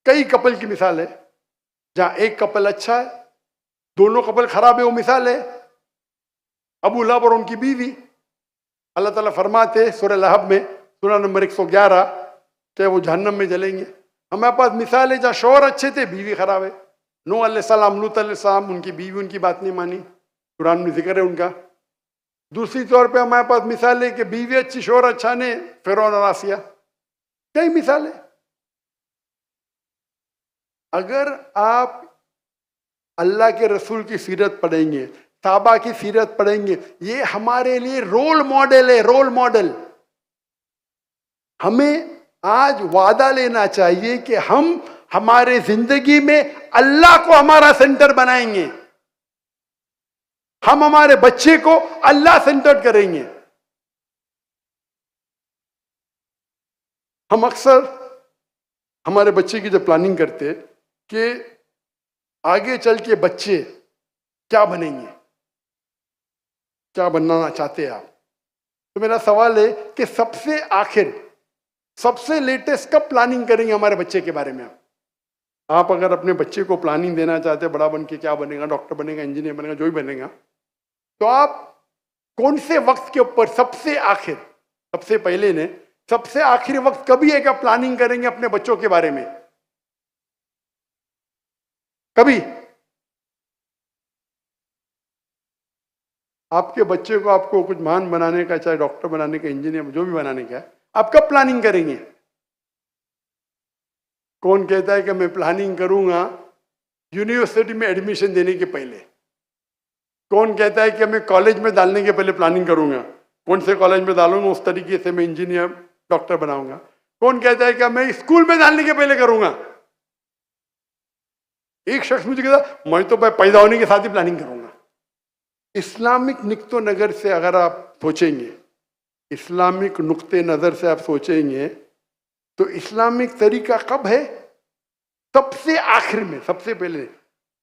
कई कपल की मिसाल है, जहां एक कपल अच्छा है, दोनों कपल खराब है, वो मिसाल है अबू लहब और उनकी बीवी। अल्लाह ताला फरमाते सूरह लहब में, सूरह नंबर 111, कि वो जहन्नम में जलेंगे। हमारे पास मिसाल है जहां शौहर अच्छे थे, बीवी खराब है। नूह अलैहिस्सलाम, लूत अलैहिस्सलाम, उनकी बीवी उनकी बात नहीं मानी, कुरान में जिक्र है उनका। दूसरी तौर पे हमारे पास मिसाल है कि बीवी अच्छी शौहर अच्छा ने, फिरौन और आसिया। कई मिसाल है। अगर आप अल्लाह के रसूल की सीरत पढ़ेंगे, साहबा की सीरत पढ़ेंगे, ये हमारे लिए रोल मॉडल है, रोल मॉडल। हमें आज वादा लेना चाहिए कि हम हमारे जिंदगी में अल्लाह को हमारा सेंटर बनाएंगे, हम हमारे बच्चे को अल्लाह सेंटर्ड करेंगे। हम अक्सर हमारे बच्चे की जब प्लानिंग करते कि आगे चल के बच्चे क्या बनेंगे, क्या बनना चाहते हैं आप, तो मेरा सवाल है कि सबसे आखिर, सबसे लेटेस्ट कब प्लानिंग करेंगे हमारे बच्चे के बारे में? आप अगर अपने बच्चे को प्लानिंग देना चाहते हैं, बड़ा बन के क्या बनेगा, डॉक्टर बनेगा, इंजीनियर बनेगा, जो भी बनेगा, तो आप कौन से वक्त के ऊपर सबसे आखिर, सबसे पहले ने सबसे आखिरी वक्त कभी है क्या प्लानिंग करेंगे अपने बच्चों के बारे में? कभी आपके बच्चे को आपको कुछ महान बनाने का, चाहे डॉक्टर बनाने का, इंजीनियर जो भी बनाने का है, आप कब प्लानिंग करेंगे? कौन कहता है कि मैं प्लानिंग करूंगा यूनिवर्सिटी में एडमिशन देने के पहले? कौन कहता है कि मैं कॉलेज में डालने के पहले प्लानिंग करूंगा, कौन से कॉलेज में डालूंगा उस तरीके से मैं इंजीनियर डॉक्टर बनाऊंगा? कौन कहता है कि मैं स्कूल में डालने के पहले करूंगा? एक शख्स मुझे कहता मैं तो पैदा होने के साथ ही प्लानिंग करूंगा। इस्लामिक नुक्ते नजर से अगर आप सोचेंगे, इस्लामिक नुक्ते नजर से आप सोचेंगे, तो इस्लामिक तरीका कब है? सबसे आखिर में, सबसे पहले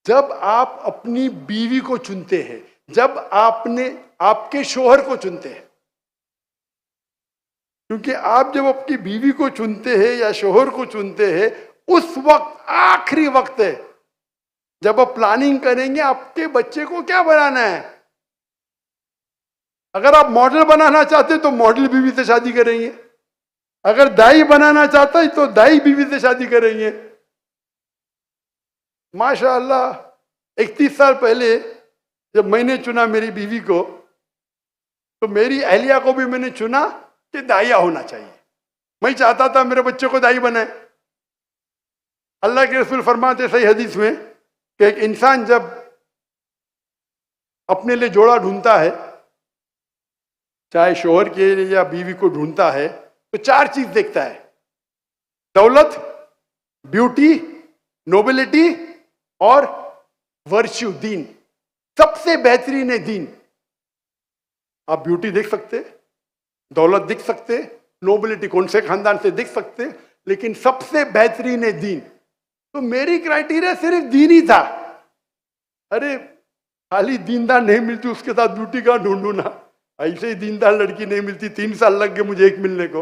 जब आप अपनी बीवी को चुनते हैं, जब आपने आपके शोहर को चुनते हैं। क्योंकि आप जब अपनी बीवी को चुनते हैं या शोहर को चुनते हैं, उस वक्त आखिरी वक्त है जब आप प्लानिंग करेंगे आपके बच्चे को क्या बनाना है। अगर आप मॉडल बनाना चाहते तो मॉडल बीवी से शादी करेंगे, अगर दाई बनाना चाहता है तो दाई बीवी से शादी करेंगे। माशाअल्लाह 31 साल पहले जब मैंने चुना मेरी बीवी को, तो मेरी अहलिया को भी मैंने चुना कि दाइया होना चाहिए। मैं चाहता था मेरे बच्चे को दाई बनाए। अल्लाह के रसूल फरमाते सही हदीस में कि एक इंसान जब अपने लिए जोड़ा ढूंढता है, चाहे शोहर के लिए या बीवी को ढूंढता है, तो 4 चीज देखता है: दौलत, ब्यूटी, नोबिलिटी और वर्च्यू, दीन। सबसे बेहतरीन है दीन। आप ब्यूटी देख सकते, दौलत दिख सकते, नोबिलिटी कौन से खानदान से दिख सकते, लेकिन सबसे बेहतरीन है दीन। तो मेरी क्राइटेरिया सिर्फ दीन ही था। अरे खाली दीनदार नहीं मिलती उसके साथ ब्यूटी का ढूंढू ना, ऐसे ही दीनदार लड़की नहीं मिलती। 3 साल लग गए मुझे एक मिलने को,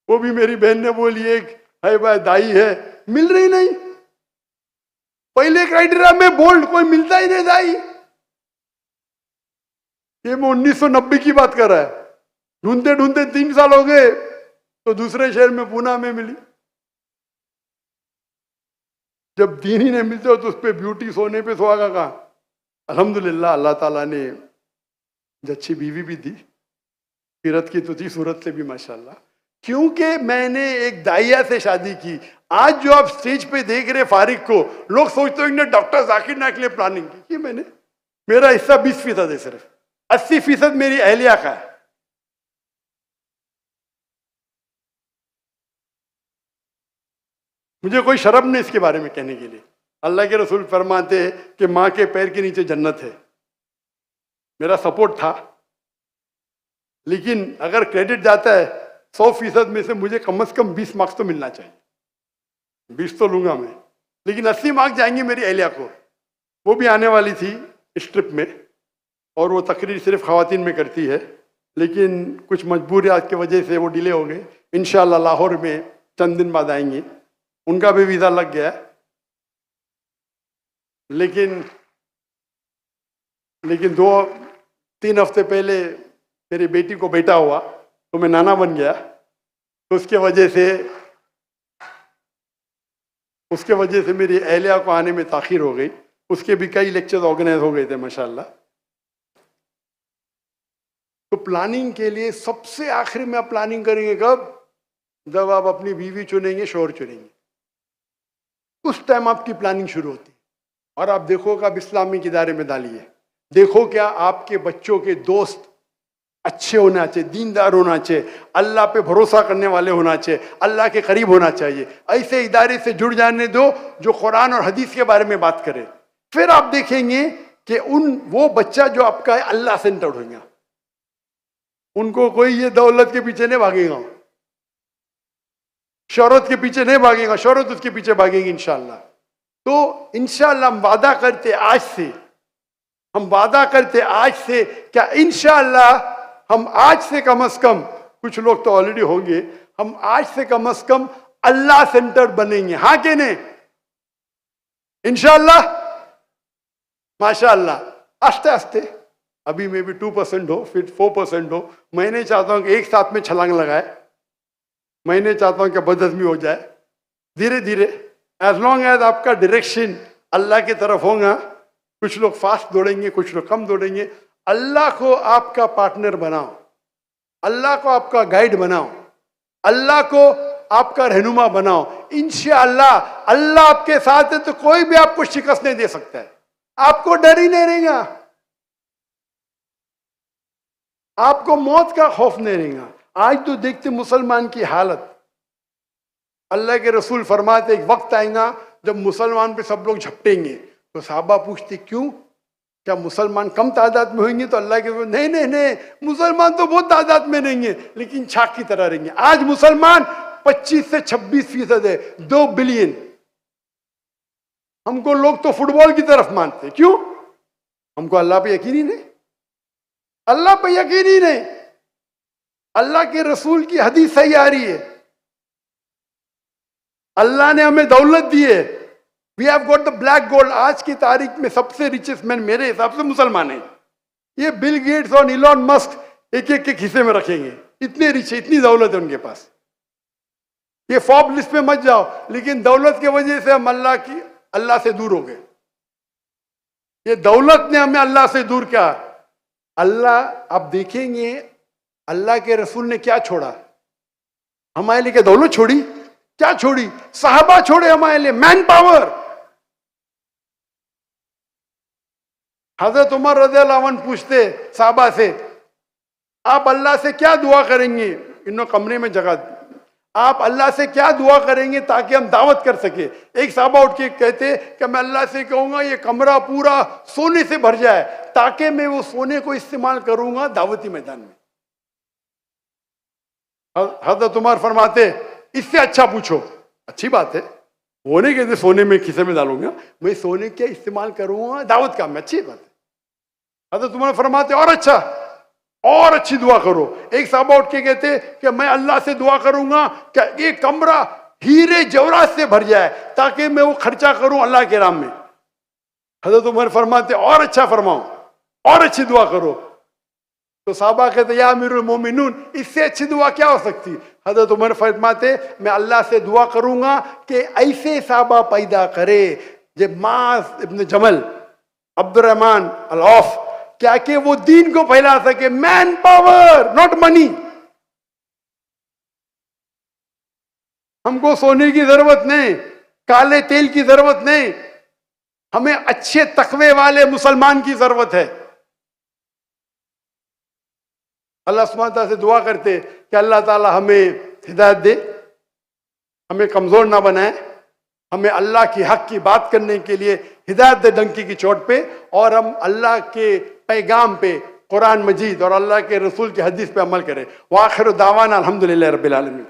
वो भी मेरी बहन ने बोली एक है भाई दाई है, मिल रही नहीं। पहले क्राइटेरिया में बोल्ड, कोई मिलता ही नहीं दाई। ये मैं 1990 की बात कर रहा है, ढूंढते ढूंढते 3 साल हो गए तो दूसरे शहर में पूना में मिली। जब दीन ही नहीं मिलते हो तो उस पर ब्यूटी, सोने पे सुहागा कहाँ। अल्हम्दुलिल्लाह अल्लाह ताला ने अच्छी बीवी भी दी, सीरत की तो थी, सूरत से भी माशाल्लाह। क्योंकि मैंने एक दाइया से शादी की। आज जो आप स्टेज पे देख रहे फारिक को, लोग सोचते हो इन्हें डॉक्टर जाकिर नाइक के लिए प्लानिंग की। मैंने, मेरा हिस्सा 20% है, सिर्फ 80% मेरी अहलिया का है। मुझे कोई शर्म नहीं इसके बारे में कहने के लिए। अल्लाह के रसूल फरमाते हैं कि माँ के पैर के नीचे जन्नत है। मेरा सपोर्ट था, लेकिन अगर क्रेडिट जाता है 100% में से मुझे कम से कम 20 मार्क्स तो मिलना चाहिए। 20 तो लूंगा मैं, लेकिन 80 मार्क्स जाएंगे मेरी अहलिया को। वो भी आने वाली थी इस ट्रिप में, और वो तकरीर सिर्फ खवातीन में करती है, लेकिन कुछ मजबूरियात की वजह से वो डिले हो गए। इंशाल्लाह लाहौर में चंद दिन बाद आएंगी। उनका भी वीज़ा लग गया है, लेकिन 2-3 हफ्ते पहले मेरी बेटी को बेटा हुआ तो मैं नाना बन गया। तो उसके वजह से मेरी अहलिया को आने में ताखीर हो गई। उसके भी कई लेक्चर्स ऑर्गेनाइज हो गए थे माशाल्लाह। तो प्लानिंग के लिए सबसे आखिर में आप प्लानिंग करेंगे कब? जब आप अपनी बीवी चुनेंगे, शोहर चुनेंगे, उस टाइम आपकी प्लानिंग शुरू होती है। और आप देखो कि आप इस्लामिक इदारे में डालिए, देखो क्या आपके बच्चों के दोस्त अच्छे होना चाहिए, दीनदार होना चाहिए, अल्लाह पे भरोसा करने वाले होना चाहिए, अल्लाह के करीब होना चाहिए। ऐसे इदारे से जुड़ जाने दो जो कुरान और हदीस के बारे में बात करे। फिर आप देखेंगे कि वो बच्चा जो आपका है अल्लाह सेंटर्ड होगा। उनको कोई ये दौलत के पीछे नहीं भागेगा, शोहरत के पीछे नहीं भागेगा, शोहरत उसके पीछे भागेगी इंशाल्लाह। तो इंशाल्लाह हम वादा करते आज से, क्या इंशाल्लाह हम आज से कम से कम, कुछ लोग तो ऑलरेडी होंगे, हम आज से कम अल्लाह सेंटर बनेंगे। हाँ कि नहीं? इंशाल्लाह, माशाल्लाह, आस्ते आस्ते। अभी में भी 2% हो, फिर 4% हो। मैं नहीं चाहता हूं कि एक साथ में छलांग लगाए, मैं नहीं चाहता हूं कि बदहजमी हो जाए। धीरे धीरे, एज लॉन्ग एज आपका डायरेक्शन अल्लाह की तरफ होगा। कुछ लोग फास्ट दौड़ेंगे, कुछ लोग कम दौड़ेंगे। अल्लाह को आपका पार्टनर बनाओ, अल्लाह को आपका गाइड बनाओ, अल्लाह को आपका रहनुमा बनाओ। इंशाअल्लाह अल्लाह आपके साथ है तो कोई भी आपको शिकस्त नहीं दे सकता है। आपको डर ही नहीं रहेगा, आपको मौत का खौफ नहीं रहेगा। आज तो देखते मुसलमान की हालत, अल्लाह के रसूल फरमाते एक वक्त आएगा जब मुसलमान पे सब लोग झपटेंगे। तो साहबा पूछते क्यों, क्या मुसलमान कम तादाद में होंगे? तो अल्लाह के नहीं, मुसलमान तो बहुत तादाद में रहेंगे, लेकिन छाक की तरह रहेंगे। आज मुसलमान 25 से 26% है, 2 बिलियन। हमको लोग तो फुटबॉल की तरफ मानते, क्यों? हमको अल्लाह पे यकीन ही नहीं, अल्लाह पे यकीन ही नहीं। अल्लाह के रसूल की हदीस सही आ रही है, अल्लाह ने हमें दौलत दी है। We have got the black gold. आज की तारीख में सबसे रिचेस्ट मैन मेरे हिसाब से मुसलमान है। ये बिल गेट्स और इलॉन मस्क एक एक हिस्से में रखेंगे, इतने रिच है, इतनी दौलत है उनके पास। ये फॉर्ब्स लिस्ट पे मत जाओ, लेकिन दौलत की वजह से हम अल्लाह से दूर हो गए। ये दौलत ने हमें अल्लाह से दूर किया। अल्लाह, आप देखेंगे अल्लाह के रसूल ने क्या छोड़ा हमारे लिए? क्या दौलत छोड़ी? क्या छोड़ी? साहबा छोड़े हमारे लिए, मैन पावर। हजरत उमर रज़ियल्लाहु अन्हु पूछते साहबा से, आप अल्लाह से क्या दुआ करेंगे? इन कमरे में जगह, आप अल्लाह से क्या दुआ करेंगे ताकि हम दावत कर सके? एक साहबा उठ के कहते कि मैं अल्लाह से कहूंगा ये कमरा पूरा सोने से भर जाए ताकि मैं वो सोने को इस्तेमाल करूंगा दावती मैदान में। हजरत उमर फरमाते इससे अच्छा पूछो। अच्छी बात है, वो नहीं कहते सोने में खिसे में डालूंगा, मैं सोने के इस्तेमाल करूंगा दावत का में। अच्छी बात है। हजरत उमर फरमाते और अच्छा, और अच्छी दुआ करो। एक साहबा उठ के कहते कि मैं अल्लाह से दुआ करूंगा कि ये कमरा हीरे जवाहरात से भर जाए ताकि मैं वो खर्चा करूं अल्लाह के नाम में। हजरत उमर फरमाते और अच्छा फरमाओ, और अच्छी दुआ करो। तो साहबा कहते या अमीरुल मोमिनून, इससे अच्छी दुआ क्या हो सकती? हजरत उमर फरमाते मैं अल्लाह से दुआ करूंगा कि ऐसे साहबा पैदा करे जब मास इब्न जमल, अब्दुर्रहमान अल-औफ, क्या कि वो दीन को फैला सके। Man power, not money. हमको सोने की जरूरत नहीं, काले तेल की जरूरत नहीं, हमें अच्छे तकवे वाले मुसलमान की जरूरत है। अल्लाह सुब्हानहू व तआला से दुआ करते कि अल्लाह ताला हमें हिदायत दे, हमें कमजोर ना बनाए, हमें अल्लाह की हक की बात करने के लिए हिदायत दे डंकी की चोट पे, और हम अल्लाह के पैगाम पे, कुरान मजीद और अल्लाह के रसूल की हदीस पे अमल करें। व आखिर दावाना अल्हम्दुलिल्लाहि रब्बिल आलमीन।